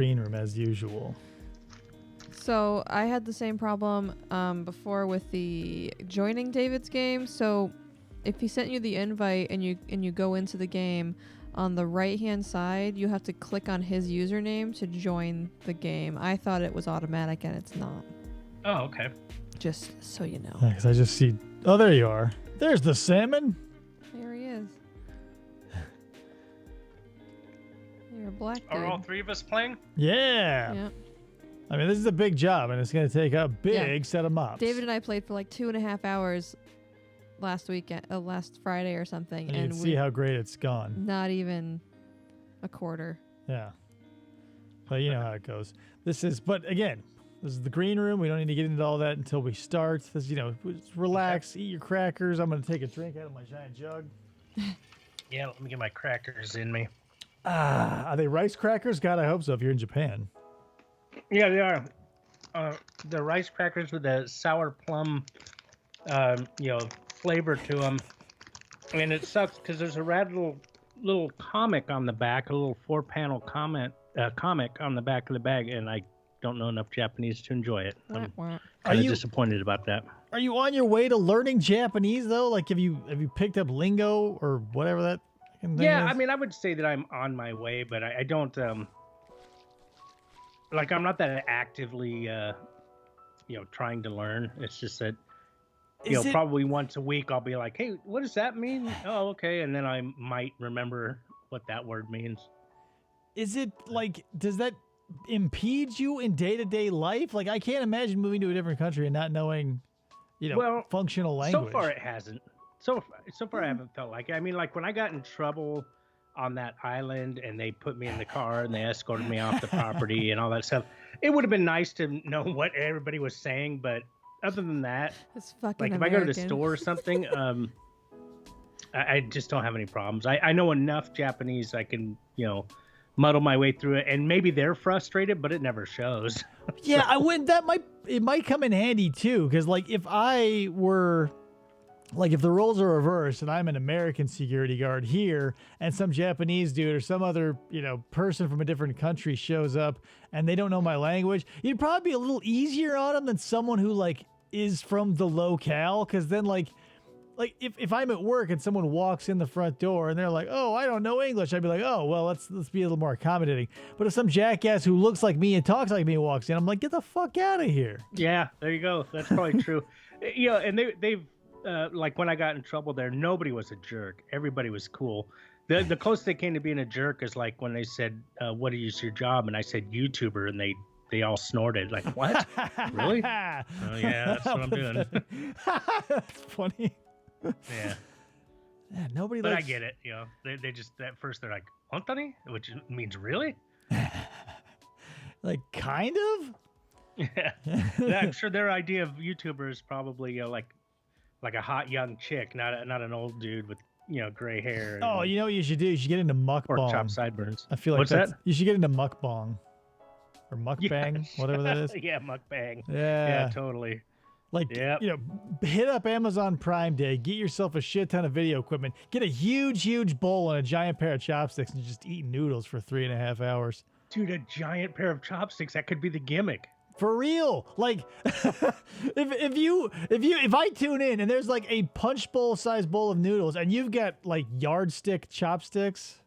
green room as usual. So I had the same problem before with the joining David's game. So if he sent you the invite and you go into the game, on the right-hand side, you have to click on his username to join the game. I thought it was automatic, and it's not. Oh, okay. Just so you know. Because I just see... Oh, there you are. There's the salmon. There he is. You're a black dude. Are all three of us playing? Yeah. Yeah. I mean, this is a big job, and it's going to take a big set of mops. David and I played for like 2.5 hours last Friday or something. And you can see how great it's gone. Not even a quarter. Yeah. But you know how it goes. But again, this is the green room. We don't need to get into all that until we start. This, just relax, eat your crackers. I'm going to take a drink out of my giant jug. Yeah, let me get my crackers in me. Are they rice crackers? God, I hope so if you're in Japan. Yeah, they are. The rice crackers with the sour plum, flavor to them. And it sucks because there's a rad little comic on the back, a little 4-panel comic on the back of the bag, and I don't know enough Japanese to enjoy it. I'm kind of disappointed about that. Are you on your way to learning Japanese though? Like, have you picked up lingo or whatever that thing is? I mean, I would say that I'm on my way, but I don't. I'm not that actively, trying to learn. It's just that. Probably once a week I'll be like, hey, what does that mean? Oh, okay. And then I might remember what that word means. Is it does that impede you in day-to-day life? Like, I can't imagine moving to a different country and not knowing, functional language. So far it hasn't. So far I haven't felt like it. I mean, like when I got in trouble on that island and they put me in the car and they escorted me off the property and all that stuff, it would have been nice to know what everybody was saying, but other than that, it's fucking like American. if I go to the store or something, I just don't have any problems. I know enough Japanese I can, muddle my way through it, and maybe they're frustrated, but it never shows. Yeah, it might come in handy too, because if I were, if the roles are reversed and I'm an American security guard here, and some Japanese dude or some other person from a different country shows up and they don't know my language, you'd probably be a little easier on them than someone who is from the locale, because then if I'm at work and someone walks in the front door and they're like, oh, I don't know English, I'd be like, oh, well, let's be a little more accommodating. But if some jackass who looks like me and talks like me walks in, I'm like, get the fuck out of here. Yeah, there you go. That's probably true. And they've when I got in trouble there, nobody was a jerk. Everybody was cool. The closest they came to being a jerk is when they said, what is your job? And I said YouTuber, and they all snorted. Like, what? Really? Oh, yeah, that's what I'm doing. That's funny. Yeah. Yeah, nobody. But I get it. They just at first they're like, "Hontani," which means really. Kind of. Yeah. I'm sure their idea of YouTuber is probably like a hot young chick, not an old dude with gray hair. Oh, you know what you should do? You should get into mukbang. Or chop sideburns. I feel like what's that? You should get into mukbang or mukbang, whatever that is. Yeah, mukbang. Yeah, totally. Hit up Amazon Prime Day, get yourself a shit ton of video equipment, get a huge bowl and a giant pair of chopsticks, and just eat noodles for 3.5 hours. Dude, a giant pair of chopsticks, that could be the gimmick. For real. If I tune in and there's a punch bowl sized bowl of noodles and you've got yardstick chopsticks.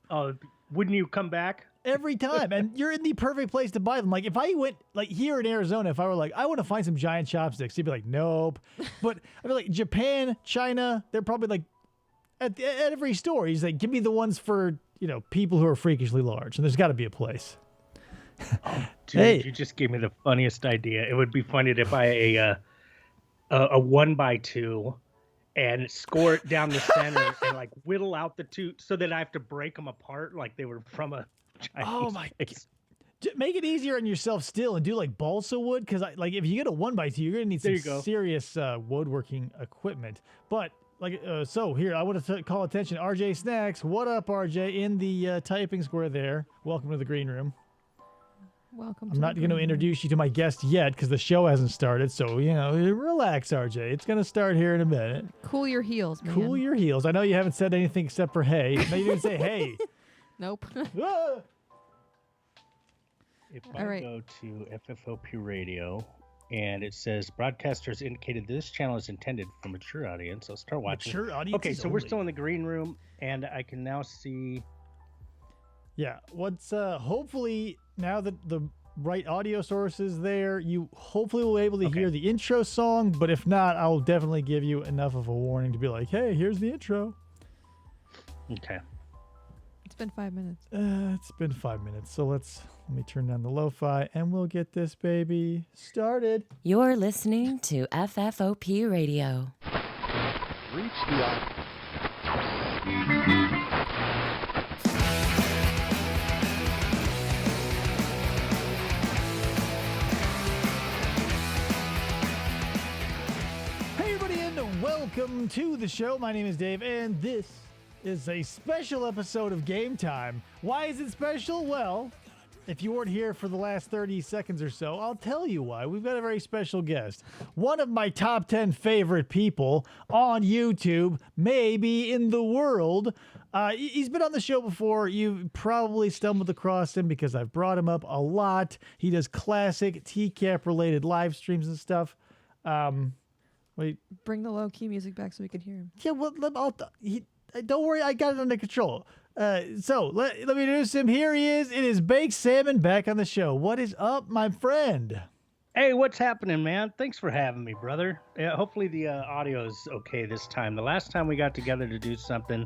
Oh, wouldn't you come back? Every time. And you're in the perfect place to buy them. If I went here in Arizona, if I were I want to find some giant chopsticks, you'd be like, nope. But I feel Japan, China, they're probably at every store. He's like, give me the ones for, people who are freakishly large. And there's got to be a place. Oh, dude, You just gave me the funniest idea. It would be funny to buy a 1x2 and score it down the center and whittle out the two so that I have to break them apart like they were from a Chinese. Oh my God. Make it easier on yourself still and do balsa wood, because if you get a 1x2, you're gonna need some serious woodworking equipment. But so here I want to call attention, RJ Snacks. What up, RJ? In the typing square there. Welcome to the green room. Welcome. I'm not going to introduce you to my guest yet because the show hasn't started. So, relax, RJ. It's going to start here in a minute. Cool your heels, man. Cool your heels. I know you haven't said anything except for hey. No, you didn't say hey. Nope. If All I right. go to FFOP Radio and it says broadcasters indicated this channel is intended for mature audience, I'll start watching. Mature audience. Okay, so we're still in the green room, and I can now see. Yeah. What's hopefully now that the right audio source is there, you hopefully will be able to hear the intro song. But if not, I'll definitely give you enough of a warning to be like, hey, here's the intro. Okay. It's been 5 minutes. It's been 5 minutes, so let me turn down the lo-fi and we'll get this baby started. You're listening to FFOP Radio. Reach the Hey everybody, and welcome to the show. My name is Dave, and this is a special episode of Game Time. Why is it special? Well, if you weren't here for the last 30 seconds or so, I'll tell you why. We've got a very special guest. One of my top 10 favorite people on YouTube, maybe in the world. He's been on the show before. You've probably stumbled across him because I've brought him up a lot. He does classic TCAP-related live streams and stuff. Wait. Bring the low key music back so we can hear him. Yeah, well, don't worry, I got it under control. So let me introduce him. Here he is. It is Baked Salmon back on the show. What is up, my friend? Hey, what's happening, man? Thanks for having me, brother. Hopefully the audio is okay this time. The last time we got together to do something,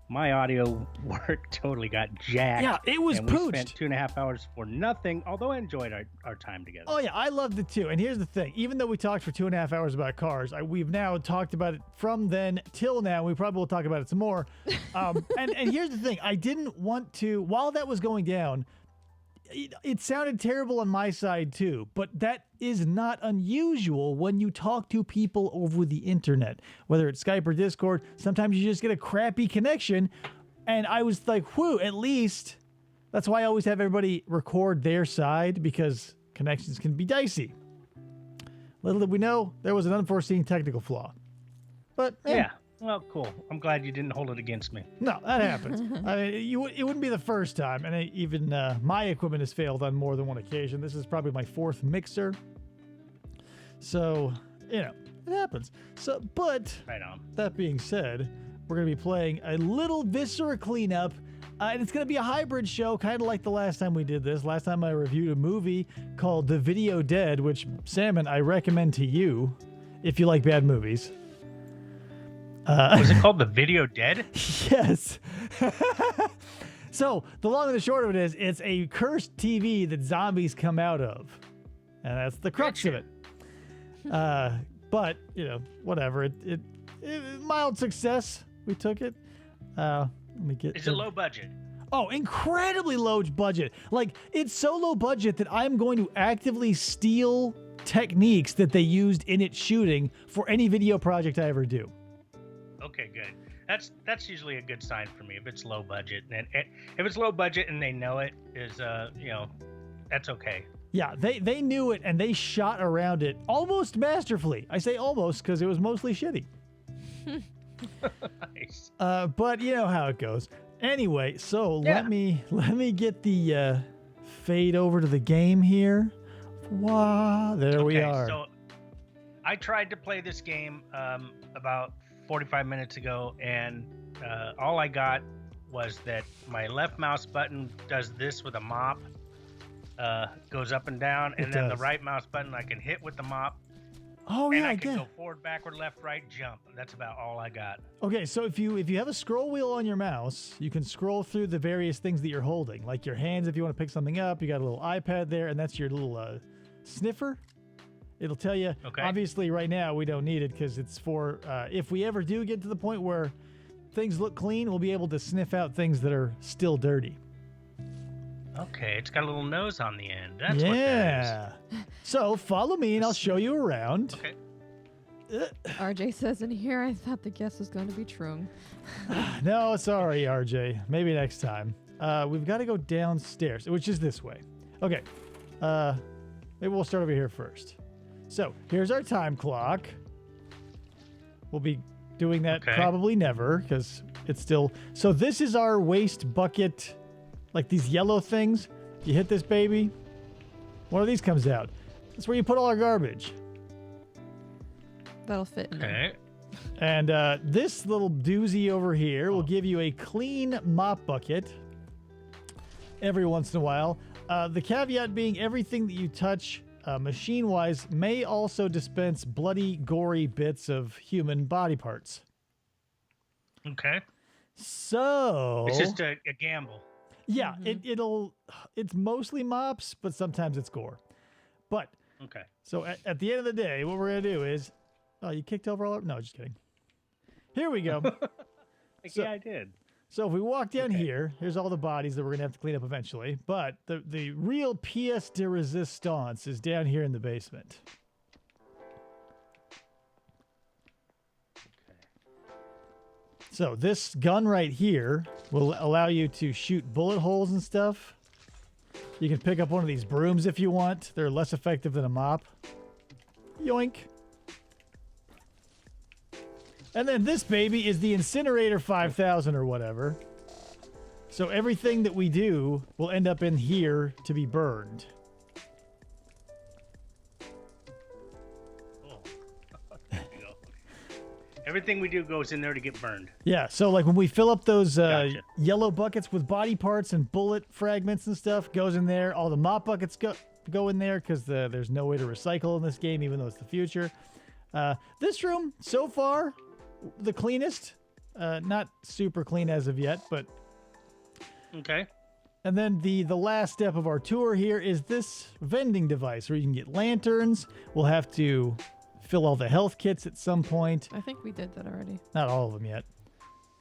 my audio work totally got jacked. Yeah, it was and we pooched. spent 2.5 hours for nothing, although I enjoyed our time together. Oh, yeah, I loved it too. And here's the thing. Even though we talked for 2.5 hours about cars, we've now talked about it from then till now. We probably will talk about it some more. And here's the thing. I didn't want to, while that was going down, it sounded terrible on my side too, but that is not unusual when you talk to people over the internet, whether it's Skype or Discord. Sometimes you just get a crappy connection. And I was like, whew, at least that's why I always have everybody record their side, because connections can be dicey. Little did we know, there was an unforeseen technical flaw. But Yeah. Well, cool. I'm glad you didn't hold it against me. no, that happens. I mean, it wouldn't be the first time, and even my equipment has failed on more than one occasion. This is probably my fourth mixer, so it happens. So, but Right on. that being said, we're gonna be playing a little Viscera cleanup, and it's gonna be a hybrid show, kind of like the last time we did this. Last time I reviewed a movie called The Video Dead, which, Salmon, I recommend to you if you like bad movies. Was it called The Video Dead? Yes. So the long and the short of it is, it's a cursed TV that zombies come out of, and that's the crux of it. But whatever. It mild success. We took it. Let me get. Is it low budget? Oh, incredibly low budget. Like, it's so low budget that I'm going to actively steal techniques that they used in its shooting for any video project I ever do. Okay, good. That's usually a good sign for me if it's low budget. And if it's low budget and they know it, that's okay. Yeah, they knew it, and they shot around it almost masterfully. I say almost because it was mostly shitty. Nice. But you know how it goes. Anyway, so Yeah. let me get the fade over to the game here. Wow, there we are. So I tried to play this game about 45 minutes ago, and all I got was that my left mouse button does this with a mop, goes up and down, and then the right mouse button I can hit with the mop. Oh and yeah, I I can did. go forward, backward, left, right, jump. That's about all I got. Okay, so if you have a scroll wheel on your mouse, you can scroll through the various things that you're holding, like your hands if you want to pick something up. You got a little iPad there, and that's your little sniffer. It'll tell you. Okay. Obviously, right now we don't need it because it's for if we ever do get to the point where things look clean, we'll be able to sniff out things that are still dirty. Okay, it's got a little nose on the end. That's what that is. So follow me, and I'll show you around. Okay. RJ says in here, I thought the guess was going to be Trung. No, sorry, RJ. Maybe next time. We've got to go downstairs, which is this way. Okay. Maybe we'll start over here first. So here's our time clock. We'll be doing that probably never because it's still. So this is our waste bucket, like these yellow things. You hit this baby, one of these comes out. That's where you put all our garbage. That'll fit in there. Okay. And this little doozy over here will give you a clean mop bucket every once in a while. The caveat being everything that you touch machine-wise may also dispense bloody, gory bits of human body parts. Okay. So It's just a gamble. yeah, it's mostly mops, but sometimes it's gore. But Okay. so at the end of the day, what we're gonna do is, oh, you kicked over all our, no, just kidding. Here we go. So- Yeah, I did. So if we walk down here, here's all the bodies that we're gonna have to clean up eventually. But the real pièce de résistance is down here in the basement. So this gun right here will allow you to shoot bullet holes and stuff. You can pick up one of these brooms if you want. They're less effective than a mop. Yoink. And then this baby is the incinerator 5000 or whatever. So everything that we do will end up in here to be burned. Oh. There you go. Everything we do goes in there to get burned. Yeah, so like when we fill up those Gotcha. yellow buckets with body parts and bullet fragments and stuff, goes in there. All the mop buckets go in there because there's no way to recycle in this game, even though it's the future. This room, so far, the cleanest. Not super clean as of yet, but... Okay. And then the last step of our tour here is this vending device where you can get lanterns. We'll have to fill all the health kits at some point. I think we did that already. Not all of them yet.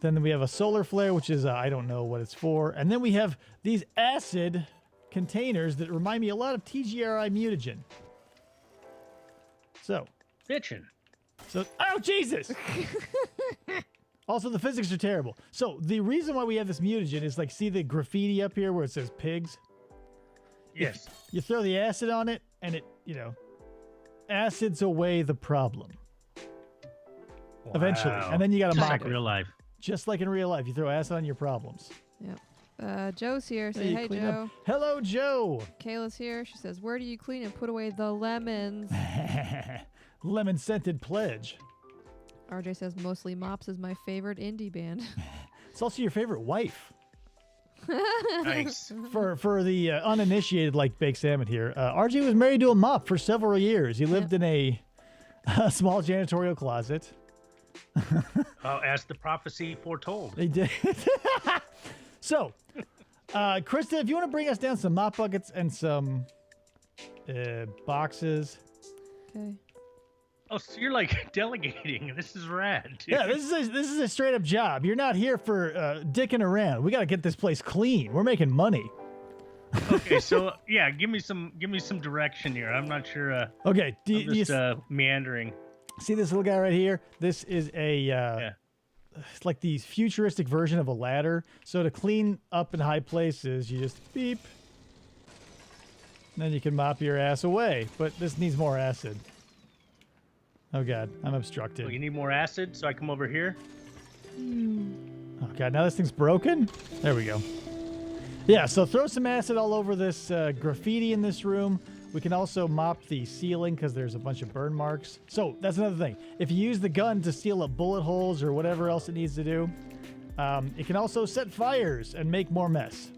Then we have a solar flare, which is, I don't know what it's for. And then we have these acid containers that remind me a lot of TGRI mutagen. So, Bitchin'. oh, Jesus! Also, the physics are terrible. So, the reason why we have this mutagen is, like, see the graffiti up here where it says pigs? Yes. You throw the acid on it, and it, acids away the problem. Eventually. Wow. And then you got to Just mop like it. real life. Just like in real life. You throw acid on your problems. Yep. Joe's here. Say Hey, hey, clean Joe. up. Hello, Joe. Kayla's here. She says, where do you clean and put away the lemons? Lemon-scented pledge. RJ says, mostly Mops is my favorite indie band. It's also your favorite wife. Nice. For the uninitiated like Baked Salmon here, RJ was married to a mop for several years. He lived in a small janitorial closet. Oh, as the prophecy foretold. They did. So, Krista, if you want to bring us down some mop buckets and some boxes. Okay. Oh, so you're like delegating. This is rad, dude. Yeah, this is a straight up job. You're not here for dicking around. We got to get this place clean. We're making money. Okay, so yeah, give me some direction here. I'm not sure. Okay, do I'm you just meandering. see this little guy right here? This is a it's like the futuristic version of a ladder. So to clean up in high places, you just beep. And then you can mop your ass away. But this needs more acid. Oh god, I'm obstructed. Oh, you need more acid, so I come over here. Oh god, now this thing's broken? There we go. Yeah, so throw some acid all over this graffiti in this room. We can also mop the ceiling because there's a bunch of burn marks. So that's another thing. If you use the gun to seal up bullet holes or whatever else it needs to do, it can also set fires and make more mess.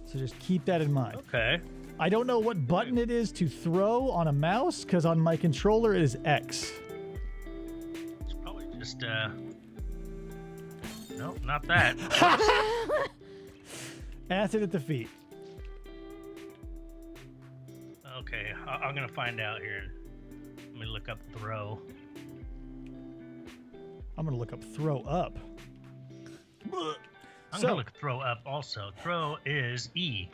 So just keep that in mind. Okay. I don't know what button it is to throw on a mouse because on my controller it is X. It's probably just no, not that. Acid at the feet. Okay, I'm gonna find out here. Let me look up throw. I'm gonna look up throw up. I'm gonna look throw up also. Throw is E.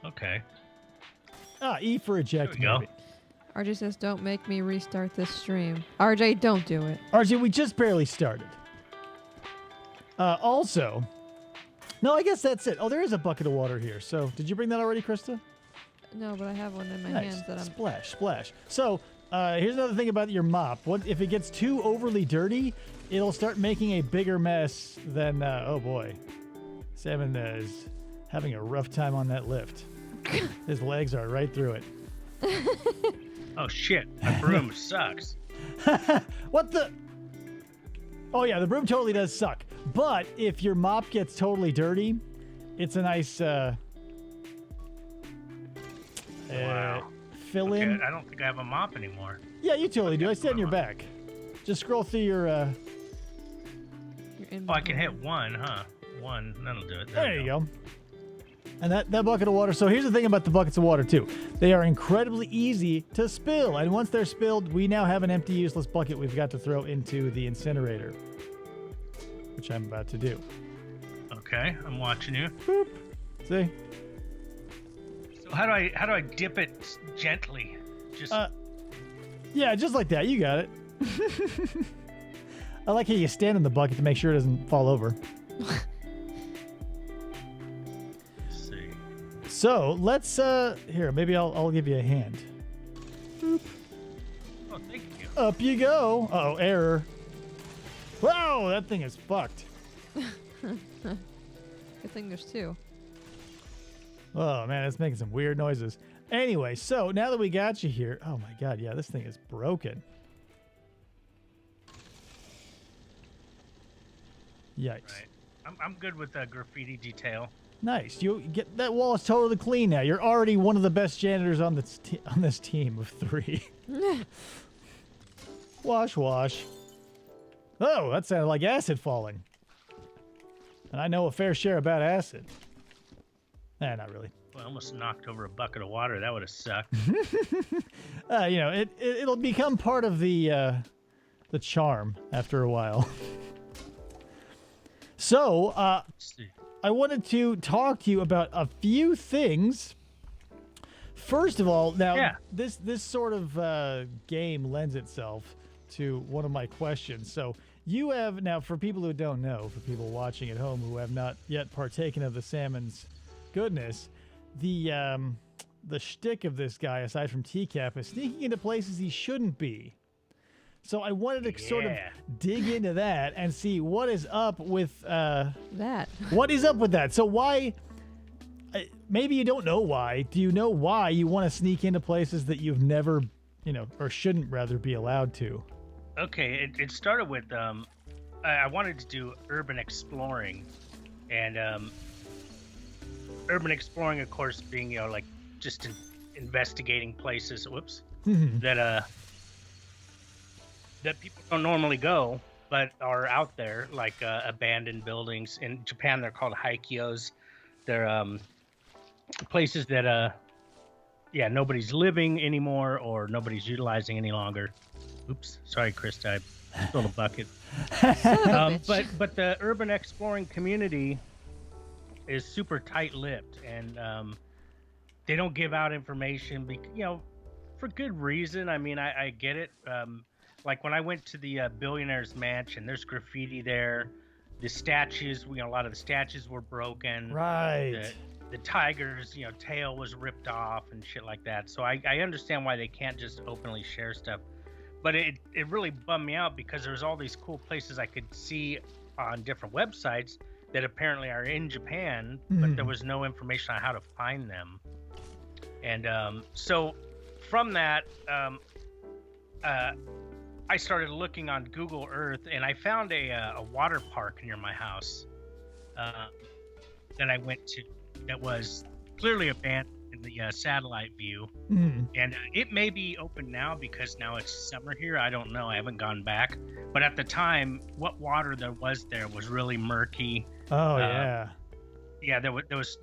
Okay. E for eject. There we go. maybe. RJ says, don't make me restart this stream. RJ, don't do it. RJ, we just barely started. Also, no, I guess that's it. Oh, there is a bucket of water here. So, did you bring that already, Krista? No, but I have one in my Nice. hands that I'm... Splash, splash. So, here's another thing about your mop. What if it gets too overly dirty? It'll start making a bigger mess than. Oh boy, Salmon is having a rough time on that lift. His legs are right through it. Oh shit, my broom sucks. What the? Oh yeah, the broom totally does suck. But if your mop gets totally dirty, it's a nice Wow. fill Okay, in. I don't think I have a mop anymore. Yeah, you totally do. I see it on your back. Just scroll through your. Your Oh, I can inventory. hit one, huh? One, that'll do it. There you go. And that bucket of water. So here's the thing about the buckets of water too. They are incredibly easy to spill. And once they're spilled, we now have an empty, useless bucket we've got to throw into the incinerator, which I'm about to do. Okay, I'm watching you. Boop. See? So how do I dip it gently? Just Yeah, just like that. You got it. I like how you stand in the bucket to make sure it doesn't fall over. see. So let's here, maybe I'll give you a hand. Oh, thank you. Up you go. Uh-oh, error. Whoa, that thing is fucked. Good thing there's two. Oh man, it's making some weird noises. Anyway, so now that we got you here, oh my god, yeah, this thing is broken. Yikes. Right. I'm good with graffiti detail. Nice. You get that wall is totally clean now. You're already one of the best janitors on this team of 3. Wash. Oh, that sounded like acid falling. And I know a fair share about acid. Not really. Well, I almost knocked over a bucket of water. That would have sucked. You know, it'll become part of the charm after a while. So, Let's see. I wanted to talk to you about a few things. First of all, now Yeah. this sort of game lends itself to one of my questions. So you have now, for people who don't know, for people watching at home who have not yet partaken of the salmon's goodness, the shtick of this guy, aside from TCAP, is sneaking into places he shouldn't be. So I wanted to sort of Yeah. dig into that and see what is up with That. what is up with that. So why? Maybe you don't know why. Do you know why you want to sneak into places that you've never, or shouldn't rather be allowed to? Okay, it started with I wanted to do urban exploring, and urban exploring, of course, being like just investigating places. Whoops, that people don't normally go, but are out there, like abandoned buildings. In Japan, they're called haikyos. They're places that nobody's living anymore or nobody's utilizing any longer. Oops, sorry, Krista, I spilled a bucket. But the urban exploring community is super tight-lipped, and they don't give out information, for good reason. I mean, I get it. Like when I went to the billionaire's mansion, there's graffiti there. The statues, a lot of the statues were broken. Right. The tiger's, tail was ripped off and shit like that. So I understand why they can't just openly share stuff. But it really bummed me out because there's all these cool places I could see on different websites that apparently are in Japan, but there was no information on how to find them. And so from that, I started looking on Google Earth, and I found a water park near my house that I went to that was clearly abandoned in the satellite view. And it may be open now because now it's summer here. I don't know. I haven't gone back. But at the time, what water there was really murky. Oh, yeah. Yeah, there was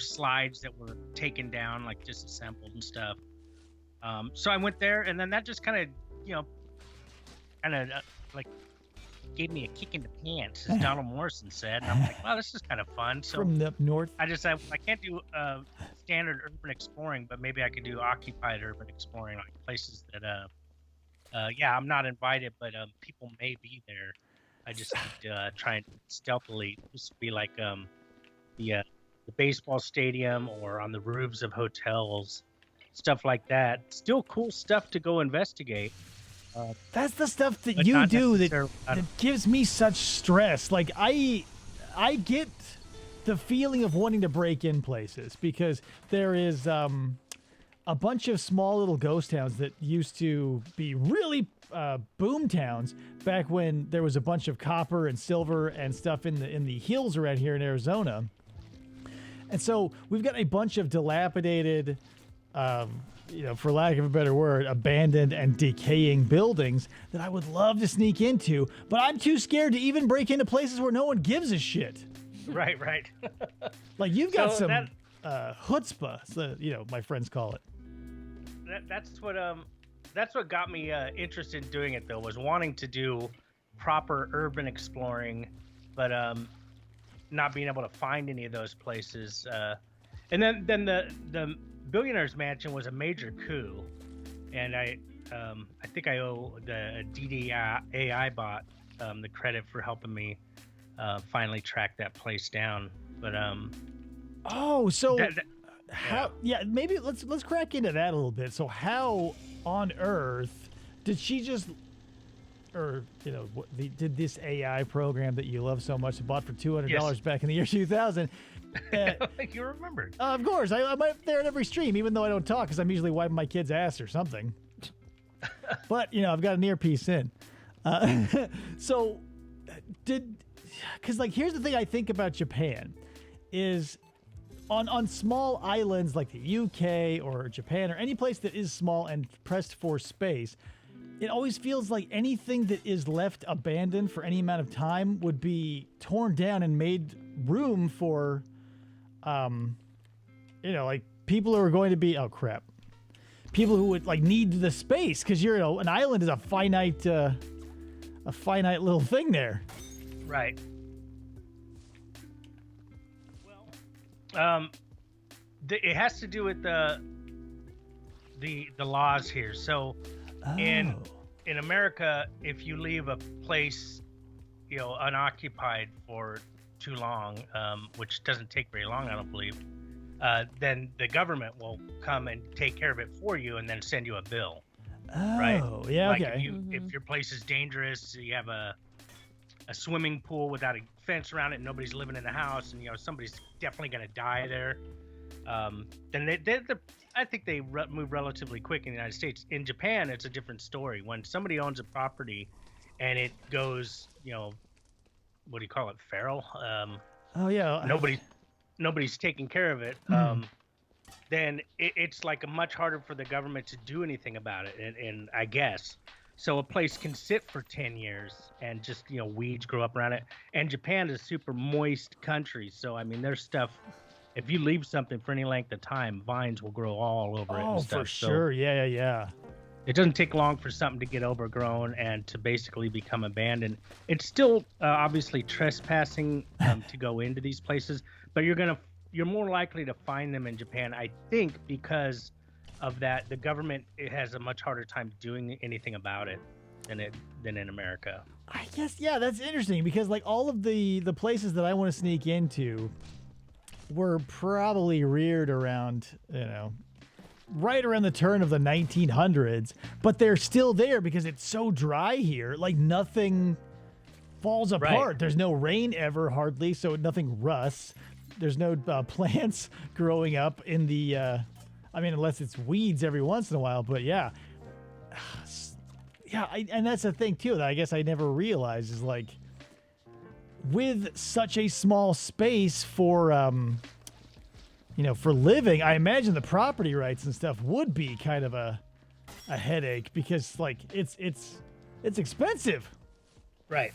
slides that were taken down, like disassembled and stuff. So I went there, and then that just kind of like gave me a kick in the pants, as Donald Morrison said. And I'm like, wow, this is kind of fun. So From the north. I can't do standard urban exploring, but maybe I could do occupied urban exploring, like places that I'm not invited, but people may be there. I just need to try and stealthily just be like the baseball stadium or on the roofs of hotels, stuff like that. Still cool stuff to go investigate. That's the stuff that But you not do that necessarily- gives me such stress. Like I get the feeling of wanting to break in places, because there is a bunch of small little ghost towns that used to be really boom towns back when there was a bunch of copper and silver and stuff in the hills around here in Arizona. And so we've got a bunch of dilapidated, for lack of a better word, abandoned and decaying buildings that I would love to sneak into, but I'm too scared to even break into places where no one gives a shit. Right. Like you've got So some chutzpah, so, my friends call it. That's what got me interested in doing it, though, was wanting to do proper urban exploring, but not being able to find any of those places. And then the Billionaire's Mansion was a major coup, and I think I owe the DDAI bot the credit for helping me finally track that place down. But maybe let's crack into that a little bit. So how on earth did she just, did this AI program that you love so much, bought for $200 back in the year 2000? You remembered. Of course, I'm up there at every stream, even though I don't talk, because I'm usually wiping my kid's ass or something. But I've got an earpiece in. Because here's the thing I think about Japan is on small islands like the UK or Japan or any place that is small and pressed for space, it always feels like anything that is left abandoned for any amount of time would be torn down and made room for, people who are going to be, people who would need the space, because an island is a finite little thing there. Right. Well, it has to do with the laws here. So, in America, if you leave a place, unoccupied for too long, which doesn't take very long, I don't believe, then the government will come and take care of it for you and then send you a bill. Right? Yeah, like okay. If your place is dangerous, you have a swimming pool without a fence around it, and nobody's living in the house, and somebody's definitely going to die there, then I think they move relatively quick in the United States. In Japan, it's a different story. When somebody owns a property and it goes, what do you call it, feral? Nobody's taking care of it. Then it's like a much harder for the government to do anything about it. And I guess so. A place can sit for 10 years and just weeds grow up around it. And Japan is a super moist country, so I mean, there's stuff. If you leave something for any length of time, vines will grow all over it. Oh, for sure. Yeah. It doesn't take long for something to get overgrown and to basically become abandoned. It's still obviously trespassing to go into these places, but you're more likely to find them in Japan, I think, because of that. The government has a much harder time doing anything about it than in America. I guess, yeah, that's interesting, because all of the places that I want to sneak into were probably reared around, right around the turn of the 1900s, but they're still there because it's so dry here. Nothing falls apart. Right. There's no rain ever, hardly, so nothing rusts. There's no plants growing up in the, unless it's weeds every once in a while, but yeah. And that's the thing too that I guess I never realized is with such a small space for for living, I imagine the property rights and stuff would be kind of a headache, because it's expensive. Right.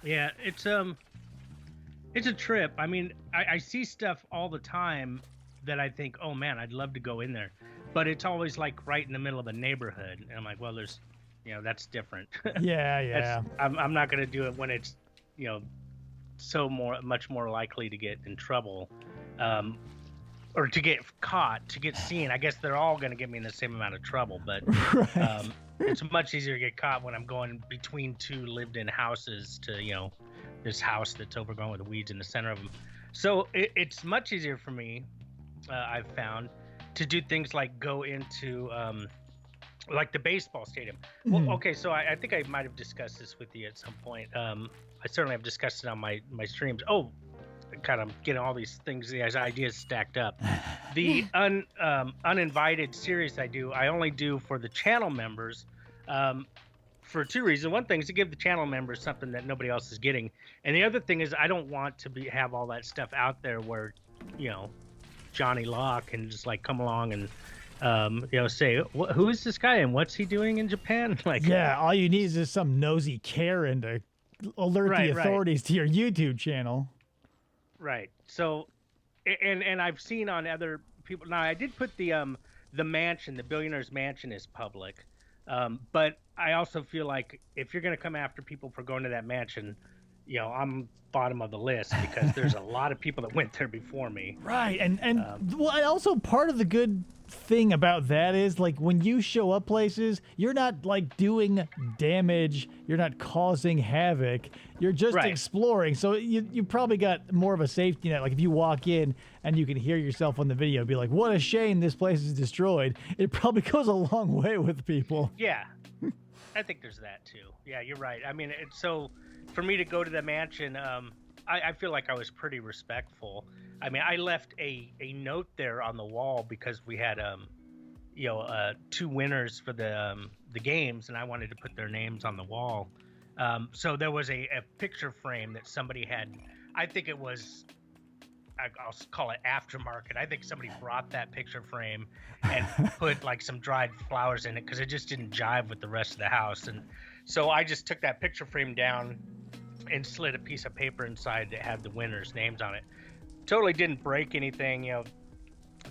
Yeah, it's a trip. I mean, I see stuff all the time that I think, oh man, I'd love to go in there, but it's always right in the middle of a neighborhood, and I'm like, well, there's, that's different. Yeah. I'm not going to do it when it's, much more likely to get in trouble, or to get caught, to get seen. I guess they're all going to get me in the same amount of trouble, but right. It's much easier to get caught when I'm going between two lived-in houses to, this house that's overgrown with weeds in the center of them. So it's much easier for me, I've found, to do things like go into the baseball stadium. Well, okay, so I think I might have discussed this with you at some point. I certainly have discussed it on my streams. Oh, kind of getting all these things, these ideas stacked up. The uninvited series I only do for the channel members, for two reasons. One thing is to give the channel members something that nobody else is getting, and the other thing is I don't want to have all that stuff out there where, Johnny Law can just like come along and say, who is this guy and what's he doing in Japan? Like, yeah, all you need is just some nosy Karen to alert the authorities to your YouTube channel. Right. So, and I've seen on other people. Now, I did put the mansion, the billionaire's mansion, is public, but I also feel like if you're gonna come after people for going to that mansion, I'm bottom of the list because there's a lot of people that went there before me. Right, and also part of the good thing about that is like when you show up places, you're not like doing damage, you're not causing havoc, you're just exploring. So you probably got more of a safety net. Like if you walk in and you can hear yourself on the video be like, "What a shame this place is destroyed." It probably goes a long way with people. Yeah, I think there's that too. Yeah, you're right. I mean, so for me to go to the mansion, I feel like I was pretty respectful. I mean, I left a note there on the wall because we had two winners for the games, and I wanted to put their names on the wall. So there was a picture frame that somebody had. I think it was, I'll call it aftermarket. I think somebody brought that picture frame and put like some dried flowers in it because it just didn't jive with the rest of the house. And so I just took that picture frame down and slid a piece of paper inside that had the winners' names on it. Totally didn't break anything.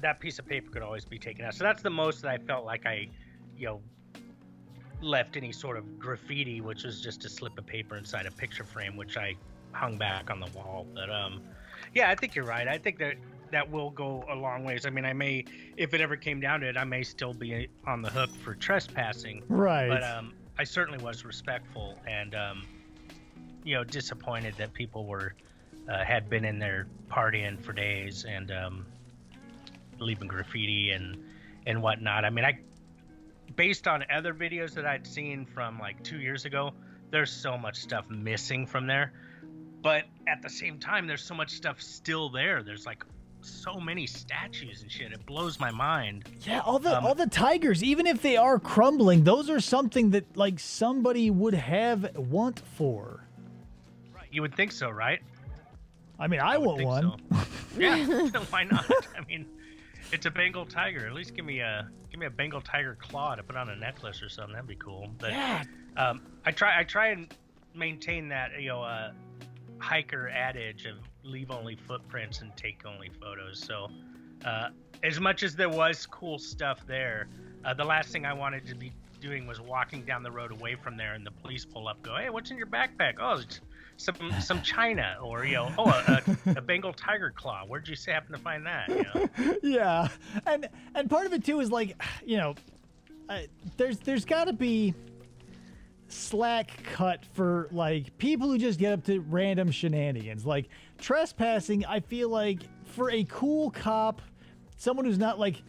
That piece of paper could always be taken out. So that's the most that I felt like I, left any sort of graffiti, which was just a slip of paper inside a picture frame, which I hung back on the wall. But yeah, I think you're right. I think that will go a long ways. I mean, I may, if it ever came down to it, I may still be on the hook for trespassing. Right. But I certainly was respectful and disappointed that people were had been in there partying for days and leaving graffiti and whatnot. I mean, based on other videos that I'd seen from like 2 years ago, there's so much stuff missing from there. But at the same time, there's so much stuff still there. There's like so many statues and shit. It blows my mind. Yeah, all the tigers, even if they are crumbling, those are something that like somebody would have want for. Right. You would think so, right? I mean, I want one. So. Yeah, why not? I mean, it's a Bengal tiger. At least give me a Bengal tiger claw to put on a necklace or something. That'd be cool. But yeah. I try and maintain that hiker adage of leave only footprints and take only photos. So as much as there was cool stuff there, the last thing I wanted to be doing was walking down the road away from there and the police pull up, go, "Hey, what's in your backpack?" "Oh, it's some china," or a Bengal tiger claw. Where'd you happen to find that? Yeah, and part of it too is like, there's got to be slack cut for like people who just get up to random shenanigans. Like trespassing, I feel like for a cool cop, someone who's not like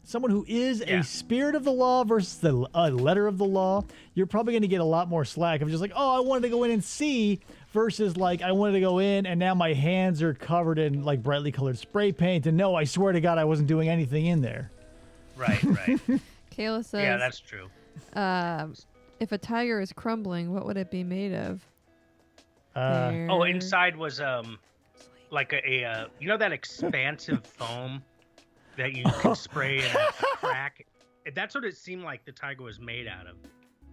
someone who is a spirit of the law versus the letter of the law, you're probably going to get a lot more slack of just like, "Oh, I wanted to go in and see," versus like, "I wanted to go in and now my hands are covered in like brightly colored spray paint and no, I swear to God I wasn't doing anything in there." Right. Kayla says, yeah, that's true. If a tiger is crumbling, what would it be made of? Inside was like a that expansive foam that you can spray in a crack. That's what it seemed like the tiger was made out of.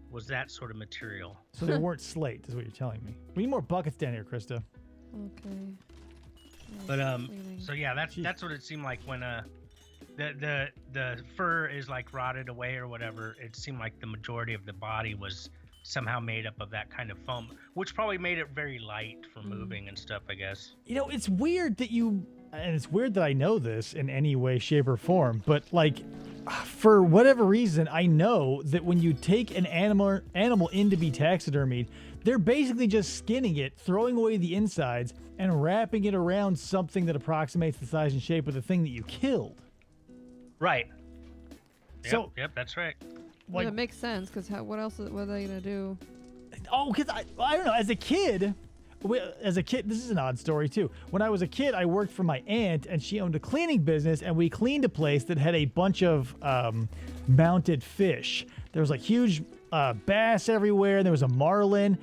Was that sort of material. So they weren't slate, is what you're telling me. We need more buckets down here, Krista. Okay. But so yeah, that's what it seemed like when the fur is like rotted away or whatever. It seemed like the majority of the body was somehow made up of that kind of foam, which probably made it very light for moving and stuff, I guess. It's weird that and it's weird that I know this in any way, shape, or form, but like, for whatever reason, I know that when you take an animal in to be taxidermied, they're basically just skinning it, throwing away the insides, and wrapping it around something that approximates the size and shape of the thing that you killed. Right. So, yep, that's right. Like, it makes sense, because what are they going to do? Oh, because I don't know, as a kid, as a kid, this is an odd story too. When I was a kid, I worked for my aunt, and she owned a cleaning business, and we cleaned a place that had a bunch of mounted fish. There was like huge bass everywhere, and there was a marlin,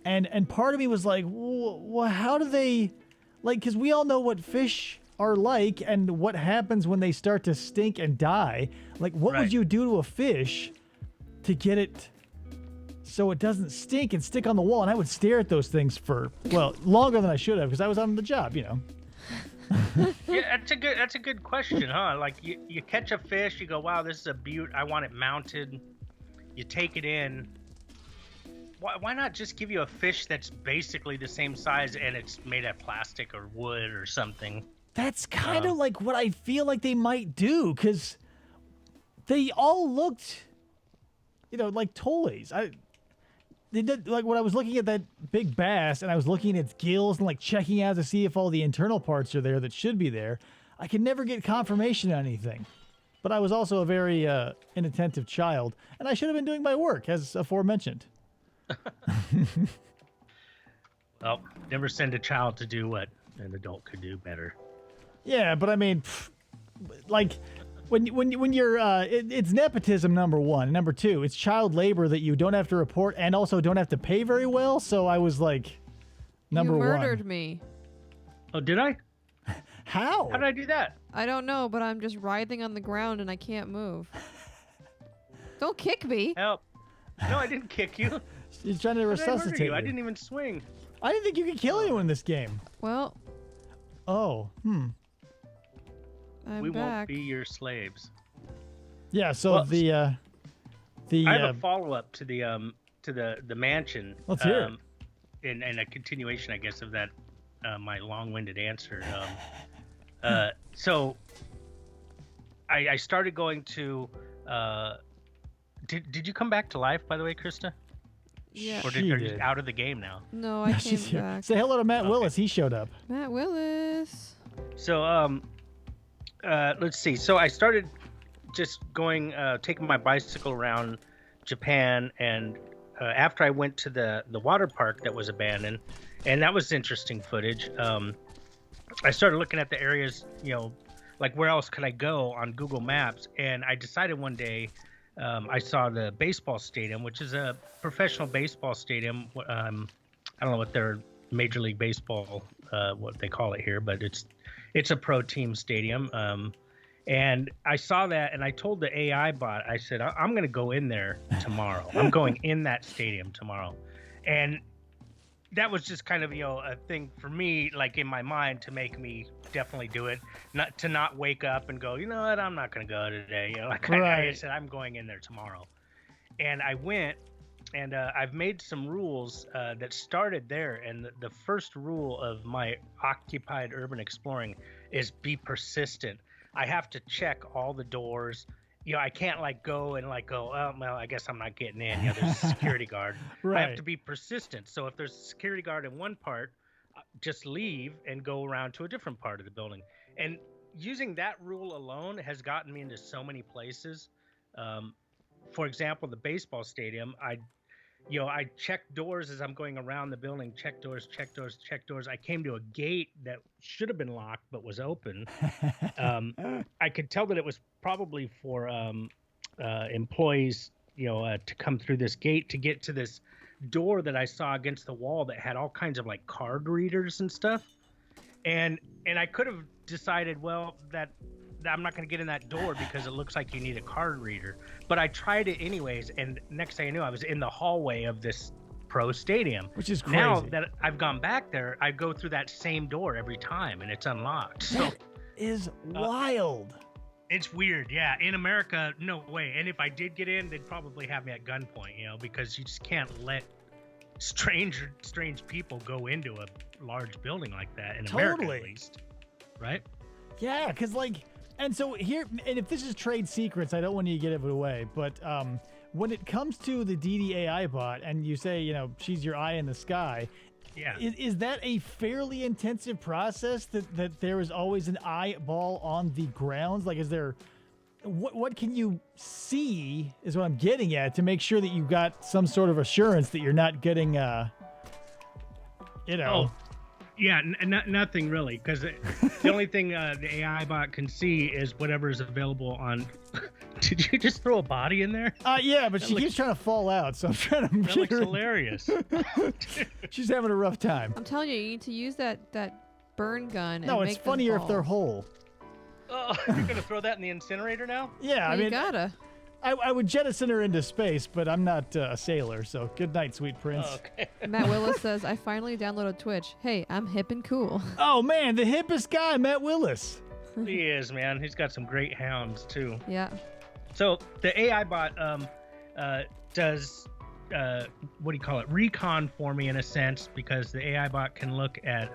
and part of me was like, well, how do they, like, because we all know what fish are like and what happens when they start to stink and die. Like, what would you do to a fish to get it so it doesn't stink and stick on the wall? And I would stare at those things for, well, longer than I should have, because I was on the job, you know. Yeah, that's a good question, huh? Like you catch a fish, you go, wow, this is a beaut. I want it mounted. You take it in. Why not just give you a fish that's basically the same size and it's made of plastic or wood or something? That's kind of like what I feel like they might do, because they all looked, you know, like toys. They did, like, when I was looking at that big bass and I was looking at its gills and like checking out to see if all the internal parts are there that should be there, I could never get confirmation on anything. But I was also a very inattentive child, and I should have been doing my work, as aforementioned. Well, never send a child to do what an adult could do better. Yeah, but I mean, like, when you're, it's nepotism, number one. And number two, it's child labor that you don't have to report and also don't have to pay very well. So I was like, number you one. murdered me. Oh, did I? How? How did I do that? I don't know, but I'm just writhing on the ground and I can't move. Don't kick me. Help. No, I didn't kick you. He's trying to How did I murder resuscitate you. I didn't even swing. I didn't think you could kill anyone in this game. Well, Oh, I'm We back. won't be your slaves. Yeah, so Well, the I have a follow-up to the mansion. Let's hear it. And a continuation, I guess, of that my long-winded answer. So I started going to. Did you come back to life, by the way, Krista? Yeah. Or She are you did. out of the game now? No, I came She's here. back. Say hello to Matt Willis. He showed up. Matt Willis. So let's see. So I started just going, taking my bicycle around Japan, and after I went to the water park that was abandoned, and that was interesting footage. I started looking at the areas, you know, like where else could I go on Google Maps, and I decided one day. I saw the baseball stadium, which is a professional baseball stadium. I don't know what their Major League Baseball, what they call it here, but it's a pro team stadium. And I saw that, and I told the AI bot, I said, I'm going to go in there tomorrow. I'm going in that stadium tomorrow. And that was just kind of, you know, a thing for me, like in my mind, to make me definitely do it, not wake up and go, you know what, I'm not going to go today. You know, like I said, I'm going in there tomorrow. And I went, and I've made some rules that started there. And the first rule of my occupied urban exploring is be persistent. I have to check all the doors. You know, I can't go, oh, well, I guess I'm not getting in. You know, there's a security guard. Right. I have to be persistent. So if there's a security guard in one part, just leave and go around to a different part of the building. And using that rule alone has gotten me into so many places. For example, the baseball stadium, I checked doors as I'm going around the building, check doors. I came to a gate that should have been locked but was open. I could tell that it was probably for employees, you know, to come through this gate to get to this door that I saw against the wall that had all kinds of like card readers and stuff. And I could have decided, well, that I'm not going to get in that door because it looks like you need a card reader. But I tried it anyways, and next thing I knew, I was in the hallway of this pro stadium. Which is crazy. Now that I've gone back there, I go through that same door every time, and it's unlocked. So That is wild. it's weird, yeah. In America, no way. And if I did get in, they'd probably have me at gunpoint, you know, because you just can't let strange people go into a large building like that in America, at least. Right? Yeah, because and so here, and if this is trade secrets, I don't want you to give it away, but when it comes to the DDAI bot and you say, you know, she's your eye in the sky, Yeah. is that a fairly intensive process that there is always an eyeball on the grounds? Like, is there, what can you see is what I'm getting at to make sure that you've got some sort of assurance that you're not getting, you know. Oh, yeah, nothing really, because the only thing the AI bot can see is whatever is available on. Did you just throw a body in there? Yeah, but she keeps trying to fall out, so I'm trying to. That looks hilarious. She's having a rough time. I'm telling you, you need to use that burn gun. No, and it's make them funnier if fall. they're whole. Oh, you're gonna throw that in the incinerator now? Yeah, I You mean, gotta. I would jettison her into space, but I'm not a sailor, so good night, sweet prince. Oh, okay. Matt Willis says, I finally downloaded Twitch. Hey, I'm hip and cool. Oh man, the hippest guy, Matt Willis. He is, man. He's got some great hounds too. Yeah. So the AI bot does what do you call it? Recon for me in a sense, because the AI bot can look at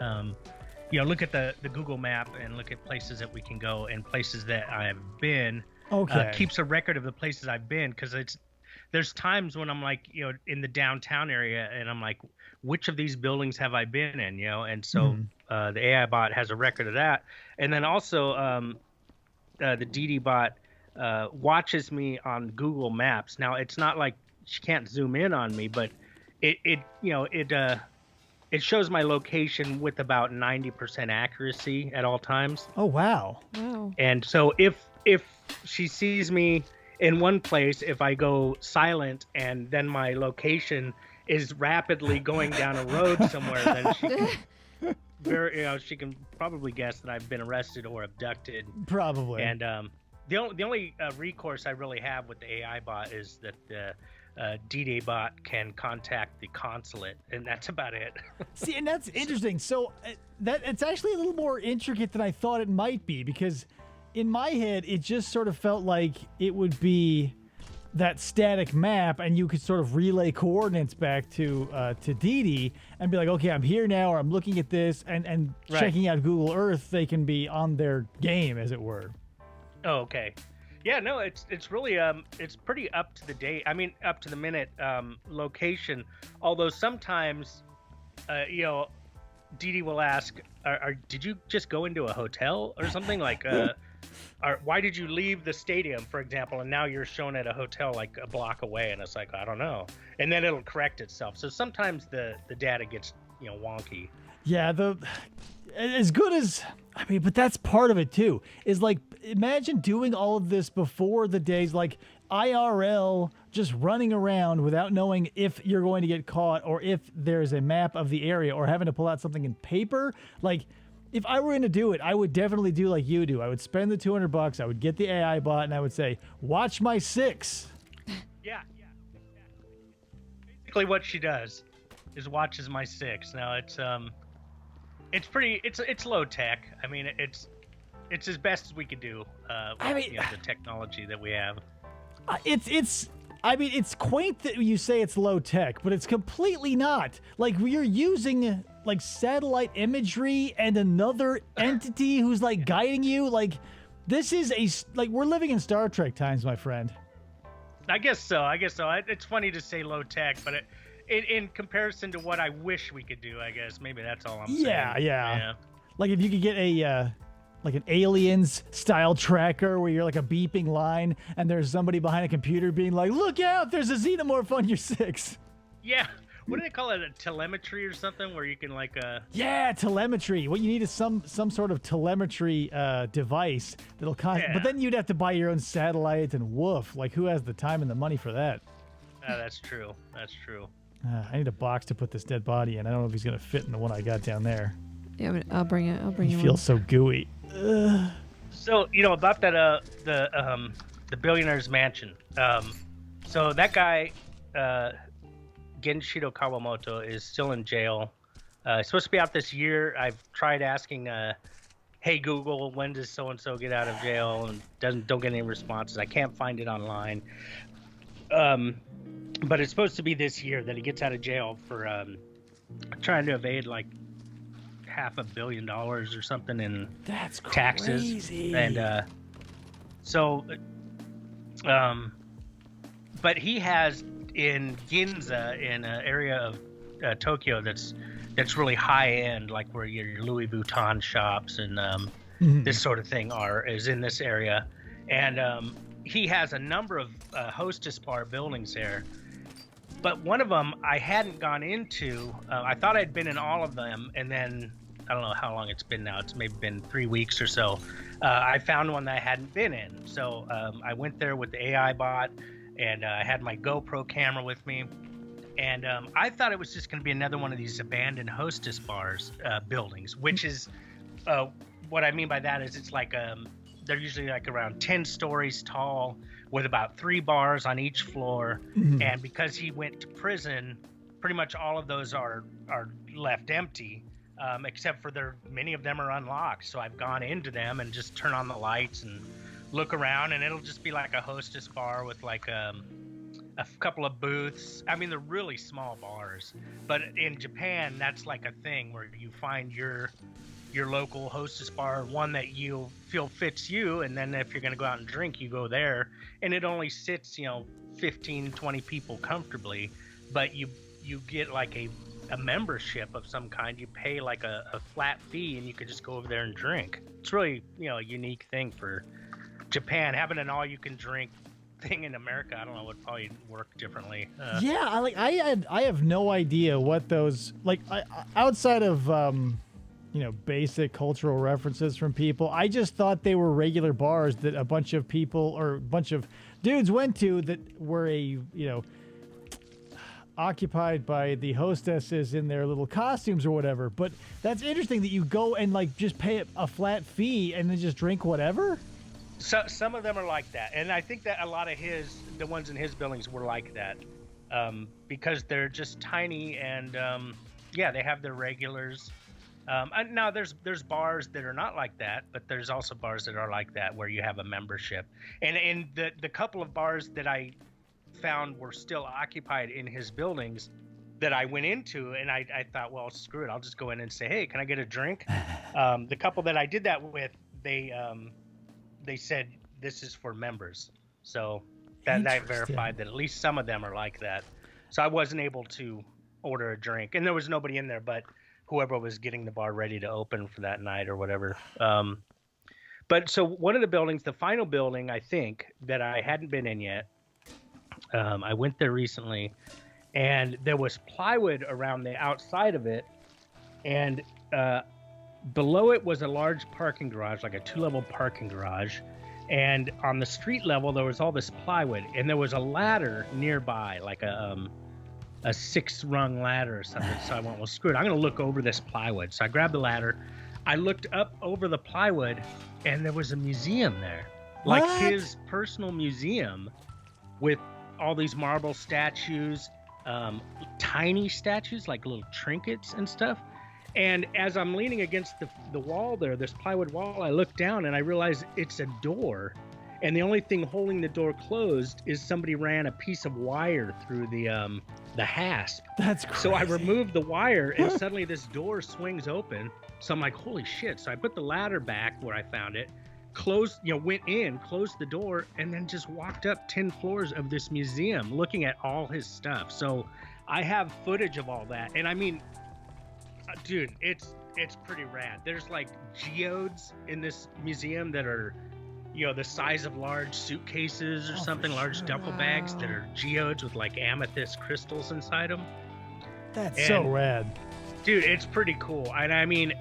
look at the Google map and look at places that we can go and places that I have been. Okay. Keeps a record of the places I've been, because there's times when I'm like, in the downtown area, and I'm like, which of these buildings have I been in, and so the AI bot has a record of that. And then also the DD bot watches me on Google Maps. Now it's not like she can't zoom in on me, but it shows my location with about 90% accuracy at all times. Oh wow. Wow. And so if she sees me in one place, if I go silent and then my location is rapidly going down a road somewhere, then she can probably guess that I've been arrested or abducted. Probably. And the only recourse I really have with the AI bot is that the D-Day bot can contact the consulate, and that's about it. See, and that's interesting. So that it's actually a little more intricate than I thought it might be, because in my head, it just sort of felt like it would be that static map, and you could sort of relay coordinates back to Dee Dee and be like, okay, I'm here now, or I'm looking at this, and Right. checking out Google Earth, they can be on their game, as it were. Oh, okay. Yeah, no, it's really it's pretty up to the date. I mean, up to the minute location. Although sometimes, Dee Dee will ask, "Did you just go into a hotel or something like?" Why did you leave the stadium, for example, and now you're shown at a hotel like a block away? And it's like, I don't know. And then it'll correct itself. So sometimes the data gets, wonky. Yeah, as good as, but that's part of it too. Is like, imagine doing all of this before the days like IRL, just running around without knowing if you're going to get caught or if there's a map of the area, or having to pull out something in paper. Like, if I were going to do it, I would definitely do like you do. I would spend the $200. I would get the AI bot, and I would say, "Watch my 6." Yeah. Basically, what she does is watches my 6. Now it's pretty. It's low tech. I mean, it's as best as we could do. With, the technology that we have. It's quaint that you say it's low tech, but it's completely not. Like, you're using like satellite imagery and another entity who's like guiding you. Like, this is we're living in Star Trek times, my friend. I guess so. It's funny to say low tech, but in comparison to what I wish we could do, I guess maybe that's all I'm saying. Yeah. Like, if you could get a like an Aliens style tracker where you're like a beeping line and there's somebody behind a computer being like, "Look out, there's a xenomorph on your 6." Yeah. What do they call it? A telemetry or something, where you can like Yeah, telemetry. What you need is some sort of telemetry device that'll but then you'd have to buy your own satellite, and woof, like, who has the time and the money for that? That's true. I need a box to put this dead body in. I don't know if he's gonna fit in the one I got down there. Yeah, I'll bring it. He feels so gooey. So about that the billionaire's mansion. So that guy Genshido Kawamoto is still in jail. It's supposed to be out this year. I've tried asking, "Hey Google, when does so and so get out of jail?" and don't get any responses. I can't find it online. But it's supposed to be this year that he gets out of jail for trying to evade like $500 million or something in That's taxes. crazy. And but he has in Ginza, in an area of Tokyo that's really high end, like where your Louis Vuitton shops and this sort of thing is in this area. And he has a number of hostess bar buildings there. But one of them I hadn't gone into. I thought I'd been in all of them, and then I don't know how long it's been now. It's maybe been 3 weeks or so. I found one that I hadn't been in. So I went there with the AI bot, and I had my GoPro camera with me. And I thought it was just going to be another one of these abandoned hostess bars buildings, which is what I mean by that is it's like they're usually like around 10 stories tall with about 3 bars on each floor. Mhm. And because he went to prison, pretty much all of those are left empty. Except for many of them are unlocked. So I've gone into them and just turn on the lights and look around, and it'll just be like a hostess bar with like a couple of booths. I mean, they're really small bars, but in Japan, that's like a thing where you find your local hostess bar, one that you feel fits you, and then if you're going to go out and drink, you go there, and it only sits 15, 20 people comfortably, but you get like a membership of some kind. You pay like a flat fee, and you could just go over there and drink. It's really a unique thing for Japan. Having an all-you-can-drink thing in America, I don't know, would probably work differently. Yeah, I have no idea what those outside of basic cultural references from people. I just thought they were regular bars that a bunch of people or a bunch of dudes went to that were occupied by the hostesses in their little costumes or whatever. But that's interesting that you go and just pay a flat fee and then just drink whatever. So some of them are like that, and I think that a lot of the ones in his buildings were like that, because they're just tiny, and they have their regulars. And now there's bars that are not like that, but there's also bars that are like that where you have a membership. And in the couple of bars that I found were still occupied in his buildings that I went into, and I thought, well, screw it, I'll just go in and say, hey, can I get a drink? The couple that I did that with, they said this is for members, so that I verified that at least some of them are like that. So I wasn't able to order a drink, and there was nobody in there but whoever was getting the bar ready to open for that night or whatever. But so one of the buildings, the final building, I think, that I hadn't been in yet, I went there recently, and there was plywood around the outside of it, and below it was a large parking garage, like a 2-level parking garage, and on the street level there was all this plywood, and there was a ladder nearby, like a 6-rung ladder or something. So I went, well, screw it, I'm gonna look over this plywood. So I grabbed the ladder, I looked up over the plywood, and there was a museum there, like his personal museum with all these marble statues, tiny statues, like little trinkets and stuff. And as I'm leaning against the wall there, this plywood wall, I look down and I realize it's a door. And the only thing holding the door closed is somebody ran a piece of wire through the hasp. That's crazy. So I removed the wire, and suddenly this door swings open. So I'm like, holy shit. So I put the ladder back where I found it, went in, closed the door, and then just walked up 10 floors of this museum looking at all his stuff. So I have footage of all that. And I mean, dude, it's pretty rad. There's like geodes in this museum that are, the size of large suitcases or something, large duffel bags that are geodes with like amethyst crystals inside them. That's so rad. Dude, it's pretty cool. And I mean,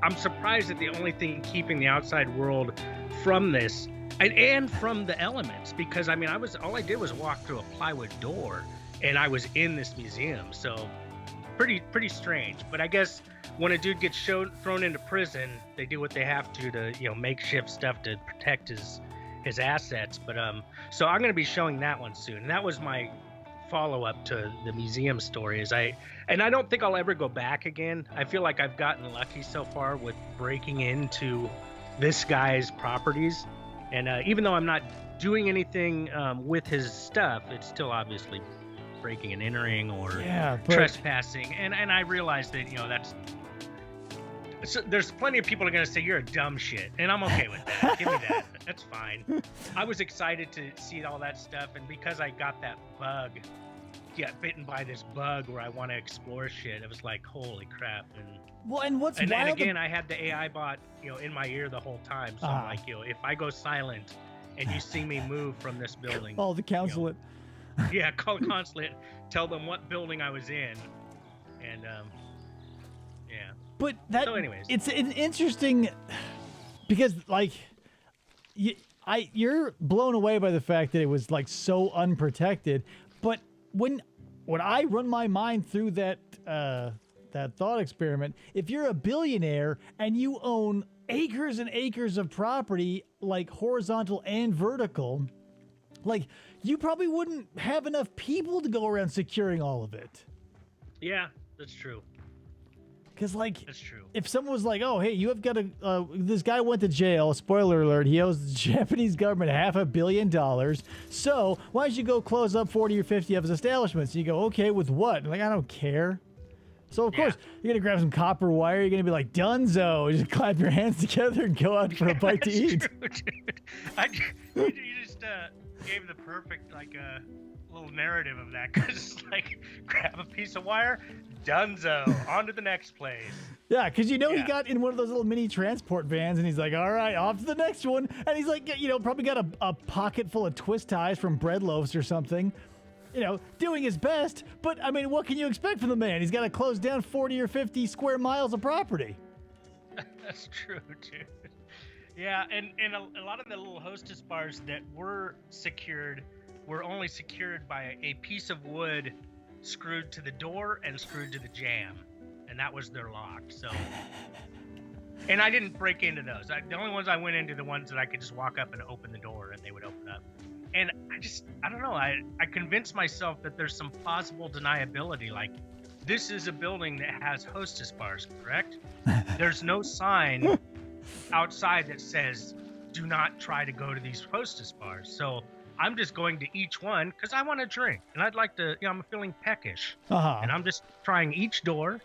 I'm surprised that the only thing keeping the outside world from this and from the elements, because I mean, all I did was walk through a plywood door and I was in this museum. So pretty strange. But I guess when a dude gets thrown into prison, they do what they have to makeshift stuff to protect his assets. But so I'm going to be showing that one soon. And that was my follow-up to the museum story. And I don't think I'll ever go back again. I feel like I've gotten lucky so far with breaking into this guy's properties. And even though I'm not doing anything with his stuff, it's still obviously breaking and entering or trespassing. And I realize that that's. So there's plenty of people are going to say you're a dumb shit, and I'm okay with that. Give me that. That's fine. I was excited to see all that stuff, and because I got that bitten by this bug where I want to explore shit, it was like, holy crap. And again, I had the AI bot, in my ear the whole time. So I'm like, if I go silent and you see me move from this building, to counsel it. Yeah, call the consulate, tell them what building I was in, and yeah. But that, So anyways. it's an interesting, because like, you're blown away by the fact that it was like so unprotected. But when I run my mind through that thought experiment, if you're a billionaire and you own acres and acres of property, like horizontal and vertical, like you probably wouldn't have enough people to go around securing all of it. Yeah, that's true. Because, like, That's true. if someone was like, oh, hey, you have got to, this guy went to jail, spoiler alert, he owes the Japanese government $500 million, so why don't you go close up 40 or 50 of his establishments? And you go, okay, with what? And like, I don't care. So, of course, you're going to grab some copper wire, you're going to be like, Dunzo, just clap your hands together and go out for a bite to eat. True, dude. You just gave the perfect, like, little narrative of that, because it's like, grab a piece of wire, Dunzo, on to the next place. Yeah, because he got in one of those little mini transport vans, and he's like, all right, off to the next one. And he's like, probably got a pocket full of twist ties from bread loaves or something, doing his best. But, I mean, what can you expect from the man? He's got to close down 40 or 50 square miles of property. That's true, dude. Yeah, and a lot of the little hostess bars that were secured were only secured by a piece of wood screwed to the door and screwed to the jamb, and that was their lock. So, and I didn't break into those. The only ones I went into the ones that I could just walk up and open the door and they would open up. And I don't know. I convinced myself that there's some plausible deniability. Like, this is a building that has hostess bars, correct? There's no sign outside that says, do not try to go to these hostess bars. So I'm just going to each one because I want to drink. And I'd like to, I'm feeling peckish. And I'm just trying each door.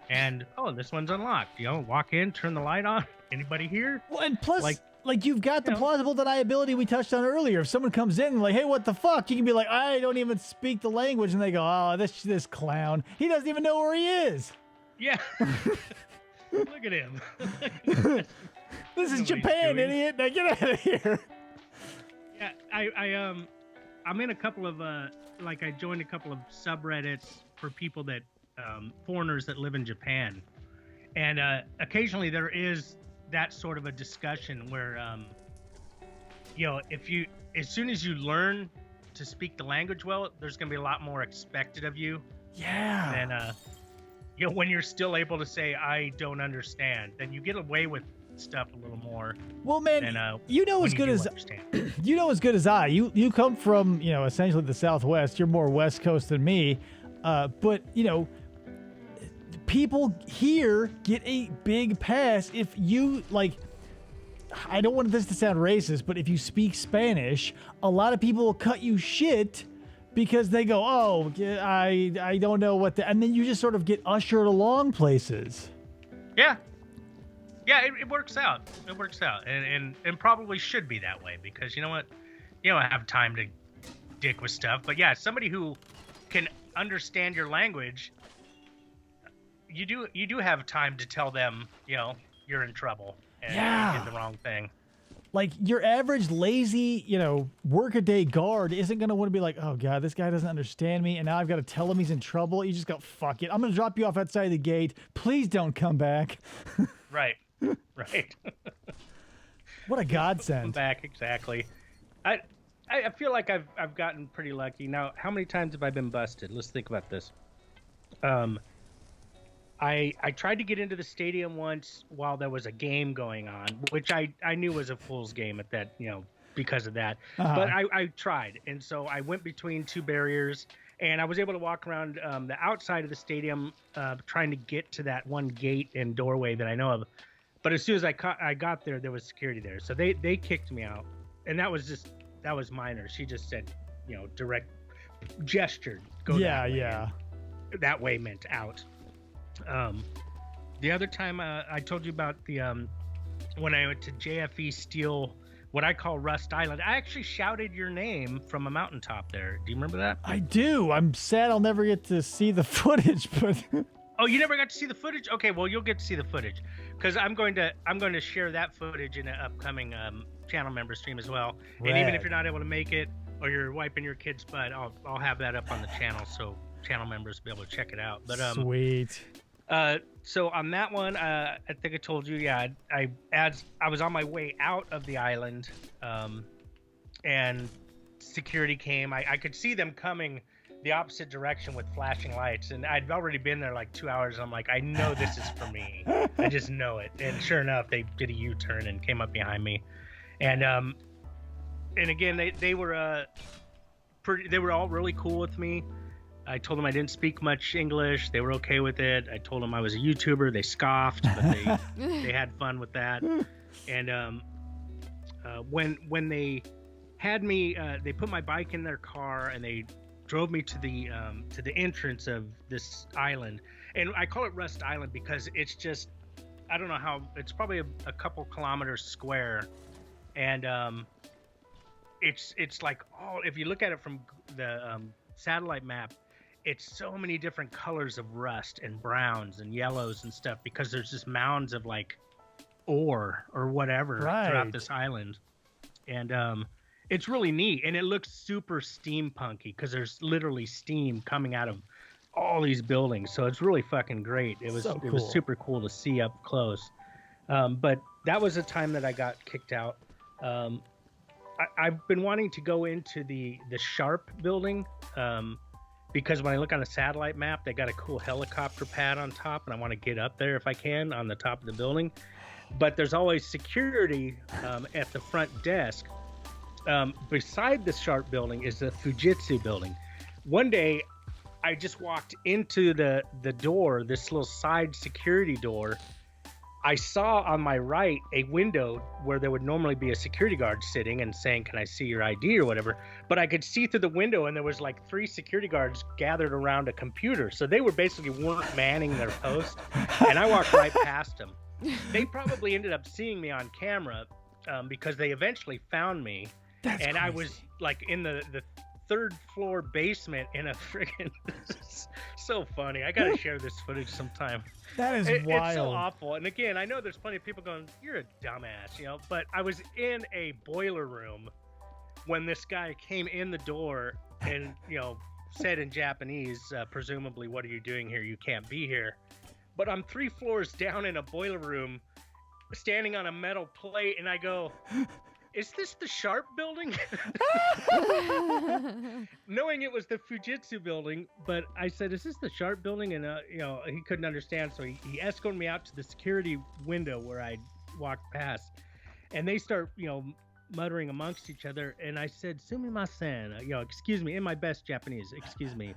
And, this one's unlocked. Walk in, turn the light on. Anybody here? Well, and plus, like you've got the plausible deniability we touched on earlier. If someone comes in and like, hey, what the fuck? You can be like, I don't even speak the language. And they go, oh, this clown. He doesn't even know where he is. Yeah. Look at him. This is Japan, idiot. Now get out of here. Yeah, I'm in a couple of I joined a couple of subreddits for people that foreigners that live in Japan, and occasionally there is that sort of a discussion where as soon as you learn to speak the language well, there's going to be a lot more expected of you. Yeah. And when you're still able to say I don't understand, then you get away with stuff a little more. Well, man, than, you know as good as I. You come from essentially the Southwest. You're more West Coast than me, but people here get a big pass if you I don't want this to sound racist, but if you speak Spanish, a lot of people will cut you shit because they go, oh, I don't know and then you just sort of get ushered along places. Yeah. Yeah, it works out. It works out, and probably should be that way because you know what, you don't have time to dick with stuff. But yeah, somebody who can understand your language, you do have time to tell them, you're in trouble and you did the wrong thing. Like your average lazy, workaday guard isn't gonna want to be like, oh god, this guy doesn't understand me, and now I've got to tell him he's in trouble. You just go, fuck it, I'm gonna drop you off outside the gate. Please don't come back. Right. Right. What a godsend. Back, exactly. I feel like I've gotten pretty lucky. Now, how many times have I been busted? Let's think about this. I tried to get into the stadium once while there was a game going on, which I knew was a fool's game at that, because of that. But I tried, and so I went between two barriers, and I was able to walk around the outside of the stadium, trying to get to that one gate and doorway that I know of. But as soon as I got there was security there, so they kicked me out, and that was minor. She just said, direct gestured, go that way. Yeah. That way meant out. The other time I told you about the when I went to JFE Steel, what I call Rust Island, I actually shouted your name from a mountaintop there. Do you remember that? I do. I'm sad I'll never get to see the footage, but oh, you never got to see the footage? Okay, well you'll get to see the footage because I'm going to share that footage in an upcoming channel member stream as well. Rad. And even if you're not able to make it, or you're wiping your kid's butt, I'll have that up on the channel so channel members will be able to check it out. But Sweet. so on that one, I think I told you, yeah, as I was on my way out of the island, and security came. I could see them coming the opposite direction with flashing lights, and I'd already been there like 2 hours. I'm like, I know this is for me. I just know it. And sure enough, they did a U-turn and came up behind me, and again, they were all really cool with me. I told them I didn't speak much English. They were okay with it. I told them I was a YouTuber. They scoffed, but they had fun with that. And when they had me, they put my bike in their car and they drove me to the entrance of this island. And I call it Rust Island because it's just, I don't know how, it's probably a couple kilometers square. And it's like, oh, if you look at it from the satellite map, it's so many different colors of rust and browns and yellows and stuff because there's just mounds of like ore or whatever throughout this island. And it's really neat, and it looks super steampunky because there's literally steam coming out of all these buildings. So it's really fucking great. It was it was super cool to see up close. But that was a time that I got kicked out. I've been wanting to go into the Sharp building because when I look on a satellite map, they got a cool helicopter pad on top, and I want to get up there if I can on the top of the building. But there's always security at the front desk. Beside the Sharp building is the Fujitsu building. One day, I just walked into the door, this little side security door. I saw on my right a window where there would normally be a security guard sitting and saying, "Can I see your ID?" or whatever. But I could see through the window, and there was like 3 security guards gathered around a computer. So they were basically weren't manning their post, and I walked right past them. They probably ended up seeing me on camera because they eventually found me. That's and crazy. I was like in the 3rd floor basement in a friggin' so funny. I gotta share this footage sometime. That is wild. It's so awful. And again, I know there's plenty of people going, "You're a dumbass," you know. But I was in a boiler room when this guy came in the door and said in Japanese, presumably, "What are you doing here? You can't be here." But I'm 3 floors down in a boiler room, standing on a metal plate, and I go, "Is this the Sharp building?" Knowing it was the Fujitsu building, but I said, "Is this the Sharp building?" And he couldn't understand, so he escorted me out to the security window where I walked past, and they start muttering amongst each other, and I said, "Sumimasen, excuse me," in my best Japanese, "Excuse me,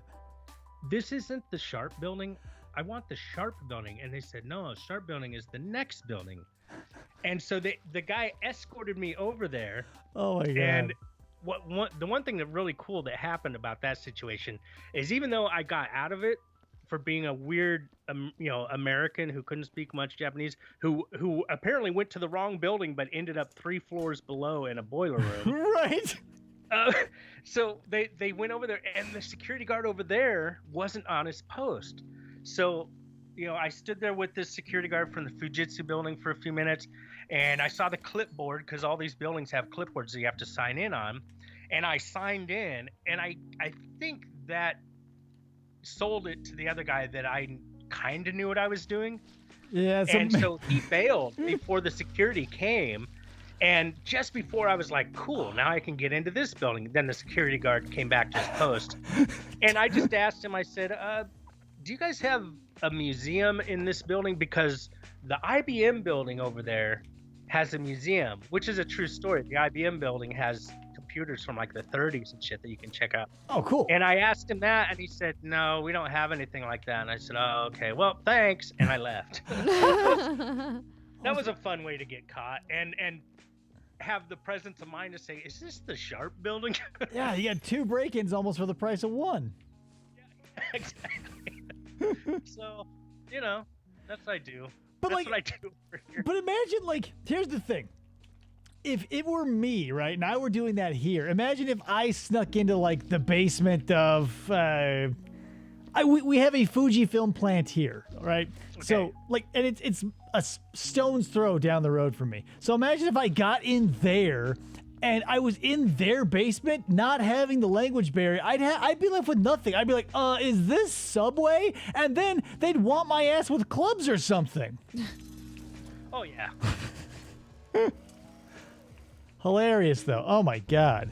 this isn't the Sharp building. I want the Sharp building." And they said, "No, Sharp building is the next building." And so the guy escorted me over there. Oh my god! And the one thing that really cool that happened about that situation is even though I got out of it for being a weird, American who couldn't speak much Japanese, who apparently went to the wrong building but ended up 3 floors below in a boiler room. Right. So they went over there, and the security guard over there wasn't on his post. So I stood there with this security guard from the Fujitsu building for a few minutes, and I saw the clipboard because all these buildings have clipboards that you have to sign in on. And I signed in, and I think that sold it to the other guy that I kind of knew what I was doing. Yeah. So he bailed before the security came. And just before I was like, "Cool, now I can get into this building," then the security guard came back to his post. And I just asked him, I said, "Do you guys have a museum in this building? Because the IBM building over there has a museum," which is a true story. The IBM building has computers from like the 30s and shit that you can check out. Oh, cool. And I asked him that, and he said, "No, we don't have anything like that." And I said, "Oh, okay, well, thanks," and I left. That was a fun way to get caught and have the presence of mind to say, "Is this the Sharp building?" Yeah, you got 2 break-ins almost for the price of 1. Exactly. So, that's what I do. But That's what I do over here. But imagine, here's the thing. If it were me, right, and I were doing that here, imagine if I snuck into, the basement of, we have a Fujifilm plant here, right? Okay. So, and it's a stone's throw down the road from me. So imagine if I got in there and I was in their basement, not having the language barrier, I'd be left with nothing. I'd be like, is this Subway? And then they'd want my ass with clubs or something. Oh yeah. Hilarious though. Oh my God.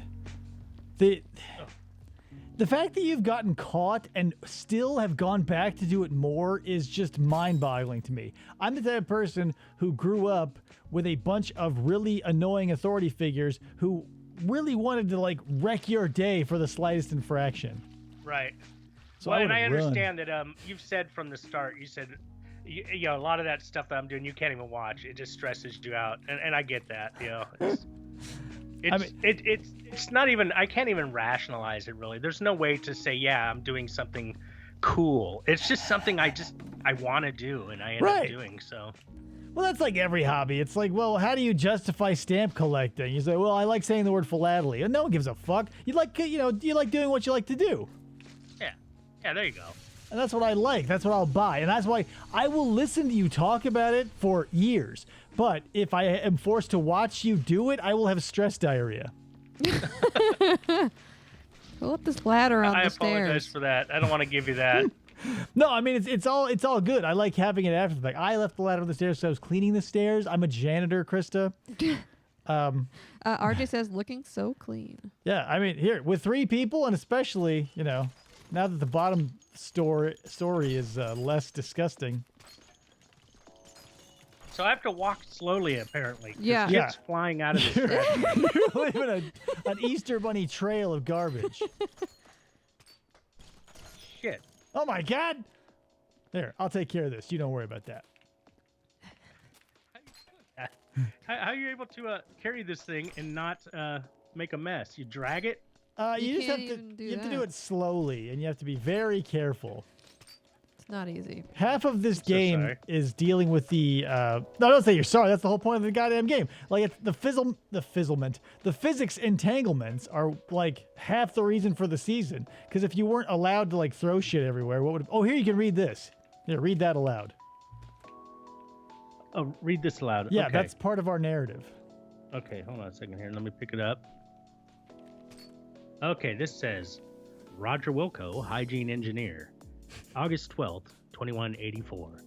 The fact that you've gotten caught and still have gone back to do it more is just mind-boggling to me. I'm the type of person who grew up with a bunch of really annoying authority figures who really wanted to like wreck your day for the slightest infraction. Right. So Well, and I would've run. understand that you've said from the start, you said, you know, a lot of that stuff that I'm doing, you can't even watch. It just stresses you out, and I get that. You know, it's not even. I can't even rationalize it really. There's no way to say, yeah, I'm doing something cool. It's just something I want to do, and I end up doing so. Well, that's like every hobby. It's like, well, how do you justify stamp collecting? You say, well, I like saying the word philately, and no one gives a fuck. You like doing what you like to do. Yeah, there you go. And that's what I like. That's what I'll buy. And that's why I will listen to you talk about it for years. But if I am forced to watch you do it, I will have stress diarrhea. Go up this ladder on I the stairs. apologize for that. I don't want to give you that. No, I mean, it's all good. I like having it after the fact. I left the ladder on the stairs, so I was cleaning the stairs. I'm a janitor, Krista. RJ says, looking so clean. Yeah, I mean, here, with 3 people, and especially, you know, now that the bottom story is less disgusting. So I have to walk slowly, apparently. 'Cause Yeah. Shit's flying out of the trash. You're leaving an Easter Bunny trail of garbage. Shit. Oh my God! There, I'll take care of this. You don't worry about that. How are you able to carry this thing and not make a mess? You drag it? You just can't have to. even do You have to do that. it slowly, and you have to be very careful. It's not easy. Half of this so game sorry. is dealing with the. No, don't say you're sorry. That's the whole point of the goddamn game. Like it's the physics entanglements are like half the reason for the season. Because if you weren't allowed to like throw shit everywhere, what would? Oh, here you can read this. Here, read that aloud. Oh, read this aloud. Yeah, okay. that's part of our narrative. Okay, hold on a second here. Let me pick it up. Okay, this says Roger Wilco, hygiene engineer, August 12th, 2184.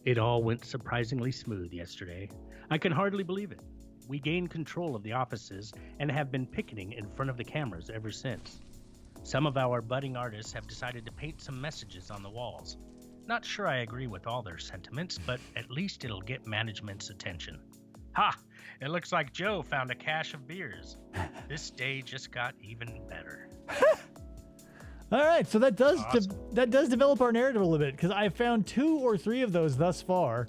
It all went surprisingly smooth yesterday. I can hardly believe it. We gained control of the offices and have been picketing in front of the cameras ever since. Some of our budding artists have decided to paint some messages on the walls. Not sure I agree with all their sentiments, but at least it'll get management's attention. Ha! It looks like Joe found a cache of beers. This day just got even better. All right, so that does Awesome. that does develop our narrative a little bit because I found 2 or 3 of those thus far,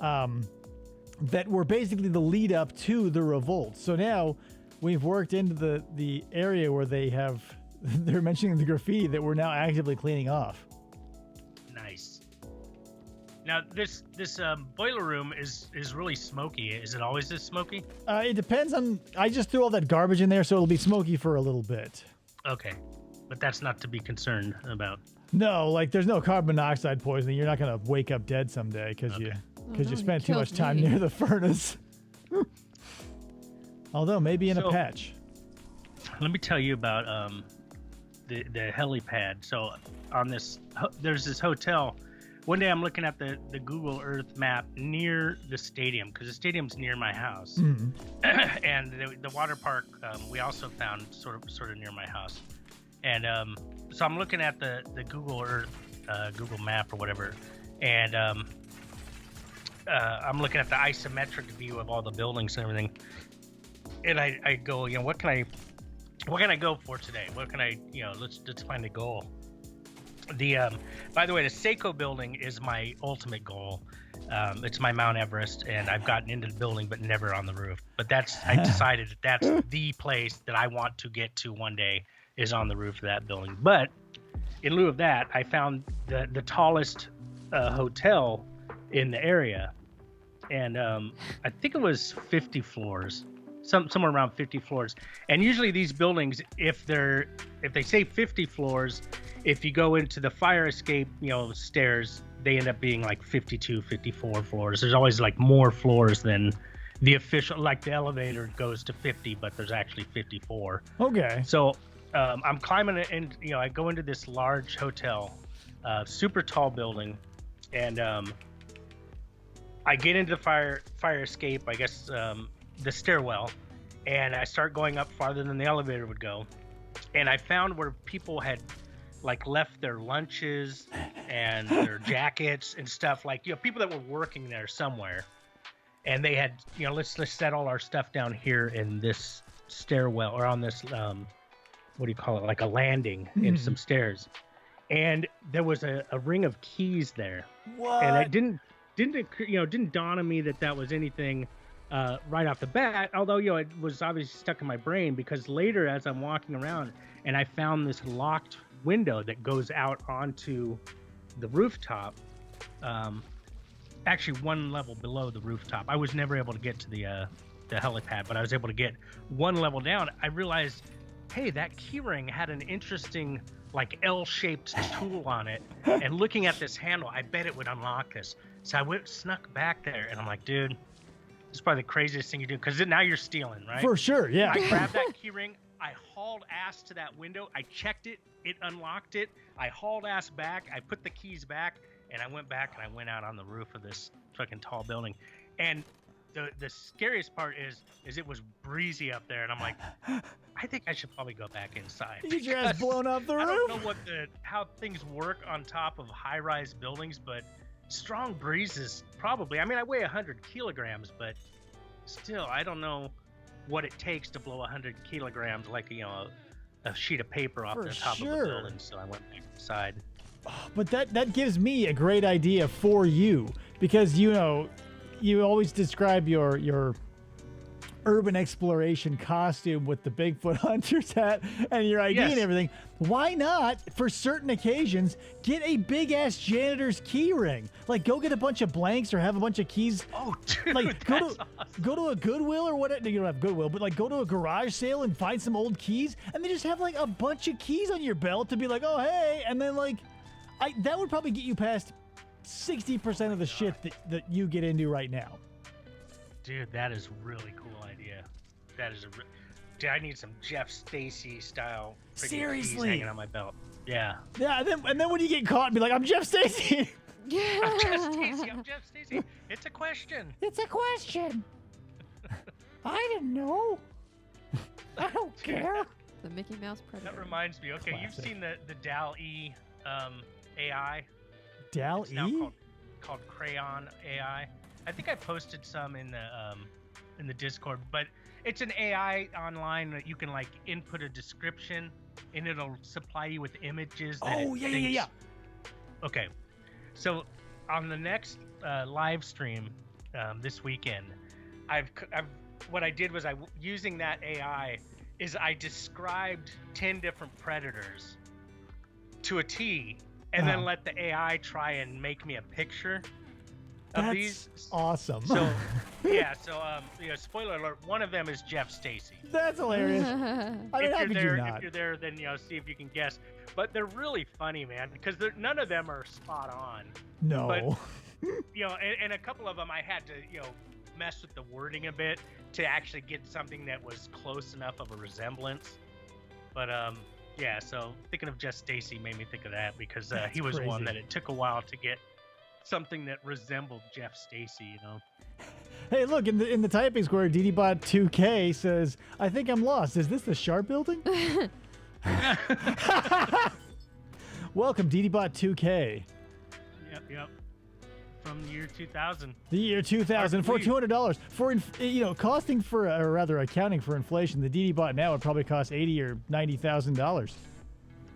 that were basically the lead up to the revolt. So now we've worked into the area where they're mentioning the graffiti that we're now actively cleaning off. Nice. Now this boiler room is really smoky. Is it always this smoky? It depends on. I just threw all that garbage in there, so it'll be smoky for a little bit. Okay, but that's not to be concerned about. No, like there's no carbon monoxide poisoning. You're not gonna wake up dead someday because you no, he spent too much killed time me. near the furnace. Although maybe in a So- patch. Let me tell you about the helipad. So on this, there's this hotel. One day I'm looking at the Google Earth map near the stadium because the stadium's near my house, Mhm. and the water park we also found sort of near my house. And so I'm looking at the Google Earth, Google map or whatever, and I'm looking at the isometric view of all the buildings and everything. And I go, what can I go for today? What can I, let's find a goal. By the way, the Seiko building is my ultimate goal. It's my Mount Everest, and I've gotten into the building, but never on the roof. But I decided that's the place that I want to get to one day is on the roof of that building. But in lieu of that, I found the tallest hotel in the area, and I think it was 50 floors. Somewhere around 50 floors. And usually these buildings, if they say 50 floors, if you go into the fire escape, stairs, they end up being like 52, 54 floors. There's always like more floors than the official, like the elevator goes to 50, but there's actually 54. Okay. So I'm climbing it, and I go into this large hotel, super tall building, and I get into the fire escape, I guess, the stairwell, and I start going up farther than the elevator would go, and I found where people had like left their lunches and their jackets and stuff, like people that were working there somewhere, and they had let's set all our stuff down here in this stairwell, or on this what do you call it, like a landing in some stairs, and there was a ring of keys there. What? And it didn't dawn on me that was anything right off the bat, although it was obviously stuck in my brain, because later as I'm walking around and I found this locked window that goes out onto the rooftop, actually one level below the rooftop. I was never able to get to the helipad, but I was able to get one level down. I realized, hey, that keyring had an interesting like L-shaped tool on it, and looking at this handle, I bet it would unlock this. So I snuck back there, and I'm like, dude, this is probably the craziest thing you do, because now you're stealing, right? For sure, yeah. I grabbed that keyring, I hauled ass to that window, I checked it, it unlocked it, I hauled ass back, I put the keys back, and I went back and I went out on the roof of this fucking tall building. And the scariest part is it was breezy up there, and I'm like, I think I should probably go back inside. You get your ass blown off the roof? I don't know how things work on top of high-rise buildings, but strong breezes probably. I mean, I weigh 100 kilograms, but still, I don't know what it takes to blow 100 kilograms like a sheet of paper off the top of a building. So I went back inside. But that gives me a great idea for you, because you always describe your urban exploration costume with the Bigfoot hunter's hat and your ID and everything. Why not, for certain occasions, get a big ass janitor's key ring? Like, go get a bunch of blanks or have a bunch of keys. Oh, dude, like go to a Goodwill or whatever. You don't have Goodwill, but like go to a garage sale and find some old keys, and then just have like a bunch of keys on your belt to be like, oh hey, and then like, that would probably get you past 60% of the shit that you get into right now. Dude, that is a really cool idea. That is dude, I need some Jeff Stacy style keys hanging on my belt. Yeah. Yeah, and then when you get caught, be like, I'm Jeff Stacy. I'm Jeff Stacy. I'm Jeff Stacy. It's a question. It's a question. I didn't know. I don't care. The Mickey Mouse Predator. That reminds me. Okay, Classic. You've seen the DAL-E AI. DAL-E? It's now called Crayon AI. I think I posted some in the Discord, but it's an AI online that you can like input a description and it'll supply you with images. Yeah. Okay, so on the next live stream this weekend, what I did was using that AI is I described 10 different predators to a T, and then let the AI try and make me a picture of these. Awesome. So yeah, spoiler alert, one of them is Jeff Stacy. That's hilarious. I mean, how could you not? If you're there, then see if you can guess. But they're really funny, man, because none of them are spot on. No. But and a couple of them I had to mess with the wording a bit to actually get something that was close enough of a resemblance. But yeah, so thinking of Jeff Stacy made me think of that, because he was crazy. one that it took a while to get something that resembled Jeff Stacy, Hey, look, in the typing square, DDBot 2K says, I think I'm lost. Is this the Sharp building? Welcome, DDBot 2K. Yep. From the year 2000. The year 2000 for $200 for accounting for inflation. The DDBot now would probably cost $80,000 or $90,000.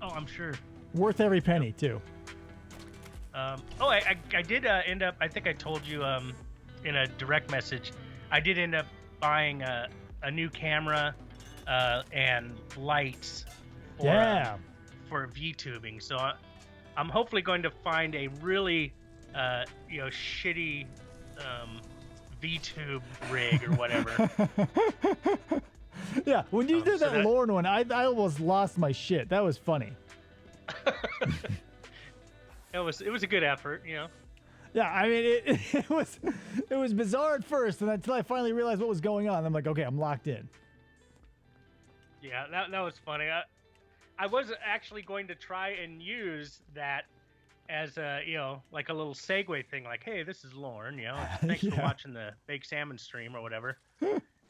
Oh, I'm sure. Worth every penny too. I did end up. I think I told you in a direct message. I did end up buying a new camera and lights for VTubing. So I'm hopefully going to find a really shitty VTube rig or whatever. Yeah, when you did that Lorne one, I almost lost my shit. That was funny. It was a good effort, Yeah, I mean, it was bizarre at first, and until I finally realized what was going on, I'm like, okay, I'm locked in. Yeah, that was funny. I was actually going to try and use that as a, like a little segue thing, like, hey, this is Lauren, thanks for watching the baked salmon stream or whatever.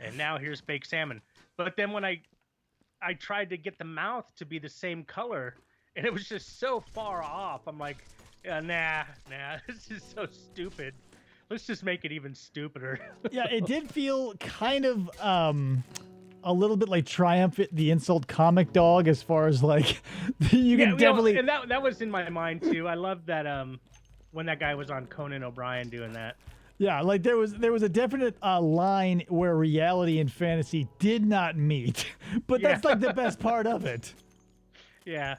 And now here's baked salmon. But then when I tried to get the mouth to be the same color, and it was just so far off. I'm like, nah, this is so stupid. Let's just make it even stupider. Yeah, it did feel kind of a little bit like Triumph, the insult comic dog, as far as like you can definitely. And that was in my mind too. I loved that when that guy was on Conan O'Brien doing that. Yeah, like there was a definite line where reality and fantasy did not meet, but that's like the best part of it. Yeah,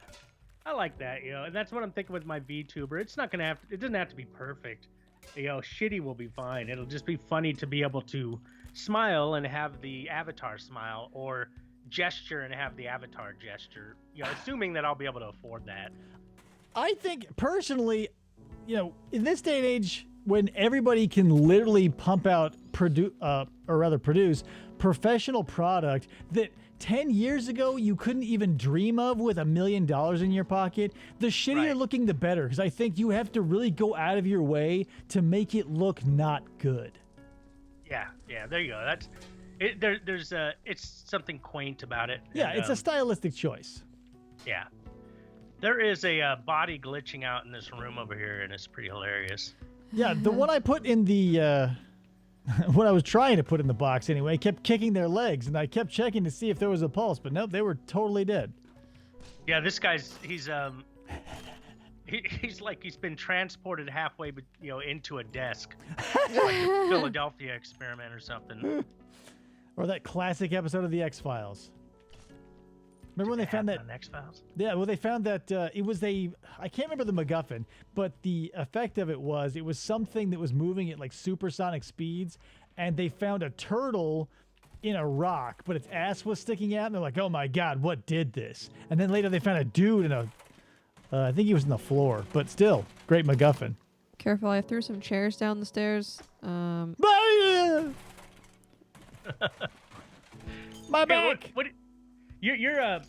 I like that, and that's what I'm thinking with my VTuber. It's not gonna it doesn't have to be perfect. Shitty will be fine. It'll just be funny to be able to smile and have the avatar smile, or gesture and have the avatar gesture. Assuming that I'll be able to afford that. I think personally, in this day and age, when everybody can literally pump out produce professional product that 10 years ago you couldn't even dream of with $1 million in your pocket, the shittier looking the better, because I think you have to really go out of your way to make it look not good. Yeah, there you go. That's it. There's it's something quaint about it. Yeah, and, it's a stylistic choice. Yeah, there is a body glitching out in this room over here, and it's pretty hilarious. Yeah, the one I put in the what I was trying to put in the box anyway, kept kicking their legs, and I kept checking to see if there was a pulse, but nope, they were totally dead. Yeah, this guy's he's like he's been transported halfway, into a desk, like a Philadelphia experiment or something. Or that classic episode of the X-Files. Remember when they found that on X-Files? Yeah, well, they found that it was I can't remember the MacGuffin, but the effect of it was something that was moving at like supersonic speeds, and they found a turtle in a rock, but its ass was sticking out, and they're like, oh my God, what did this? And then later they found a dude in I think he was in the floor, but still, great MacGuffin. Careful, I threw some chairs down the stairs. My back! What you're a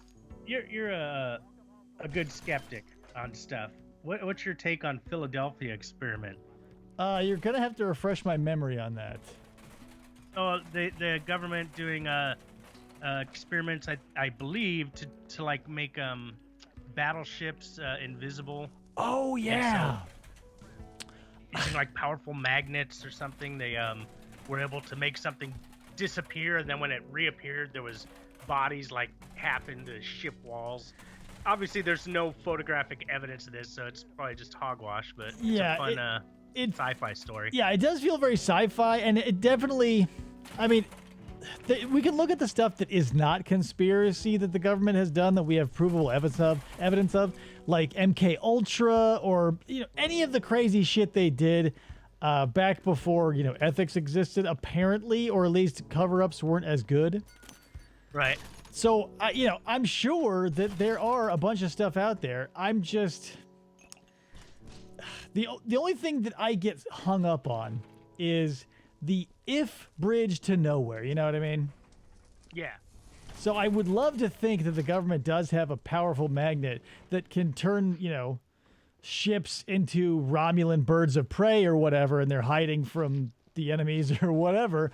good skeptic on stuff. What's your take on Philadelphia experiment? You're gonna have to refresh my memory on that. Oh, the government doing experiments, I believe, to like make battleships invisible. Oh yeah. Using like powerful magnets or something, they were able to make something disappear, and then when it reappeared, there was bodies like half into ship walls. Obviously, there's no photographic evidence of this, so it's probably just hogwash. But it's a fun sci-fi story. Yeah, it does feel very sci-fi, and it definitely. I mean, we can look at the stuff that is not conspiracy that the government has done that we have provable evidence of, like MK Ultra or any of the crazy shit they did back before ethics existed, apparently, or at least cover-ups weren't as good. Right. So I'm sure that there are a bunch of stuff out there. I'm just the only thing that I get hung up on is the if bridge to nowhere. You know what I mean? Yeah. So I would love to think that the government does have a powerful magnet that can turn, ships into Romulan birds of prey or whatever, and they're hiding from the enemies or whatever.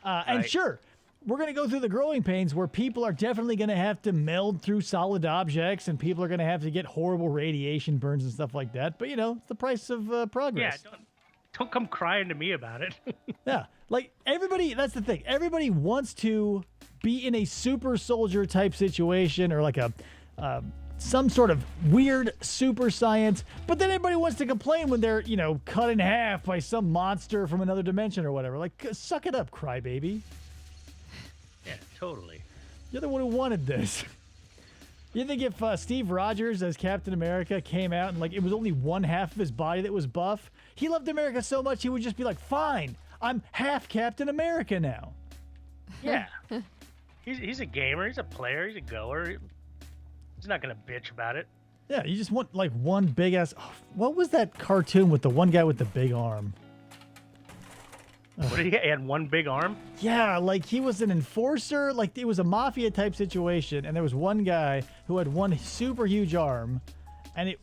And sure, we're going to go through the growing pains where people are definitely going to have to meld through solid objects, and people are going to have to get horrible radiation burns and stuff like that. But, it's the price of progress. Yeah, don't come crying to me about it. Yeah, like everybody, that's the thing. Everybody wants to be in a super soldier type situation, or like some sort of weird super science, but then everybody wants to complain when they're, cut in half by some monster from another dimension or whatever. Like, suck it up, crybaby. Yeah, totally. You're the one who wanted this. You think if Steve Rogers as Captain America came out and like it was only one half of his body that was buff, he loved America so much he would just be like, fine, I'm half Captain America now. Yeah. He's a gamer, he's a player, he's a goer. He's not going to bitch about it. Yeah, you just want like one big ass. Oh, what was that cartoon with the one guy with the big arm? What did he had one big arm? Yeah, like he was an enforcer. Like it was a mafia type situation, and there was one guy who had one super huge arm, and it.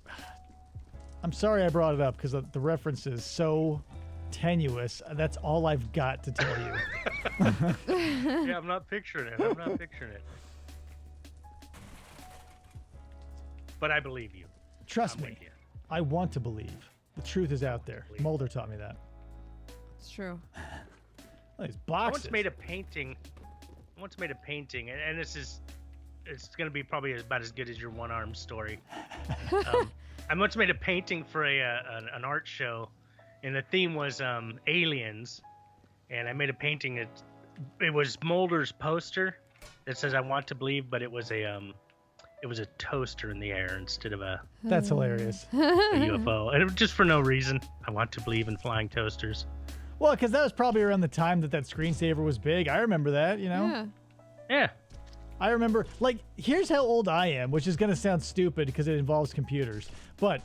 I'm sorry I brought it up because the reference is so tenuous. That's all I've got to tell you. Yeah, I'm not picturing it. But I believe you. Trust I'm me, with you. I want to believe. The truth is out there. Mulder taught me that. It's true. Oh, these I boxes. once made a painting. And it's going to be probably about as good as your one-arm story. I once made a painting for an art show, and the theme was aliens. And I made a painting it was Mulder's poster that says "I want to believe," but it was a toaster in the air instead of a That's hilarious. UFO, and it was just for no reason. I want to believe in flying toasters. Well, because that was probably around the time that screensaver was big. I remember that, you know? Yeah. Yeah. I remember, like, here's how old I am, which is going to sound stupid because it involves computers. But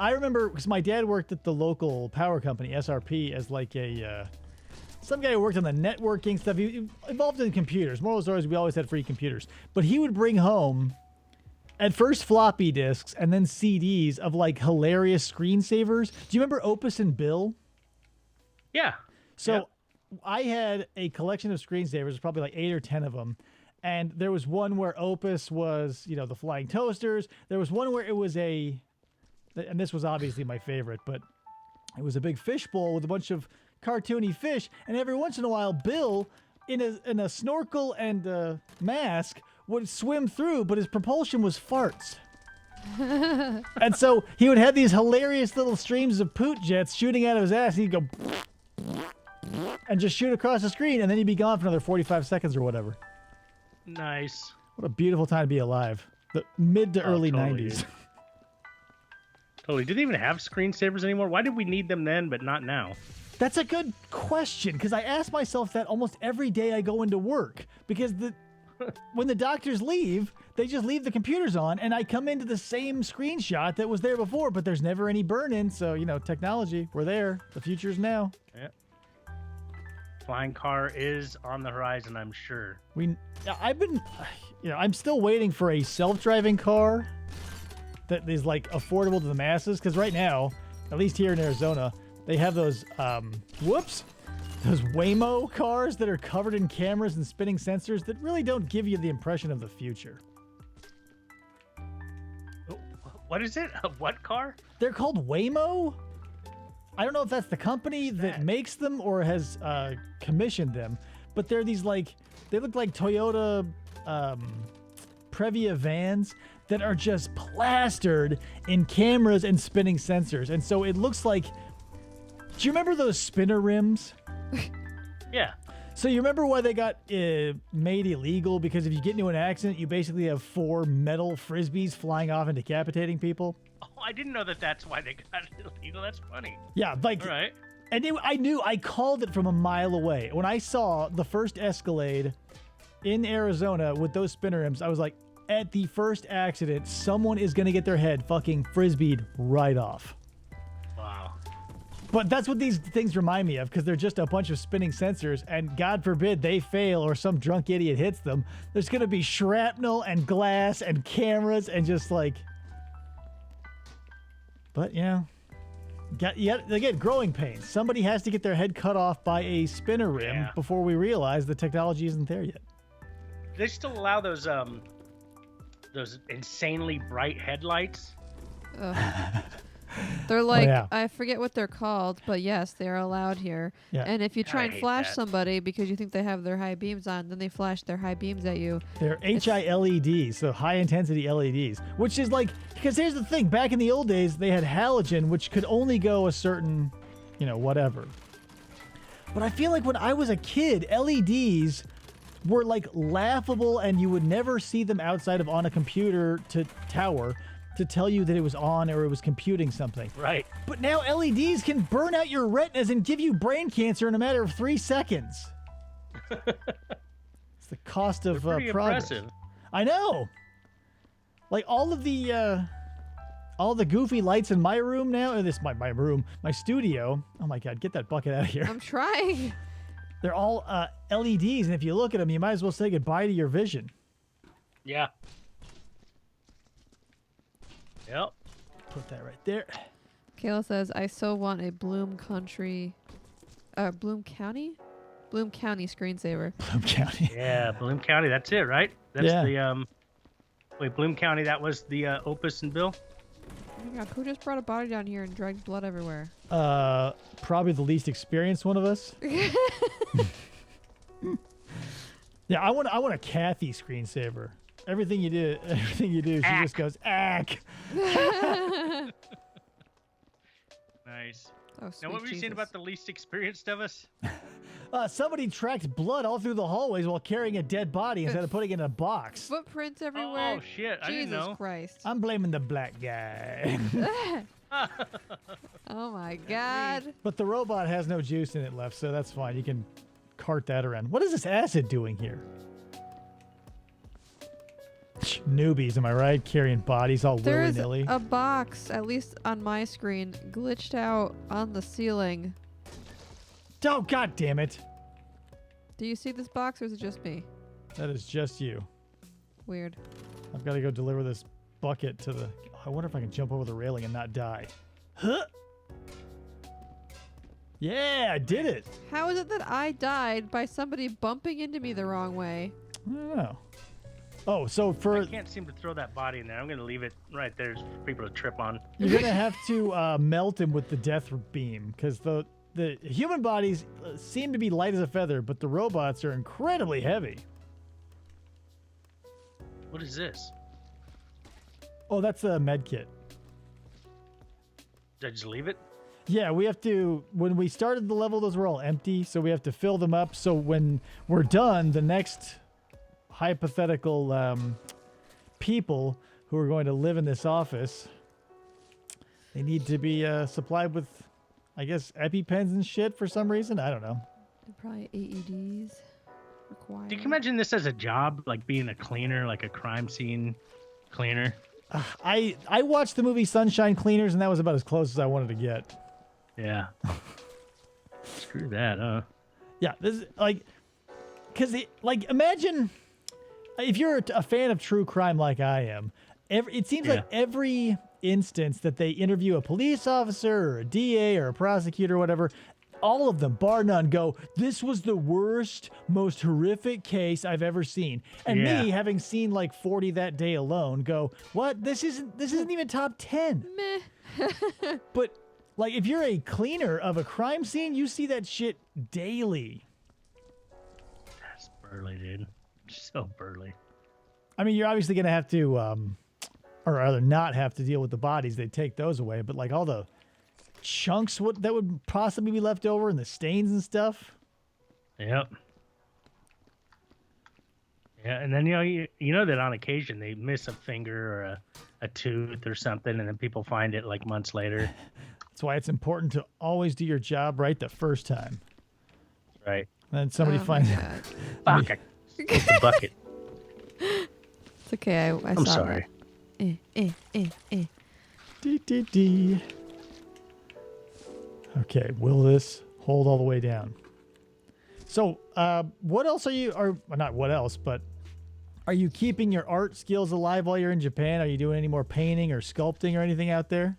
I remember, because my dad worked at the local power company, SRP, as like some guy who worked on the networking stuff. He involved in computers. Moral of the story is we always had free computers. But he would bring home, at first, floppy disks and then CDs of, like, hilarious screensavers. Do you remember Opus and Bill? Yeah. So Yep. I had a collection of screensavers, probably like 8 or 10 of them. And there was one where Opus was, you know, the flying toasters. There was one where it was and this was obviously my favorite, but it was a big fishbowl with a bunch of cartoony fish. And every once in a while, Bill, in a snorkel and a mask, would swim through, but his propulsion was farts. And so he would have these hilarious little streams of poot jets shooting out of his ass. He'd go and just shoot across the screen, and then he'd be gone for another 45 seconds or whatever. Nice. What a beautiful time to be alive. The mid to early totally, 90s. dude. Totally. Didn't even have screensavers anymore. Why did we need them then, but not now? That's a good question, because I ask myself that almost every day I go into work. Because when the doctors leave, they just leave the computers on, and I come into the same screenshot that was there before, but there's never any burn-in. So, you know, technology, we're there. The future's now. Yeah. Flying car is on the horizon, I'm sure. I'm still waiting for a self-driving car that is like affordable to the masses. Because right now, at least here in Arizona, they have those, those Waymo cars that are covered in cameras and spinning sensors that really don't give you the impression of the future. What is it? A what car? They're called Waymo. I don't know if that's the company that makes them or has commissioned them, but they're these they look like Toyota Previa vans that are just plastered in cameras and spinning sensors. And so it looks like, do you remember those spinner rims? Yeah. So you remember why they got made illegal? Because if you get into an accident, you basically have 4 metal frisbees flying off and decapitating people. Oh, I didn't know that's why they got it illegal. That's funny. Yeah, like, All right. and I called it from a mile away. When I saw the first Escalade in Arizona with those spinner rims, I was like, at the first accident, someone is going to get their head fucking frisbeed right off. Wow. But that's what these things remind me of, because they're just a bunch of spinning sensors, and God forbid they fail or some drunk idiot hits them. There's going to be shrapnel and glass and cameras and just like... But, you know, again, growing pains. Somebody has to get their head cut off by a spinner rim before we realize the technology isn't there yet. They still allow those insanely bright headlights. Ugh. They're like, yeah. I forget what they're called, but yes, they're allowed here. Yeah. And if you try I and hate flash that. somebody because you think they have their high beams on, then they flash their high beams at you. They're HILEDs, so high intensity LEDs, which is like, because here's the thing, back in the old days, they had halogen, which could only go a certain, whatever. But I feel like when I was a kid, LEDs were like laughable, and you would never see them outside of on a computer tower to tell you that it was on or it was computing something. Right. But now LEDs can burn out your retinas and give you brain cancer in a matter of 3 seconds. It's the cost of Pretty progress. impressive. I know. Like all of the all the goofy lights in my room now, and this my room, my studio. Oh my God, get that bucket out of here. I'm trying. They're all LEDs, and if you look at them, you might as well say goodbye to your vision. Yeah. Yep. Put that right there. Kayla says, I so want a Bloom County screensaver. Bloom County. Yeah, Bloom County. That's it, right? That's Yeah. the Wait, Bloom County. That was the Opus and Bill. Oh my God, who just brought a body down here and dragged blood everywhere? Probably the least experienced one of us. Yeah, I want a Kathy screensaver. Everything you do, she just goes ack. Nice. Oh, Now, sweet what were you saying Jesus. about the least experienced of us? Somebody tracked blood all through the hallways while carrying a dead body instead of putting it in a box. Footprints everywhere? Oh shit! I didn't Jesus know. Christ. I'm blaming the black guy. Oh my God. But the robot has no juice in it left, so that's fine. You can cart that around. What is this acid doing here? Newbies, am I right? Carrying bodies all There's willy-nilly. a box, at least on my screen, glitched out on the ceiling. Oh, God damn it. Do you see this box or is it just me? That is just you. Weird. I've got to go deliver this bucket to the... I wonder if I can jump over the railing and not die. Huh? Yeah, I did it. How is it that I died by somebody bumping into me the wrong way? I don't know. Oh, so for... I can't seem to throw that body in there. I'm gonna leave it right there for people to trip on. You're going to have to melt him with the death beam, because the human bodies seem to be light as a feather, but the robots are incredibly heavy. What is this? Oh, that's a med kit. Did I just leave it? Yeah, we have to, when we started the level, those were all empty, so we have to fill them up. So when we're done, the next hypothetical people who are going to live in this office, they need to be supplied with, I guess, EpiPens and shit for some reason. I don't know. Probably AEDs required. Do you imagine this as a job, like being a cleaner, like a crime scene cleaner? I watched the movie Sunshine Cleaners, and that was about as close as I wanted to get. Yeah. Screw that, huh? Yeah, this is like, because imagine if you're a fan of true crime like I am. It seems like every instance that they interview a police officer or a DA or a prosecutor or whatever, all of them, bar none, go, this was the worst, most horrific case I've ever seen. And me, having seen like 40 that day alone, go, what? This isn't even top 10. Meh. But like, if you're a cleaner of a crime scene, you see that shit daily. That's burly, dude. So burly. I mean, you're obviously going to have to, or rather not have to deal with the bodies. They take those away. But like all the chunks that would possibly be left over and the stains and stuff. Yep. Yeah, and then you know that on occasion they miss a finger or a tooth or something, and then people find it like months later. That's why it's important to always do your job right the first time. Right. And then somebody Oh my finds it. God. Fuck. The bucket. It's okay. I I'm saw sorry. that. Dee. Okay, will this hold all the way down? So, what else are you, or well, not what else, but are you keeping your art skills alive while you're in Japan? Are you doing any more painting or sculpting or anything out there?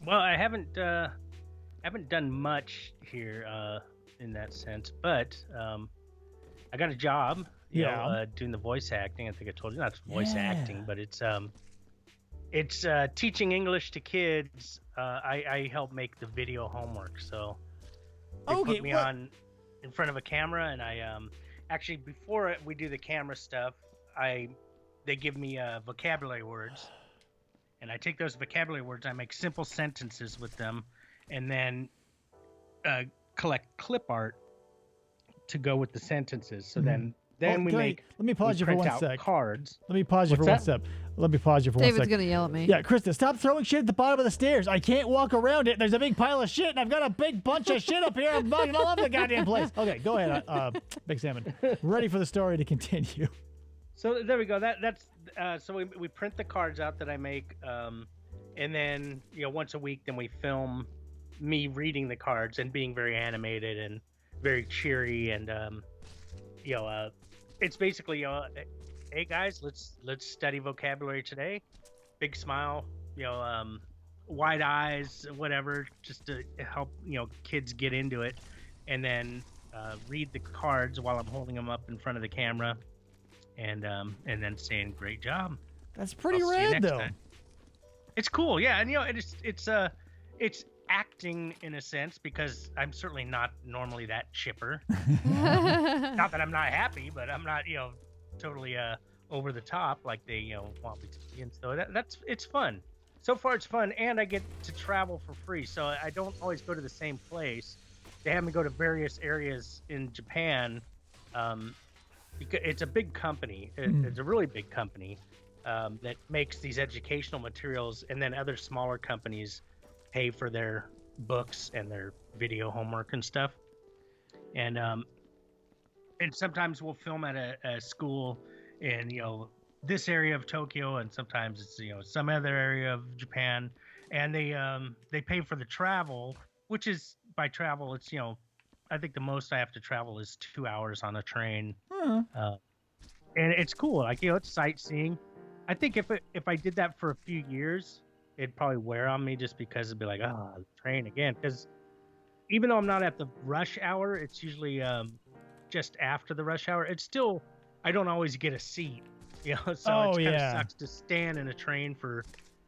Well, I haven't done much here in that sense, but I got a job. You know, doing the voice acting. I think I told you, not voice acting, but it's teaching English to kids. I help make the video homework, so they put me on in front of a camera, and I actually, before we do the camera stuff, they give me vocabulary words, and I take those vocabulary words, I make simple sentences with them, and then collect clip art to go with the sentences. So then we make. Let me pause you for one sec. Cards. Let me pause you for one sec. Let me pause you for David's 1 second. gonna yell at me. Yeah, Krista, stop throwing shit at the bottom of the stairs. I can't walk around it. There's a big pile of shit, and I've got a big bunch of shit up here. I'm bugging all over the goddamn place. Okay, go ahead, Big Salmon. Ready for the story to continue. So there we go. That's so we print the cards out that I make, And then, once a week, then we film me reading the cards and being very animated and very cheery. And, it's basically, hey guys, let's study vocabulary today. Big smile, wide eyes, whatever, just to help, kids get into it. And then read the cards while I'm holding them up in front of the camera. And then saying, great job. That's pretty I'll see you rad, next though. time. It's cool, yeah, and it's acting in a sense because I'm certainly not normally that chipper. Not that I'm not happy, but I'm not totally over the top like they want me to be. And so it's fun. So far it's fun, and I get to travel for free, so I don't always go to the same place. They have me go to various areas in Japan. Because it's a big company. It's a really big company that makes these educational materials, and then other smaller companies pay for their books and their video homework and stuff. And sometimes we'll film at a school in this area of Tokyo, and sometimes it's some other area of Japan, and they pay for the travel, which is, by travel, it's I think the most I have to travel is 2 hours on a train. And it's cool. Like, it's sightseeing. I think if I did that for a few years, it'd probably wear on me just because it'd be like, the train again. Because even though I'm not at the rush hour, it's usually just after the rush hour. It's still, I don't always get a seat, so it kind of sucks to stand in a train for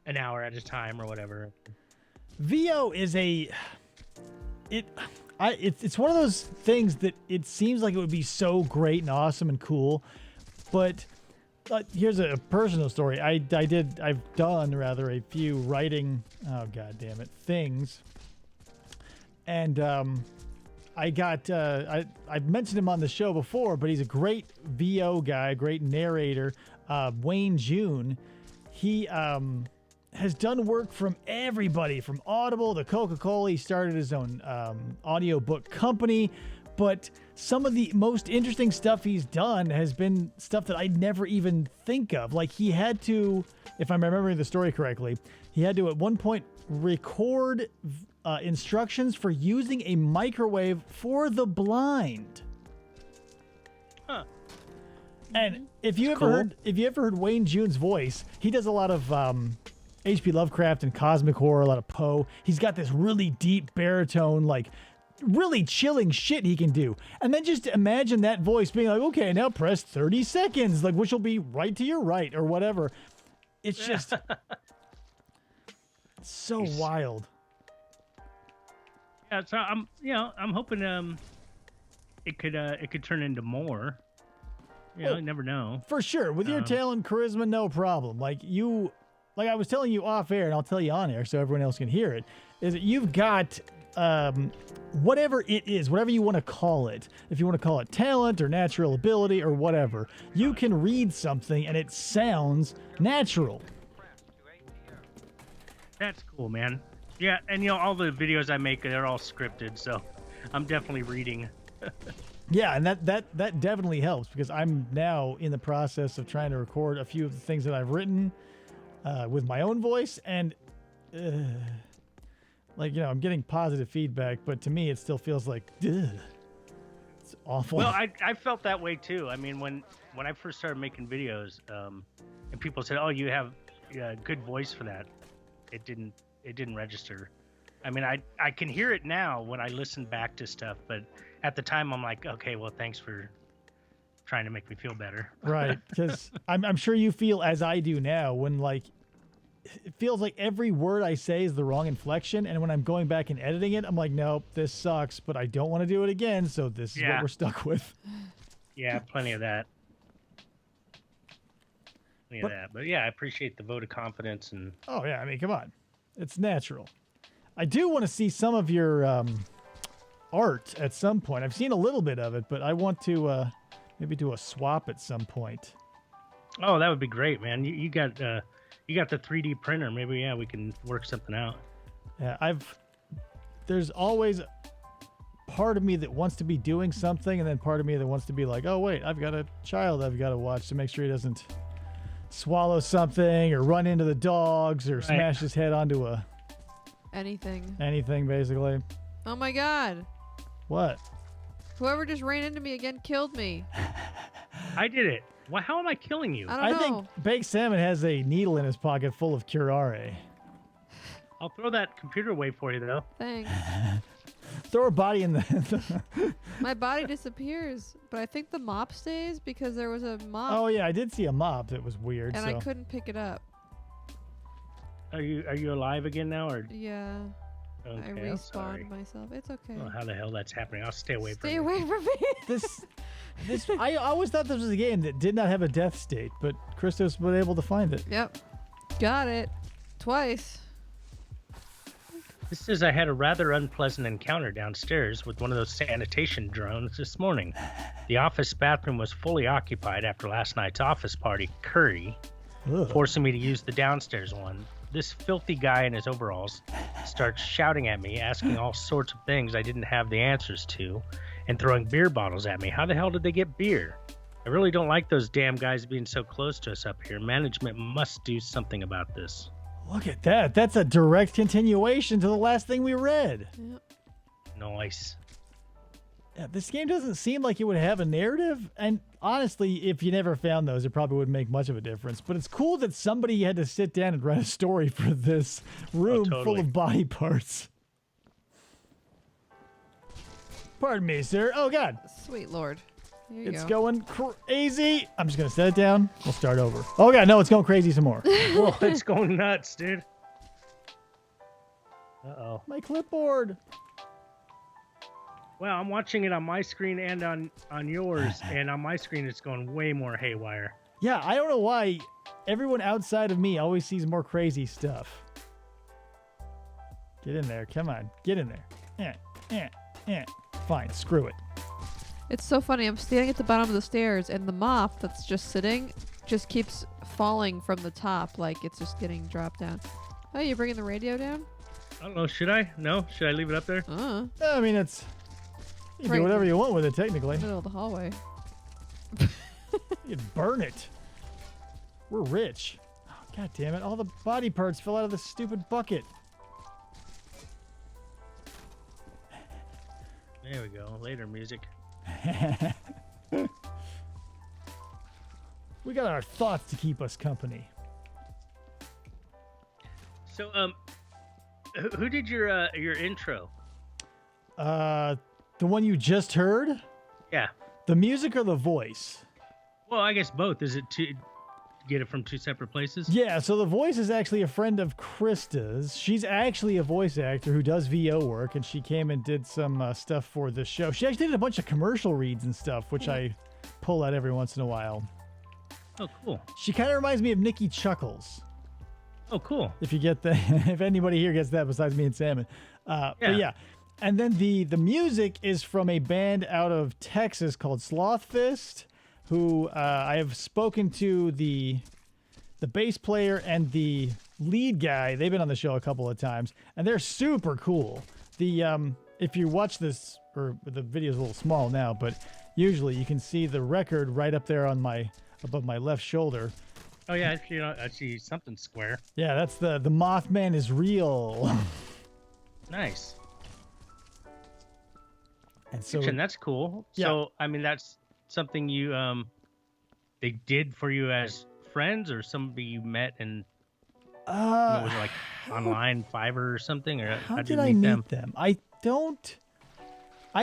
an hour at a time or whatever. VO is it's one of those things that it seems like it would be so great and awesome and cool, but here's a personal story. I've done a few writing, things, and I got I've mentioned him on the show before, but he's a great VO guy, great narrator, Wayne June. He has done work from everybody, from Audible to Coca-Cola. He started his own audiobook company, but some of the most interesting stuff he's done has been stuff that I'd never even think of. Like, he had to, if I'm remembering the story correctly, he had to at one point record instructions for using a microwave for the blind. Huh. And if you ever heard Wayne June's voice, he does a lot of H.P. Lovecraft and cosmic horror, a lot of Poe. He's got this really deep baritone, like really chilling shit he can do. And then just imagine that voice being like, okay, now press 30 seconds, like, which will be right to your right or whatever. It's just so wild. Yeah, so I'm hoping it could turn into more. You never know. For sure. With your talent, charisma, no problem. Like I was telling you off air, and I'll tell you on air so everyone else can hear it, is that you've got whatever it is, whatever you want to call it. If you want to call it talent or natural ability or whatever, you can read something and it sounds natural. That's cool, man. Yeah, and all the videos I make, they're all scripted, so I'm definitely reading. Yeah, and that definitely helps, because I'm now in the process of trying to record a few of the things that I've written with my own voice, and I'm getting positive feedback, but to me it still feels like, it's awful. Well, I felt that way too. I mean, when I first started making videos, and people said, "Oh, you have a good voice for that," it didn't register. I mean, I can hear it now when I listen back to stuff, but at the time I'm like, okay, well, thanks for trying to make me feel better. Right, because I'm sure you feel as I do now, when it feels like every word I say is the wrong inflection, and when I'm going back and editing it, I'm like, nope, this sucks, but I don't want to do it again, so this is what we're stuck with. Yeah, plenty of that. But yeah, I appreciate the vote of confidence. And oh yeah, I mean, come on, it's natural. I do want to see some of your art at some point. I've seen a little bit of it, but I want to maybe do a swap at some point. Oh, that would be great, man. You got the 3D printer. Maybe we can work something out. Yeah, there's always part of me that wants to be doing something, and then part of me that wants to be like, oh wait, I've got a child I've got to watch to make sure he doesn't swallow something or run into the dogs or smash his head onto anything basically. Oh my god. What? Whoever just ran into me again killed me. I did it. Well, how am I killing you? I don't know. think Baked Salmon has a needle in his pocket full of curare. I'll throw that computer away for you, though. Thanks. Throw her body in the... My body disappears, but I think the mop stays because there was a mop. Oh yeah, I did see a mop that was weird. And I couldn't pick it up. Are you alive again now, or? Yeah. Okay, I I'm sorry. respawned myself. It's okay. Well, how the hell that's happening? I'll stay away from Stay you. away from me. This I always thought this was a game that did not have a death state, but Christos was able to find it. Yep. Got it. Twice. This says I had a rather unpleasant encounter downstairs with one of those sanitation drones this morning. The office bathroom was fully occupied after last night's office party curry, Ugh. forcing me to use the downstairs one. This filthy guy in his overalls starts shouting at me, asking all sorts of things I didn't have the answers to, and throwing beer bottles at me. How the hell did they get beer? I really don't like those damn guys being so close to us up here. Management must do something about this. Look at that. That's a direct continuation to the last thing we read. Yep. Nice. Yeah, this game doesn't seem like it would have a narrative, and honestly, if you never found those, it probably wouldn't make much of a difference. But it's cool that somebody had to sit down and write a story for this room full totally. of body parts. Pardon me, sir. Oh, God. Sweet lord. Here you It's go. going crazy. I'm just going to set it down. We'll start over. Oh, God. No, it's going crazy some more. Whoa, it's going nuts, dude. Uh-oh. My clipboard. Well, I'm watching it on my screen and on yours, and on my screen it's going way more haywire. Yeah, I don't know why everyone outside of me always sees more crazy stuff. Get in there. Come on. Get in there. Yeah. Fine. Screw it. It's so funny. I'm standing at the bottom of the stairs, and the mop that's just sitting just keeps falling from the top, like it's just getting dropped down. Oh, you're bringing the radio down? I don't know, should I? No? Should I leave it up there? I mean, it's... You can Right. do whatever you want with it, technically. Middle of the hallway. You can burn it. We're rich. Oh, God damn it. All the body parts fell out of the stupid bucket. There we go. Later, music. We got our thoughts to keep us company. So, who did your intro? The one you just heard? Yeah. The music or the voice? Well, I guess both. Is it to get it from two separate places? Yeah, so the voice is actually a friend of Krista's. She's actually a voice actor who does VO work, and she came and did some stuff for the show. She actually did a bunch of commercial reads and stuff, which I pull out every once in a while. Oh, cool. She kind of reminds me of Nikki Chuckles. Oh, cool. If you get that, if anybody here gets that besides me and Salmon. But yeah. And then the music is from a band out of Texas called Sloth Fist, who I have spoken to the bass player and the lead guy. They've been on the show a couple of times, and they're super cool. The if you watch this, or the video's a little small now, but usually you can see the record right up there on above my left shoulder. Oh, yeah. I see something square. Yeah, that's the Mothman is real. Nice. And so And that's cool. Yeah. So, I mean, that's something you they did for you as friends, or somebody you met and was it like online Fiverr or something, or how did did you I meet meet them? them? I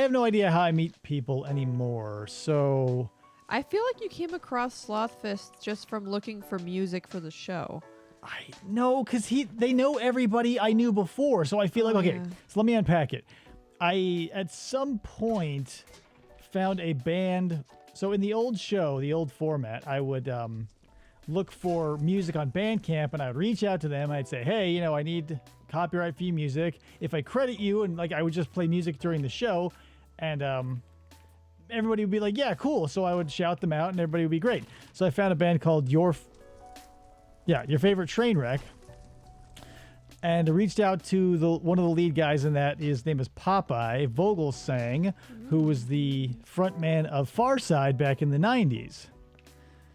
have no idea how I meet people anymore. So I feel like you came across Slothfist just from looking for music for the show. I know, because they know everybody I knew before. So I feel like, okay, yeah. so let me unpack it. I, at some point, found a band. So in the old show, the old format, I would look for music on Bandcamp, and I would reach out to them. I'd say, hey, I need copyright-free music. If I credit you, and I would just play music during the show, and everybody would be like, yeah, cool. So I would shout them out, and everybody would be great. So I found a band called Your Favorite Train Wreck, and I reached out to one of the lead guys in that. His name is Popeye Vogelsang, who was the frontman of Farside back in the 90s.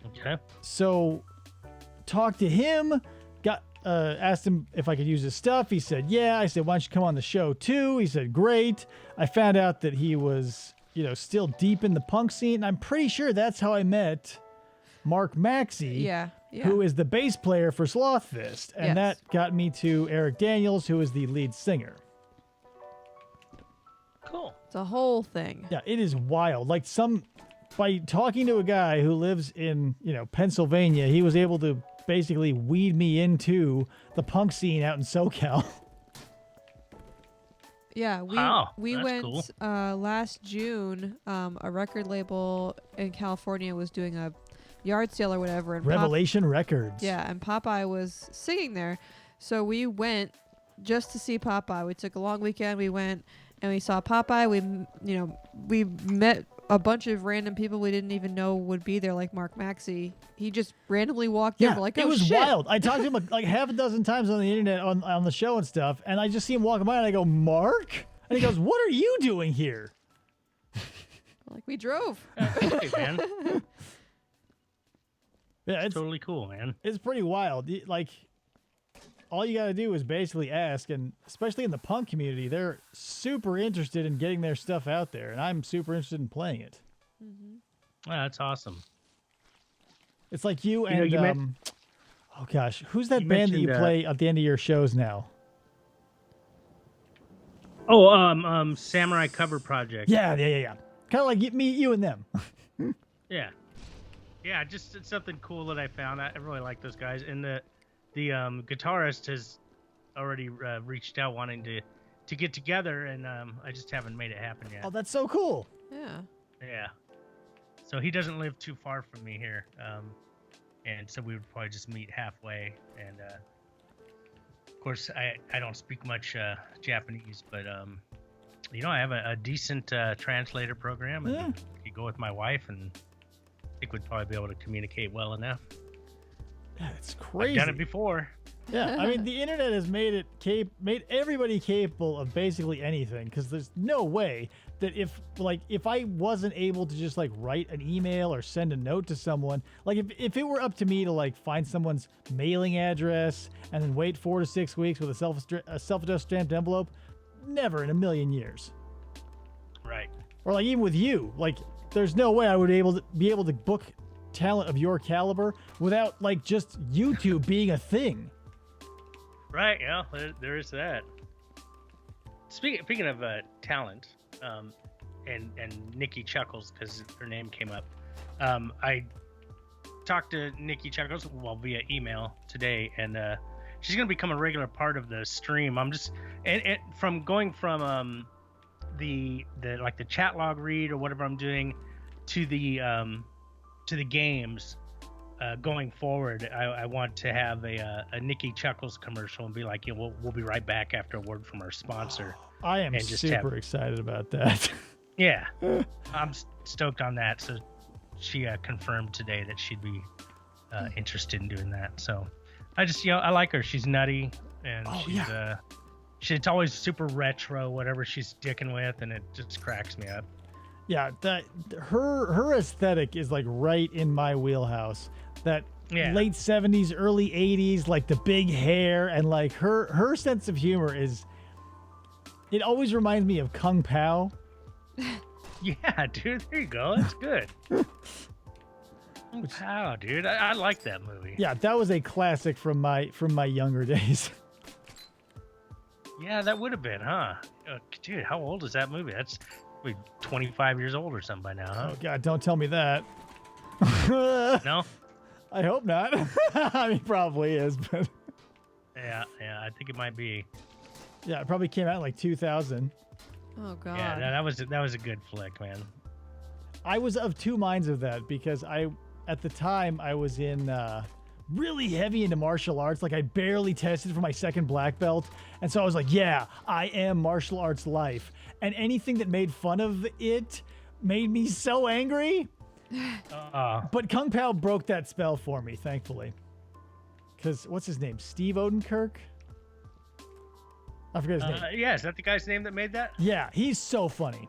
Okay. So talked to him, asked him if I could use his stuff. He said, yeah. I said, why don't you come on the show too? He said, great. I found out that he was, still deep in the punk scene. And I'm pretty sure that's how I met Mark Maxey, Yeah. who is the bass player for Slothfist. And Yes. that got me to Eric Daniels, who is the lead singer. Cool. It's a whole thing. Yeah, it is wild. Like by talking to a guy who lives in, Pennsylvania, he was able to basically weed me into the punk scene out in SoCal. Yeah, Wow, we that's went cool. last June. A record label in California was doing a yard sale or whatever, and Revelation Records. Yeah, and Popeye was singing there, so we went just to see Popeye. We took a long weekend. We went and we saw Popeye. We met a bunch of random people we didn't even know would be there, like Mark Maxey. He just randomly walked in. Yeah, We're like, it oh, was shit. wild. I talked to him like half a dozen times on the internet on the show and stuff, and I just see him walking by and I go, Mark? And he goes, what are you doing here? Like, we drove. Hey, man. Yeah, it's Totally cool, man. It's pretty wild. Like, all you got to do is basically ask, and especially in the punk community, they're super interested in getting their stuff out there, and I'm super interested in playing it. Mm-hmm. Oh, that's awesome. It's like you know, and, you men- oh gosh, who's that You band that you mentioned, play at the end of your shows now? Oh, Samurai Cover Project. Yeah. Kind of like you and them. Yeah. Yeah, just it's something cool that I found. I really like those guys. And the guitarist has already reached out wanting to get together, and I just haven't made it happen yet. Oh, that's so cool. Yeah. Yeah. So he doesn't live too far from me here. And so we would probably just meet halfway. And of course, I don't speak much Japanese, but I have a decent translator program, and Yeah. I could go with my wife, and I think we'd probably be able to communicate well enough. Yeah, it's I've crazy. done it before. Yeah, I mean, the internet has made everybody capable of basically anything, because there's no way that if I wasn't able to just write an email or send a note to someone, if it were up to me to find someone's mailing address and then wait 4 to 6 weeks with a self-addressed stamped envelope, never in a million years. Right. Or even with you, there's no way I would be able to book talent of your caliber without just YouTube being a thing. Right, yeah, there is that. Speaking of talent, and Nikki Chuckles, because her name came up, I talked to Nikki Chuckles via email today, and she's gonna become a regular part of the stream. I'm just and from going from the chat log read or whatever I'm doing to the games. Going forward, I want to have a Nikki Chuckles commercial and be like, we'll be right back after a word from our sponsor. I am And just super excited about that. Yeah, I'm stoked on that. So she confirmed today that she'd be interested in doing that. So I just, I like her. She's nutty, and she's always super retro, whatever she's dicking with, and it just cracks me up. Yeah, her aesthetic is right in my wheelhouse. That late 70s, early 80s, the big hair, and her sense of humor it always reminds me of Kung Pao. Yeah, dude, there you go. That's good. Wow, dude, I like that movie. Yeah, that was a classic from my younger days. Yeah, that would have been, huh? Dude, how old is that movie? That's 25 years old or something by now, huh? Oh God, don't tell me that. No? I hope not. I mean, probably is, but Yeah, I think it might be. yeah, it probably came out in 2000. Oh God. Yeah, that was a good flick, man. I was of two minds of that because at the time I was in really heavy into martial arts. I barely tested for my second black belt, and so I was like, yeah, I am martial arts life. And anything that made fun of it made me so angry. But Kung Pao broke that spell for me, thankfully. Because what's his name? Steve Odenkirk? I forget his name. Yeah, is that the guy's name that made that? Yeah, he's so funny.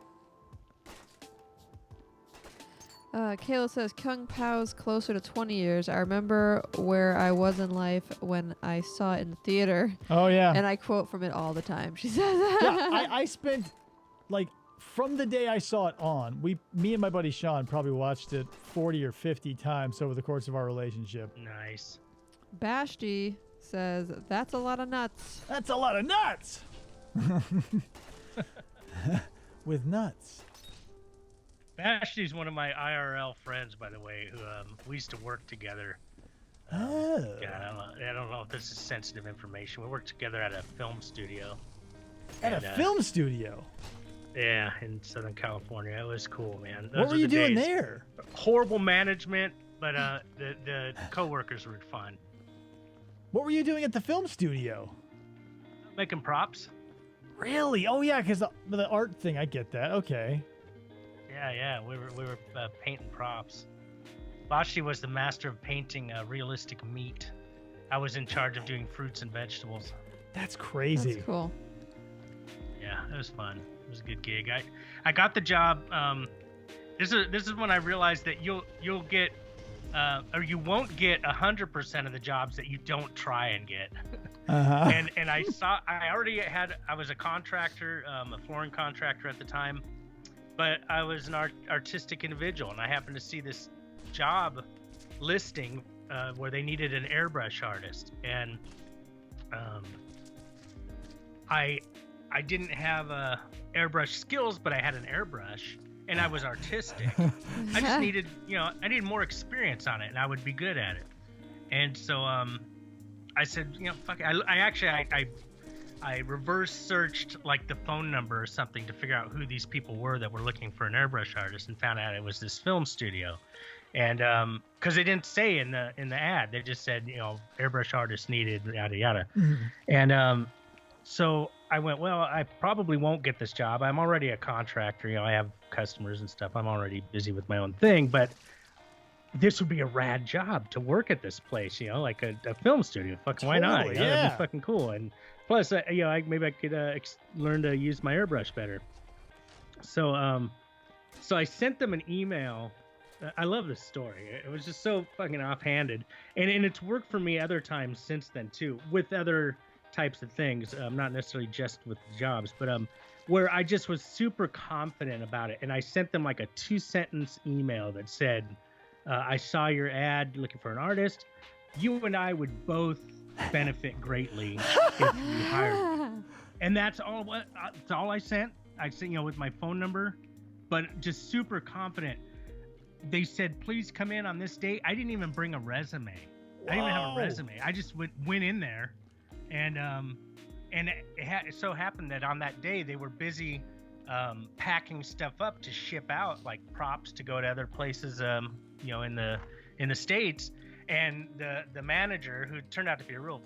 Kayla says Kung Pao's closer to 20 years. I remember where I was in life when I saw it in the theater. Oh yeah. And I quote from it all the time. She says Yeah, I spent like from the day I saw it on, me and my buddy Sean probably watched it 40 or 50 times over the course of our relationship. Nice. Bashti says, that's a lot of nuts. That's a lot of nuts. With nuts. Vashti's one of my IRL friends, by the way, who we used to work together. Oh. Yeah, I don't know if this is sensitive information. We worked together at a film studio. At a film studio? Yeah, in Southern California. It was cool, man. What were you doing there? Horrible management, but the coworkers were fun. What were you doing at the film studio? Making props. Really? Oh yeah, because the art thing. I get that. Okay. Yeah. We were painting props. Bashi was the master of painting realistic meat. I was in charge of doing fruits and vegetables. That's crazy. That's cool. Yeah, it was fun. It was a good gig. I got the job. This is when I realized that you'll get or you won't get 100% of the jobs that you don't try and get. Uh-huh. And I was a contractor, a flooring contractor at the time, but I was an artistic individual, and I happened to see this job listing where they needed an airbrush artist, and I didn't have airbrush skills, but I had an airbrush, and I was artistic. I just needed, I needed more experience on it, and I would be good at it. And so I said, fuck it. I reverse searched like the phone number or something to figure out who these people were that were looking for an airbrush artist, and found out it was this film studio. And because they didn't say in the ad, they just said, airbrush artist needed, yada yada. Mm-hmm. And so I went, well, I probably won't get this job. I'm already a contractor. I have customers and stuff. I'm already busy with my own thing, but this would be a rad job to work at this place, like a film studio. Fucking why not? Yeah. That'd be fucking cool. And plus, maybe I could learn to use my airbrush better. So, so I sent them an email. I love this story. It was just so fucking offhanded, and it's worked for me other times since then too, with other types of things, not necessarily just with jobs, but where I just was super confident about it, and I sent them like a 2-sentence email that said, I saw your ad looking for an artist. You and I would both benefit greatly if you hired me. And that's all I sent. I sent, with my phone number, but just super confident. They said, please come in on this date. I didn't even bring a resume. I didn't even have a resume. I just went in there, and it so happened that on that day they were busy packing stuff up to ship out, like props to go to other places, in the States. And the manager, who turned out to be a real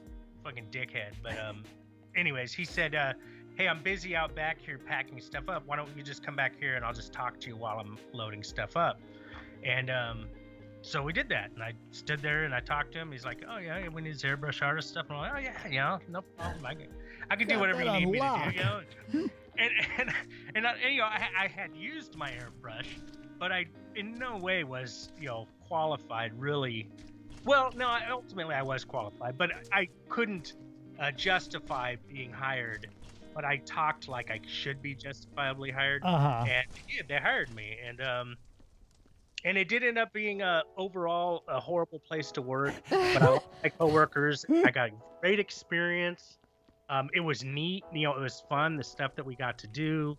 fucking dickhead, but anyways, he said, hey, I'm busy out back here packing stuff up. Why don't you just come back here and I'll just talk to you while I'm loading stuff up. And so we did that, and I stood there and I talked to him. He's like, oh yeah, we need airbrush artist stuff. And I'm like, oh yeah, no problem. I can do whatever you need me to do. And I had used my airbrush, but I in no way was qualified really. Well, no, ultimately I was qualified, but I couldn't justify being hired. But I talked like I should be justifiably hired, and yeah, they hired me, and it did end up being overall a horrible place to work. But I liked my coworkers. I got great experience. It was neat. It was fun. The stuff that we got to do,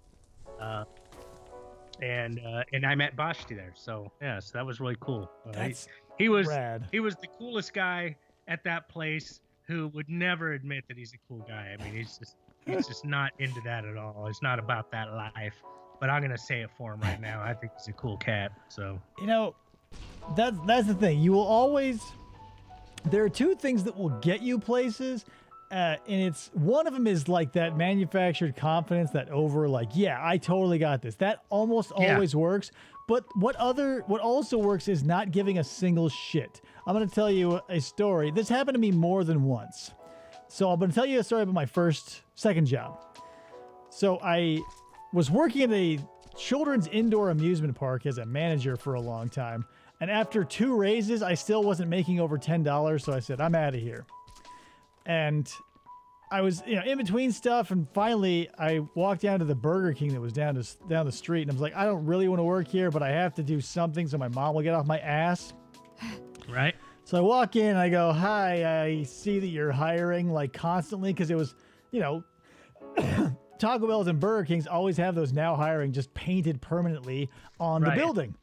and I met Bashti there. So yeah, so that was really cool. He was rad. He was the coolest guy at that place, who would never admit that he's a cool guy. I mean, he's just not into that at all. It's not about that life. But I'm gonna say it for him right now. I think he's a cool cat. So that's the thing. You will always. There are two things that will get you places, and it's one of them is like that manufactured confidence, that yeah, I totally got this. That almost always works. But what also works is not giving a single shit. I'm gonna tell you a story. This happened to me more than once. So I'm gonna tell you a story about my second job. So I was working at a children's indoor amusement park as a manager for a long time. And after 2 raises, I still wasn't making over $10. So I said, I'm out of here. And I was, in between stuff. And finally, I walked down to the Burger King that was down the street. And I was like, I don't really want to work here, but I have to do something so my mom will get off my ass. Right. So I walk in and I go, hi, I see that you're hiring like constantly, because it was, Taco Bells and Burger Kings always have those now hiring just painted permanently on the building.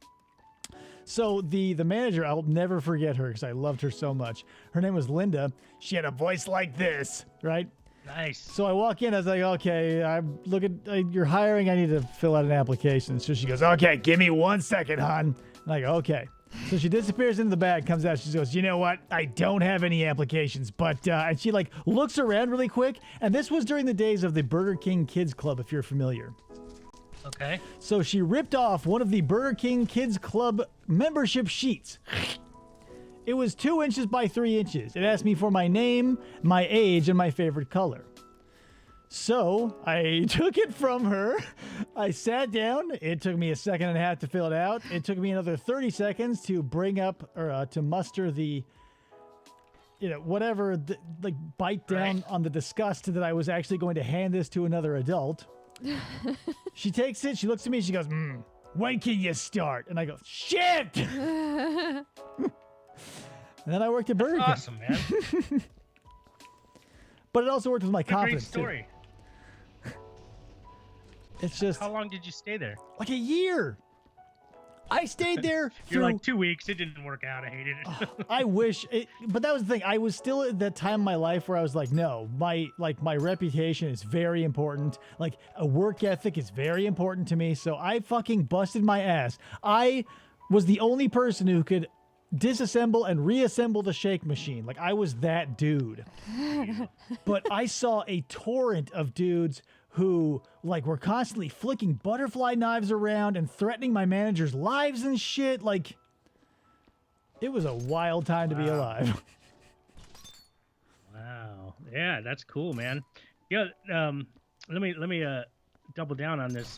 So the manager, I'll never forget her because I loved her so much. Her name was Linda. She had a voice like this, right? Nice. So I walk in, I was like, okay, I'm looking, you're hiring, I need to fill out an application. So she goes, okay, give me 1 second, hon. And I go, okay. So she disappears into the bag, comes out, she goes, you know what? I don't have any applications, but, and she like looks around really quick. And this was during the days of the Burger King Kids Club, if you're familiar. Okay. So she ripped off one of the Burger King Kids Club membership sheets. It was 2 inches by 3 inches. It asked me for my name, my age, and my favorite color. So I took it from her. I sat down. It took me 1.5 seconds to fill it out. It took me another 30 seconds to bring up or to muster the, whatever, like bite down on the disgust that I was actually going to hand this to another adult. She takes it. She looks at me. She goes, when can you start? And I go, shit. And then I worked at Burger King. Awesome, man. But it also worked with my What a great confidence story. too. It's just How long did you stay there? like a year. I stayed there You're through. like 2 weeks. It didn't work out. I hated it. I wish it, but that was the thing. I was still at that time in my life where I was like, no, my reputation is very important. Like a work ethic is very important to me. So I fucking busted my ass. I was the only person who could disassemble and reassemble the shake machine. Like I was that dude. But I saw a torrent of dudes who like were constantly flicking butterfly knives around and threatening my manager's lives and shit. Like it was a wild time to be alive. Wow. Yeah, that's cool, man. Yeah. Let me double down on this.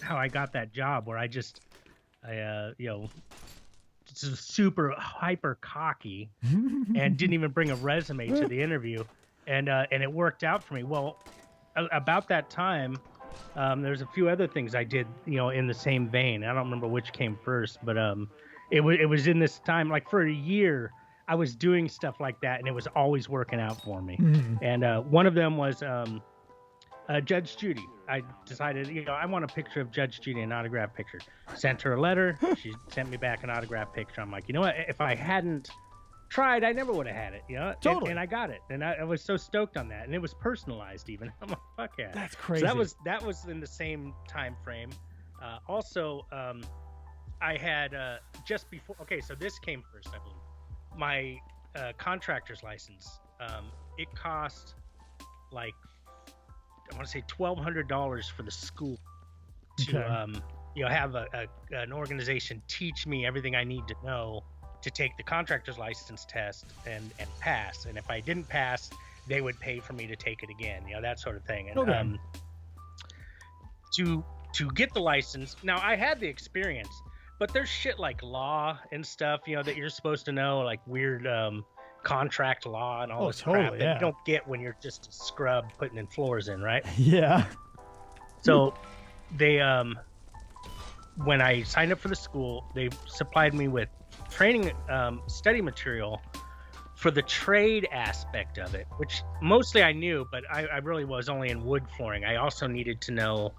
How I got that job where I just super hyper cocky and didn't even bring a resume to the interview, and it worked out for me. Well, about that time, there's a few other things I did, in the same vein. I don't remember which came first, but it was in this time, like for a year, I was doing stuff like that, and it was always working out for me. And one of them was Judge Judy. I decided, I want a picture of Judge Judy, an autograph picture. Sent her a letter. She sent me back an autograph picture. I'm like, you know what? If I hadn't tried, I never would have had it. Totally. And I got it, and I was so stoked on that, and it was personalized even. I'm like, fuck yeah. That's crazy. So that was in the same time frame. Also, I had just before. Okay, so this came first, I believe. My contractor's license. It cost like, I want to say $1,200 for the school to have an organization teach me everything I need to know to take the contractor's license test and pass. And if I didn't pass, they would pay for me to take it again, that sort of thing. And to get the license, now I had the experience, but there's shit like law and stuff, that you're supposed to know, like weird contract law and all this crap that you don't get when you're just a scrub putting in floors in, right? Yeah. So they when I signed up for the school, they supplied me with training study material for the trade aspect of it, which mostly I knew, but I really was only in wood flooring. I also needed to know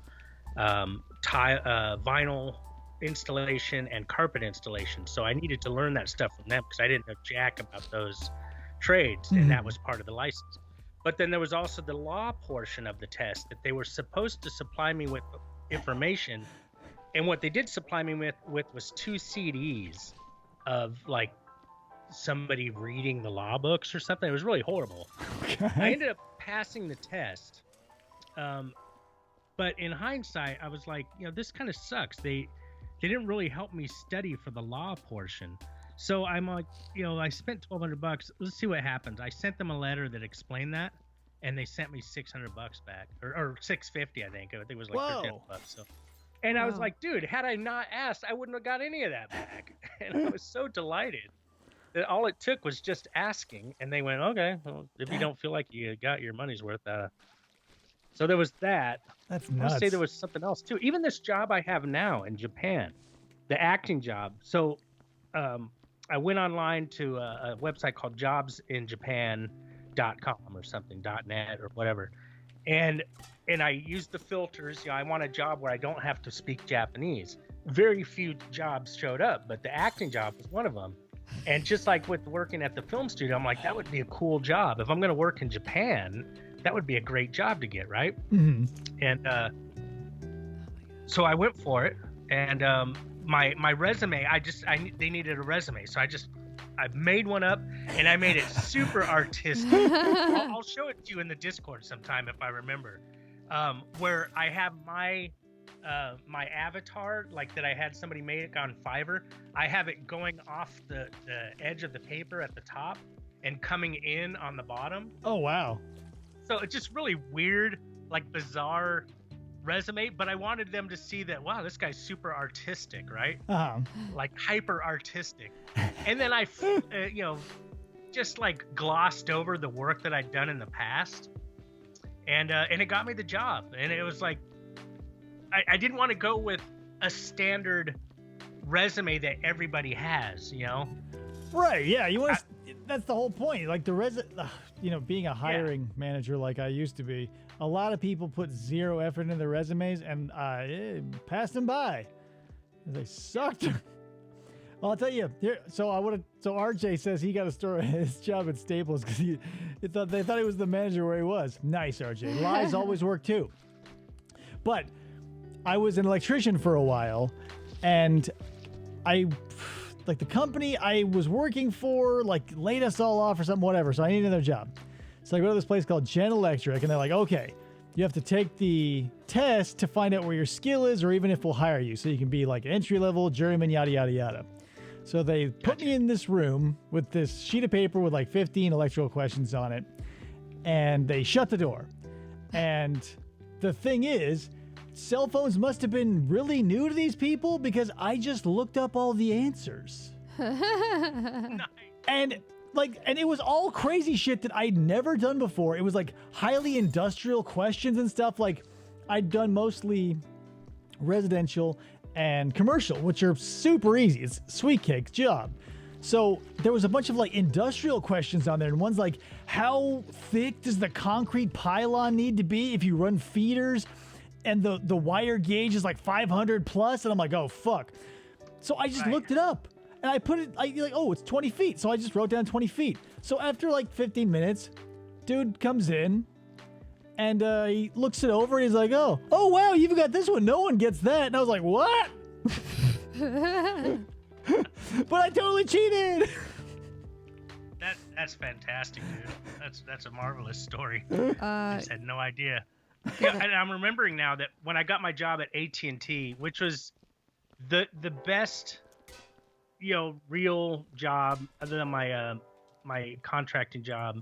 vinyl installation and carpet installation, so I needed to learn that stuff from them because I didn't know jack about those trades, and that was part of the license. But then there was also the law portion of the test that they were supposed to supply me with information, and what they did supply me with was 2 CDs of like somebody reading the law books or something. It was really horrible. Okay. I ended up passing the test, but in hindsight, I was like, this kind of sucks. They didn't really help me study for the law portion. So I'm like, I spent $1,200. Let's see what happens. I sent them a letter that explained that, and they sent me $600 back, or $650, I think. I think it was like $13 bucks. So, And I was Wow. like, dude, had I not asked, I wouldn't have got any of that back. And I was so delighted that all it took was just asking. And they went, okay, well, if you don't feel like you got your money's worth. So there was that. That's I want nuts. to say there was something else too. Even this job I have now in Japan, the acting job. So I went online to a website called jobsinjapan.com or something, .net or whatever. And I used the filters. I want a job where I don't have to speak Japanese. Very few jobs showed up, but the acting job was one of them. And just like with working at the film studio, I'm like, that would be a cool job. If I'm going to work in Japan, that would be a great job to get, right? Mhm. And so I went for it. And my resume, they needed a resume, so I made one up, and I made it super artistic. I'll show it to you in the Discord sometime if I remember. Where I have my avatar, like that I had somebody make on Fiverr. I have it going off the edge of the paper at the top and coming in on the bottom. Oh, wow. So it's just really weird, like bizarre resume, but I wanted them to see that, wow, this guy's super artistic, right? Uh-huh. Like hyper artistic. And then I just like glossed over the work that I'd done in the past, and it got me the job. And it was like, I didn't want to go with a standard resume that everybody has, Right, yeah. That's the whole point. Like being a hiring manager like I used to be, a lot of people put zero effort into their resumes, and passed them by. They sucked. Well, I'll tell you. Here, so RJ says he got a story at his job at Staples because they thought he was the manager where he was. Nice, RJ. Lies always work too. But I was an electrician for a while, and the company I was working for, laid us all off or something, whatever. So I need another job. So I go to this place called Gen Electric, and they're like, okay, you have to take the test to find out where your skill is, or even if we'll hire you. So you can be like entry level, journeyman, yada, yada, yada. So they put me in this room with this sheet of paper with 15 electrical questions on it, and they shut the door. And the thing is, cell phones must have been really new to these people because I just looked up all the answers. And it was all crazy shit that I'd never done before. It was highly industrial questions and stuff. I'd done mostly residential and commercial, which are super easy. It's sweet cake job. So there was a bunch of industrial questions on there, and one's how thick does the concrete pylon need to be if you run feeders? And the wire gauge is 500 plus, and I'm like, oh fuck. So I just looked it up, and I put it it's 20 feet. So I just wrote down 20 feet. So after 15 minutes, dude comes in, and he looks it over, and he's like, oh wow, you've got this one. No one gets that. And I was like, what? But I totally cheated. That's fantastic, dude. That's a marvelous story. Uh, Just had no idea. Yeah, and I'm remembering now that when I got my job at AT&T, which was the best, real job other than my contracting job,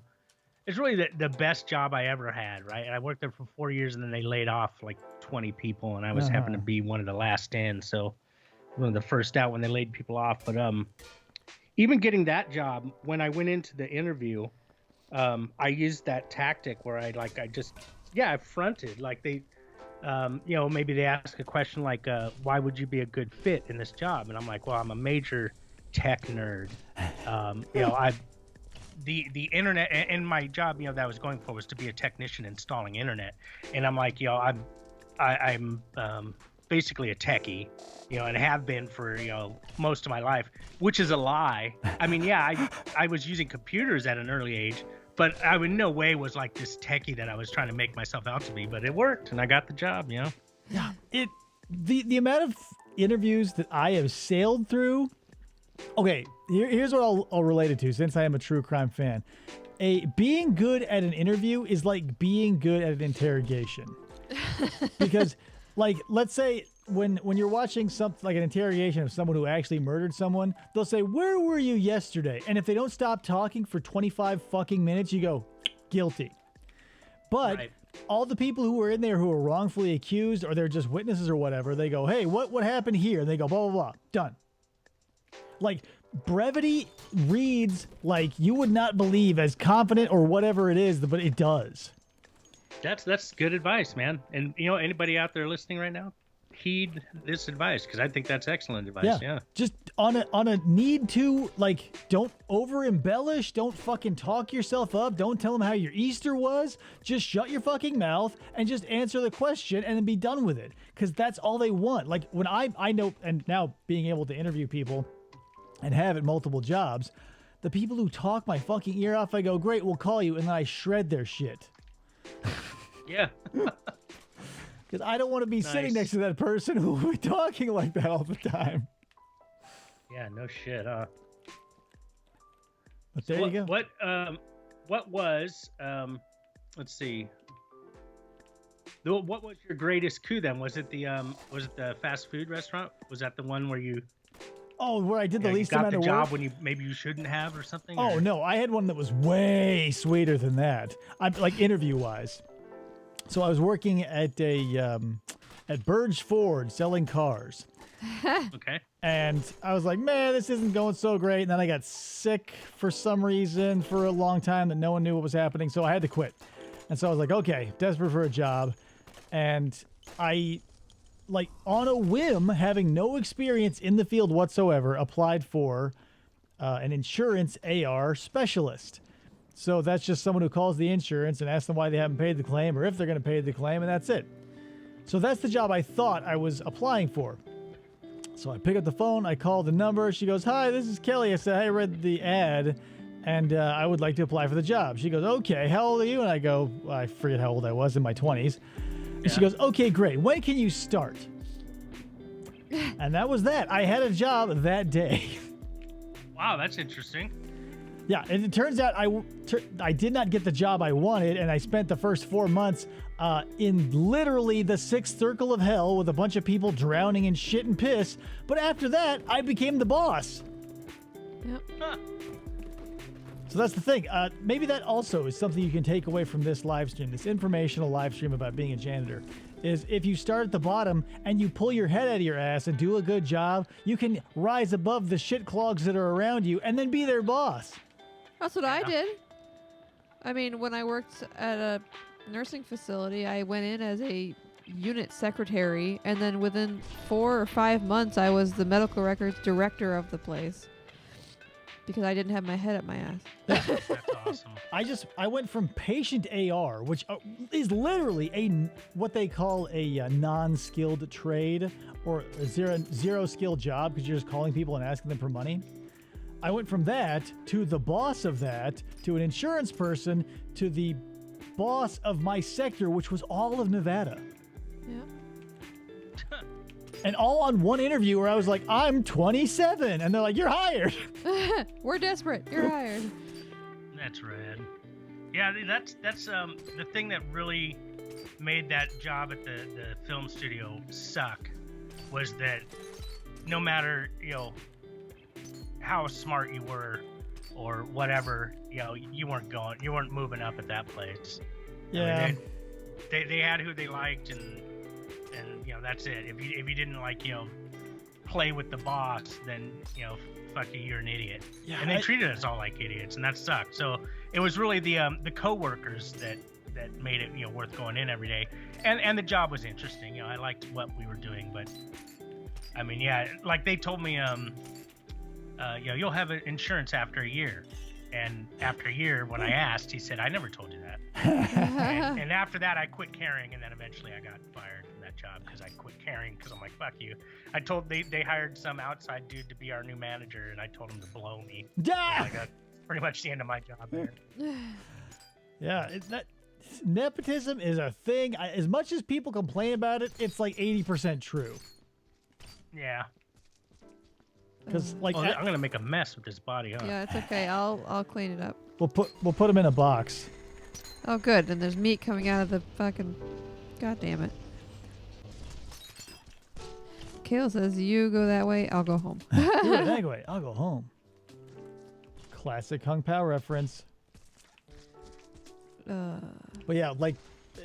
it's really the best job I ever had, right? And I worked there for 4 years, and then they laid off 20 people, and I was happened to be one of the last in, so one of the first out when they laid people off. But even getting that job, when I went into the interview, I used that tactic where I fronted. They maybe they ask a question why would you be a good fit in this job? And I'm like, well, I'm a major tech nerd. The internet and my job, that I was going for was to be a technician installing internet. And I'm like, I'm basically a techie, and have been for, most of my life, which is a lie. I mean, I was using computers at an early age, but I in no way was this techie that I was trying to make myself out to be, but it worked and I got the job, Yeah. The amount of interviews that I have sailed through. Okay, here's what I'll relate it to, since I am a true crime fan. Being good at an interview is like being good at an interrogation. Because let's say when you're watching something like an interrogation of someone who actually murdered someone, they'll say, where were you yesterday? And if they don't stop talking for 25 fucking minutes, you go, guilty. But all the people who were in there who were wrongfully accused, or they're just witnesses or whatever, they go, hey, what happened here? And they go, blah, blah, blah. Done. Like, brevity reads like you would not believe as confident or whatever it is, but it does. That's good advice, man. And anybody out there listening right now, heed this advice, because I think that's excellent advice. Yeah. Just on a need to, like, don't over embellish, don't fucking talk yourself up, don't tell them how your Easter was. Just shut your fucking mouth and just answer the question and then be done with it. Because that's all they want. Like, when I know, and now being able to interview people and have at multiple jobs, the people who talk my fucking ear off, I go, great, we'll call you, and then I shred their shit. Yeah. Because I don't want to be sitting next to that person who will be talking like that all the time. Yeah, no shit. But there you go. What was let's see. What was your greatest coup then? Was it the fast food restaurant? Was that the one where you? Oh, where I did the least got amount the of job work? when you shouldn't have or something? Oh, or? no. I had one that was way sweeter than that. I'm like interview-wise. So I was working at at Burge Ford selling cars. Okay. And I was like, man, this isn't going so great. And then I got sick for some reason for a long time that no one knew what was happening. So I had to quit. And so I was like, okay, desperate for a job. And I, like, on a whim, having no experience in the field whatsoever, applied for an insurance AR specialist. So that's just someone who calls the insurance and asks them why they haven't paid the claim or if they're going to pay the claim, and that's it. So that's the job I thought I was applying for. So I pick up the phone, I call the number. She goes, hi, this is Kelly. I said, I read the ad, and I would like to apply for the job. She goes, okay, how old are you? And I go, I forget how old I was, in my 20s. And she goes, okay, great. When can you start? And that was that. I had a job that day. Wow, that's interesting. Yeah, and it turns out I did not get the job I wanted, and I spent the first 4 months in literally the sixth circle of hell with a bunch of people drowning in shit and piss. But after that, I became the boss. Yep. Huh. So that's the thing. Maybe that also is something you can take away from this live stream, this informational live stream about being a janitor, is if you start at the bottom and you pull your head out of your ass and do a good job, you can rise above the shit clogs that are around you and then be their boss. That's what I did. I mean, when I worked at a nursing facility, I went in as a unit secretary, and then within 4 or 5 months, I was the medical records director of the place because I didn't have my head up my ass. That's awesome. I went from patient AR, which is literally what they call a non-skilled trade or a zero skill job, because you're just calling people and asking them for money. I went from that to the boss of that to an insurance person to the boss of my sector, which was all of Nevada. Yeah. And all on one interview where I was like, I'm 27. And they're like, you're hired. We're desperate. You're hired. That's rad. Yeah, that's the thing that really made that job at the film studio suck, was that no matter, how smart you were or whatever, you weren't moving up at that place. Yeah. I mean, they had who they liked, and that's it. If you didn't play with the boss, then fuck you, you're an idiot. Yeah, and they treated us all like idiots, and that sucked. So it was really the coworkers that made it worth going in every day, and the job was interesting. I liked what we were doing, but I mean, yeah, like they told me you'll have insurance after a year. And after a year, when I asked, he said, I never told you that. and after that, I quit caring, and then eventually I got fired from that job because I quit caring because I'm like, fuck you. I told they hired some outside dude to be our new manager, and I told him to blow me. Yeah. I got pretty much the end of my job there. Yeah, nepotism is a thing. As much as people complain about it, it's like 80% true. Yeah. Because I'm gonna make a mess with this body, huh? Yeah, it's okay. I'll clean it up. we'll put them in a box. Oh, good. And there's meat coming out of the fucking... God damn it. Kale says, you go that way, I'll go home. Anyway, I'll go home. Classic Hung Pao reference. But yeah, like,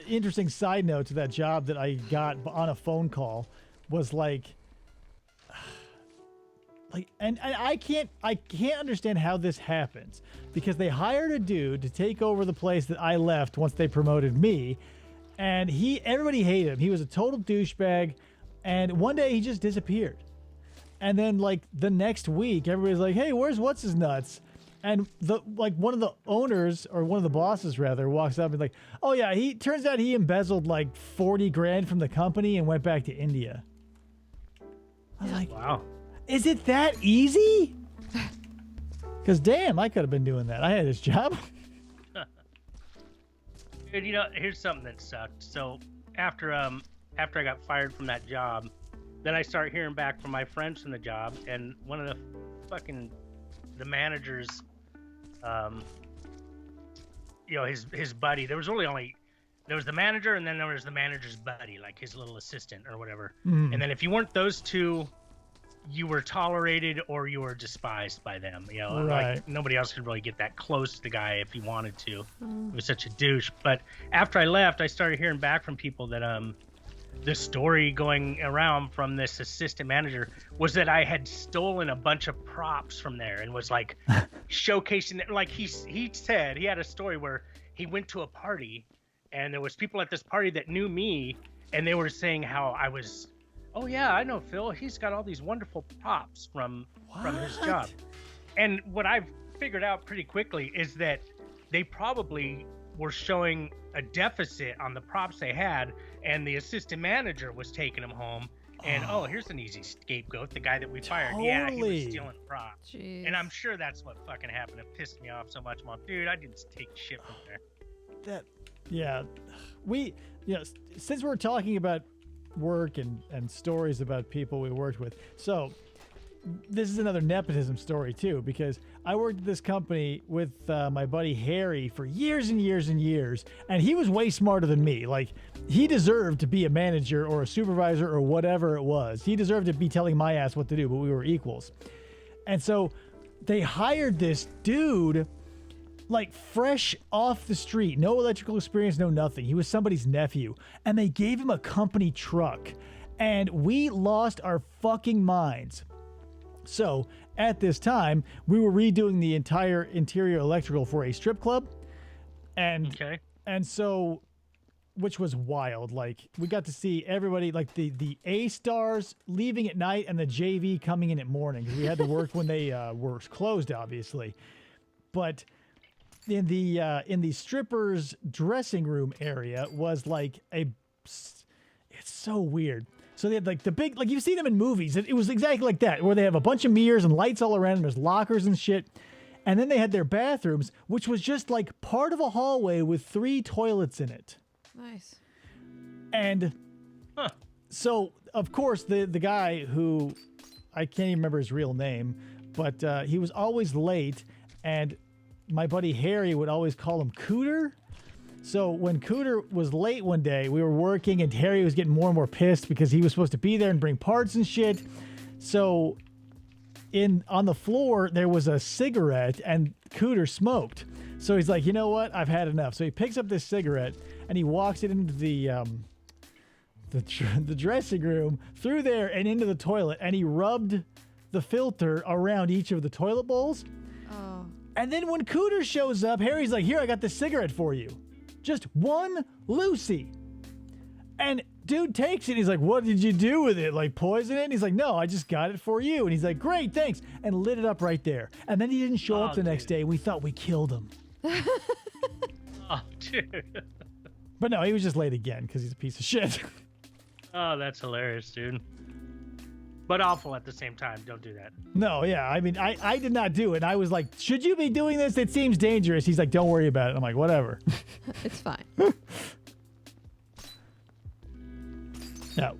interesting side note to that job that I got on a phone call was and I can't understand how this happens, because they hired a dude to take over the place that I left once they promoted me, and everybody hated him. He was a total douchebag, and one day he just disappeared. And then like the next week, everybody's like, "Hey, where's what's his nuts?" And one of the owners, or one of the bosses rather, walks up and like, "Oh yeah, he turns out he embezzled like 40 grand from the company and went back to India." I was like, Wow. Is it that easy? Because damn, I could have been doing that. I had this job. Dude, here's something that sucked. So after I got fired from that job, then I start hearing back from my friends from the job, and one of the managers, his buddy. There was the manager, and then there was the manager's buddy, like his little assistant or whatever. Mm. And then if you weren't those two, you were tolerated or you were despised by them. Right. Like nobody else could really get that close to the guy if he wanted to. He was such a douche. But after I left, I started hearing back from people that the story going around from this assistant manager was that I had stolen a bunch of props from there and was like showcasing it. Like he said he had a story where he went to a party and there was people at this party that knew me, and they were saying how I was, "Oh yeah, I know Phil. He's got all these wonderful props from his job." And what I've figured out pretty quickly is that they probably were showing a deficit on the props they had, and the assistant manager was taking them home. And here's an easy scapegoat, the guy that we fired. Yeah, he was stealing props. Jeez. And I'm sure that's what fucking happened. It pissed me off so much. I'm like, dude, I didn't take shit from there. Since we're talking about work and stories about people we worked with, so this is another nepotism story too, because I worked at this company with my buddy Harry for years and years and years, and he was way smarter than me. Like, he deserved to be a manager or a supervisor or whatever it was. He deserved to be telling my ass what to do, but we were equals. And so they hired this dude, like fresh off the street, no electrical experience, no nothing. He was somebody's nephew, and they gave him a company truck, and we lost our fucking minds. So at this time, we were redoing the entire interior electrical for a strip club, and so, which was wild. Like, we got to see everybody, like the A stars leaving at night and the JV coming in at morning, because we had to work when they were closed, obviously. But in the strippers' dressing room area was like it's so weird. So they had like the big, like you've seen them in movies. It was exactly like that, where they have a bunch of mirrors and lights all around, and there's lockers and shit. And then they had their bathrooms, which was just like part of a hallway with 3 toilets in it. Nice. And so, of course, the guy who, I can't even remember his real name, but he was always late, and my buddy Harry would always call him Cooter. So when Cooter was late one day, we were working, and Harry was getting more and more pissed because he was supposed to be there and bring parts and shit. So on the floor, there was a cigarette, and Cooter smoked. So he's like, you know what? I've had enough. So he picks up this cigarette, and he walks it into the dressing room, through there and into the toilet, and he rubbed the filter around each of the toilet bowls. Oh. And then when Cooter shows up, Harry's like, here, I got this cigarette for you. Just one Lucy. And dude takes it. He's like, what did you do with it? Like, poison it? And he's like, no, I just got it for you. And he's like, great, thanks. And lit it up right there. And then he didn't show up the next day. We thought we killed him. Oh, dude. But no, he was just late again because he's a piece of shit. Oh, that's hilarious, dude. But awful at the same time. Don't do that. No, yeah. I mean, I did not do it. I was like, should you be doing this? It seems dangerous. He's like, don't worry about it. I'm like, whatever. It's fine. No.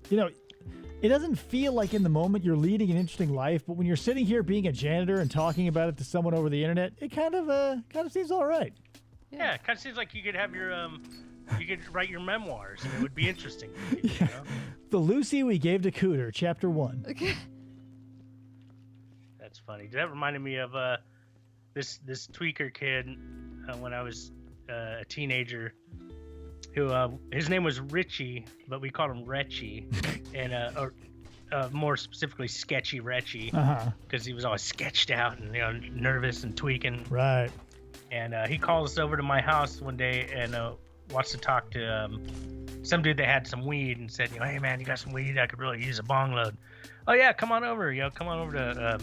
You know, it doesn't feel like in the moment you're leading an interesting life, but when you're sitting here being a janitor and talking about it to someone over the internet, it kind of seems all right. Yeah, it kind of seems like you could have your you could write your memoirs, and it would be interesting for people, you know? The Lucy We Gave to Cooter, Chapter 1. Okay. That's funny. That reminded me of this tweaker kid when I was a teenager. who his name was Richie, but we called him Retchie, and or more specifically Sketchy Retchie, because he was always sketched out and nervous and tweaking. Right. And he calls us over to my house one day and wants to talk to some dude that had some weed and said, hey man, you got some weed? I could really use a bong load. Oh yeah, come on over. Come on over to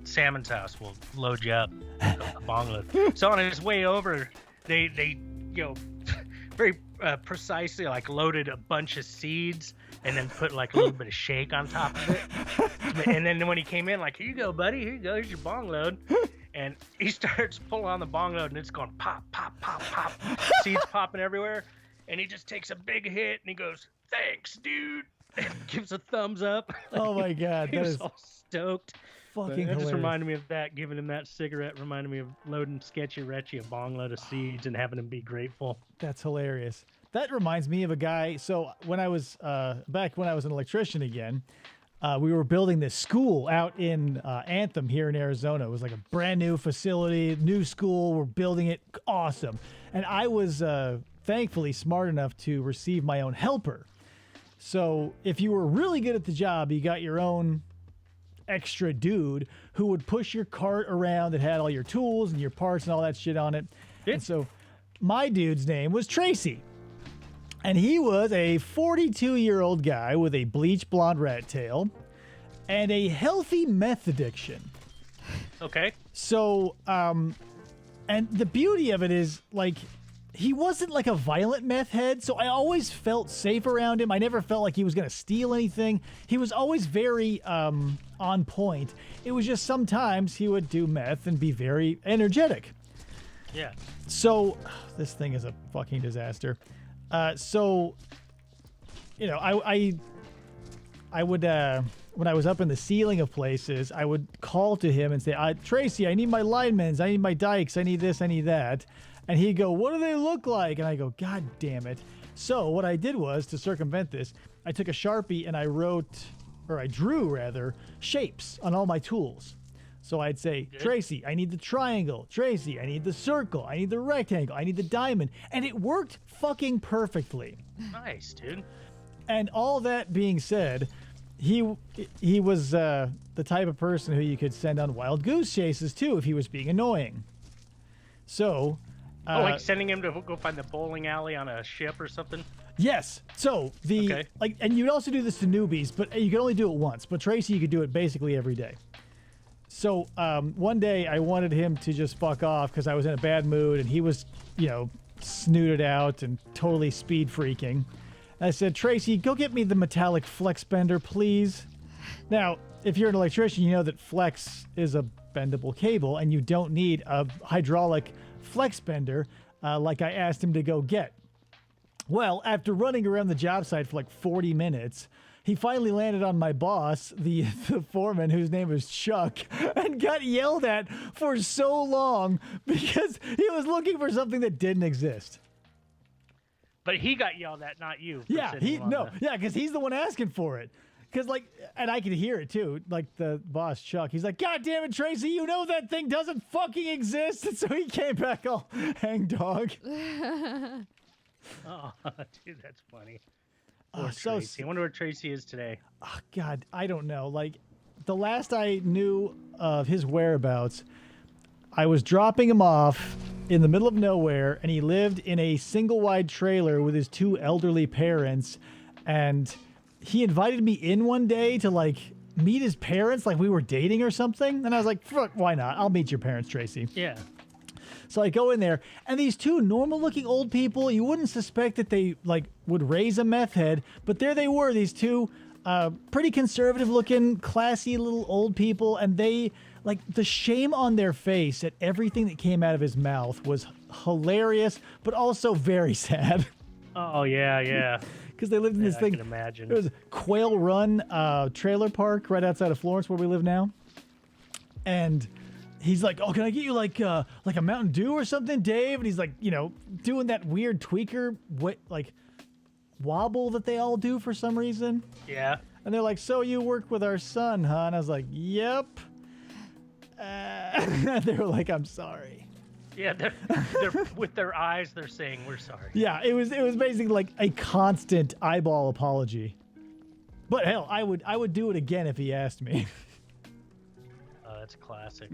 Salmon's house. We'll load you up a bong load. So on his way over, they very precisely like loaded a bunch of seeds and then put like a little bit of shake on top of it. And then when he came in, like, here you go, buddy. Here you go. Here's your bong load. And he starts pulling on the bong load, and it's going pop, pop, pop, pop. Seeds popping everywhere. And he just takes a big hit, and he goes, thanks, dude. And gives a thumbs up. Oh, my God. He was all stoked. Fucking That hilarious. just reminded me of that. Giving him that cigarette reminded me of loading Sketchy Retchie a bong load of seeds and having him be grateful. That's hilarious. That reminds me of a guy. So when I was back when I was an electrician again, we were building this school out in Anthem here in Arizona. It was like a brand new facility, new school. We're building it. Awesome. And I was thankfully smart enough to receive my own helper. So if you were really good at the job, you got your own extra dude who would push your cart around that had all your tools and your parts and all that shit on it. Yeah. And so my dude's name was Tracy. And he was a 42-year-old guy with a bleach blonde rat tail and a healthy meth addiction. Okay. So, and the beauty of it is, like, he wasn't like a violent meth head, so I always felt safe around him. I never felt like he was going to steal anything. He was always very on point. It was just sometimes he would do meth and be very energetic. Yeah. So, this thing is a fucking disaster. So, I would, when I was up in the ceiling of places, I would call to him and say, Tracy, I need my linemans, I need my dikes, I need this, I need that. And he'd go, what do they look like? And I go, God damn it. So what I did was, to circumvent this, I took a Sharpie and I drew shapes on all my tools. So I'd say, Good. Tracy, I need the triangle. Tracy, I need the circle. I need the rectangle. I need the diamond. And it worked fucking perfectly. Nice, dude. And all that being said, he was the type of person who you could send on wild goose chases too if he was being annoying. So, like sending him to go find the bowling alley on a ship or something? yes. So and you'd also do this to newbies, but you could only do it once. But Tracy, you could do it basically every day. So one day I wanted him to just fuck off because I was in a bad mood and he was, snooted out and totally speed freaking. I said, Tracy, go get me the metallic flex bender, please. Now, if you're an electrician, you know that flex is a bendable cable and you don't need a hydraulic flex bender like I asked him to go get. Well, after running around the job site for like 40 minutes, he finally landed on my boss, the foreman, whose name was Chuck, and got yelled at for so long because he was looking for something that didn't exist. But he got yelled at, not you. Yeah, because he's the one asking for it. Because, and I could hear it too, like the boss, Chuck. He's like, God damn it, Tracy, you know that thing doesn't fucking exist. And so he came back all hangdog. Oh, dude, that's funny. Oh, Tracy. I wonder where Tracy is today. Oh, God, I don't know. Like, the last I knew of his whereabouts, I was dropping him off in the middle of nowhere, and he lived in a single-wide trailer with his two elderly parents, and he invited me in one day to, meet his parents, like we were dating or something, and I was like, fuck, why not? I'll meet your parents, Tracy. Yeah. So I go in there, and these two normal-looking old people, you wouldn't suspect that they, would raise a meth head, but there they were, these two pretty conservative-looking, classy little old people, and they, the shame on their face at everything that came out of his mouth was hilarious, but also very sad. Oh, yeah. Because they lived in this thing. I can imagine. It was Quail Run trailer park right outside of Florence where we live now. And he's like, oh, can I get you like a Mountain Dew or something, Dave? And he's like, doing that weird tweaker, wobble that they all do for some reason. Yeah. And they're like, so you work with our son, huh? And I was like, yep. They were like, I'm sorry. Yeah, they're with their eyes. They're saying we're sorry. Yeah, it was basically like a constant eyeball apology. But hell, I would do it again if he asked me. Oh, that's classic.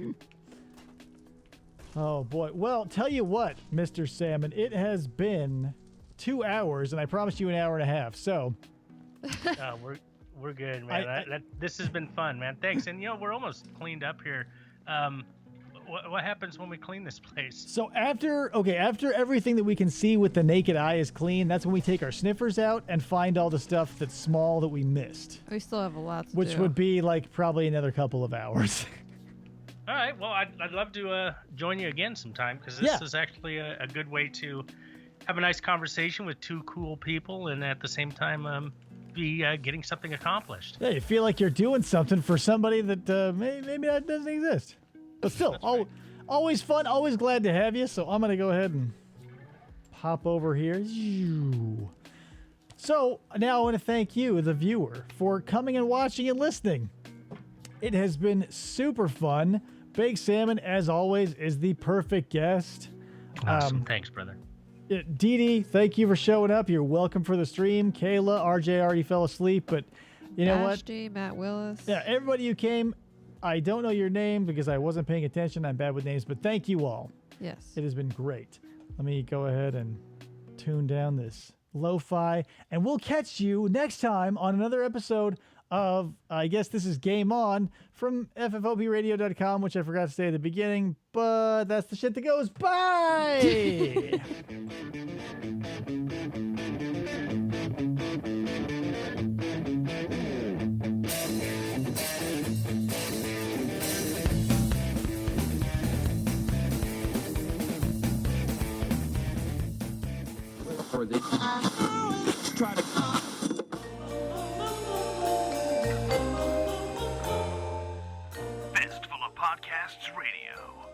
Oh boy. Well, tell you what, Mr. Salmon, it has been 2 hours, and I promised you an hour and a half. So We're good, man. This has been fun, man. Thanks. And we're almost cleaned up here. What happens when we clean this place? So after everything that we can see with the naked eye is clean, that's when we take our sniffers out and find all the stuff that's small that we missed. We still have a lot to do. Which would be like probably another couple of hours. All right. Well, I'd love to join you again sometime because this is actually a good way to have a nice conversation with two cool people and at the same time be getting something accomplished. Yeah, you feel like you're doing something for somebody that maybe that doesn't exist. But still, always fun, always glad to have you. So I'm going to go ahead and pop over here. So now I want to thank you, the viewer, for coming and watching and listening. It has been super fun. Big Salmon, as always, is the perfect guest. Awesome. Thanks, brother. Dee Dee, thank you for showing up. You're welcome for the stream. Kayla, RJ already fell asleep, but you know what? Ashty, Matt Willis. Yeah, everybody who came, I don't know your name because I wasn't paying attention. I'm bad with names, but thank you all. Yes. It has been great. Let me go ahead and tune down this lo-fi, and we'll catch you next time on another episode of, I guess this is Game On from FFOPradio.com, which I forgot to say at the beginning, but that's the shit that goes. Bye! Or they try to. Fistful of Podcasts Radio.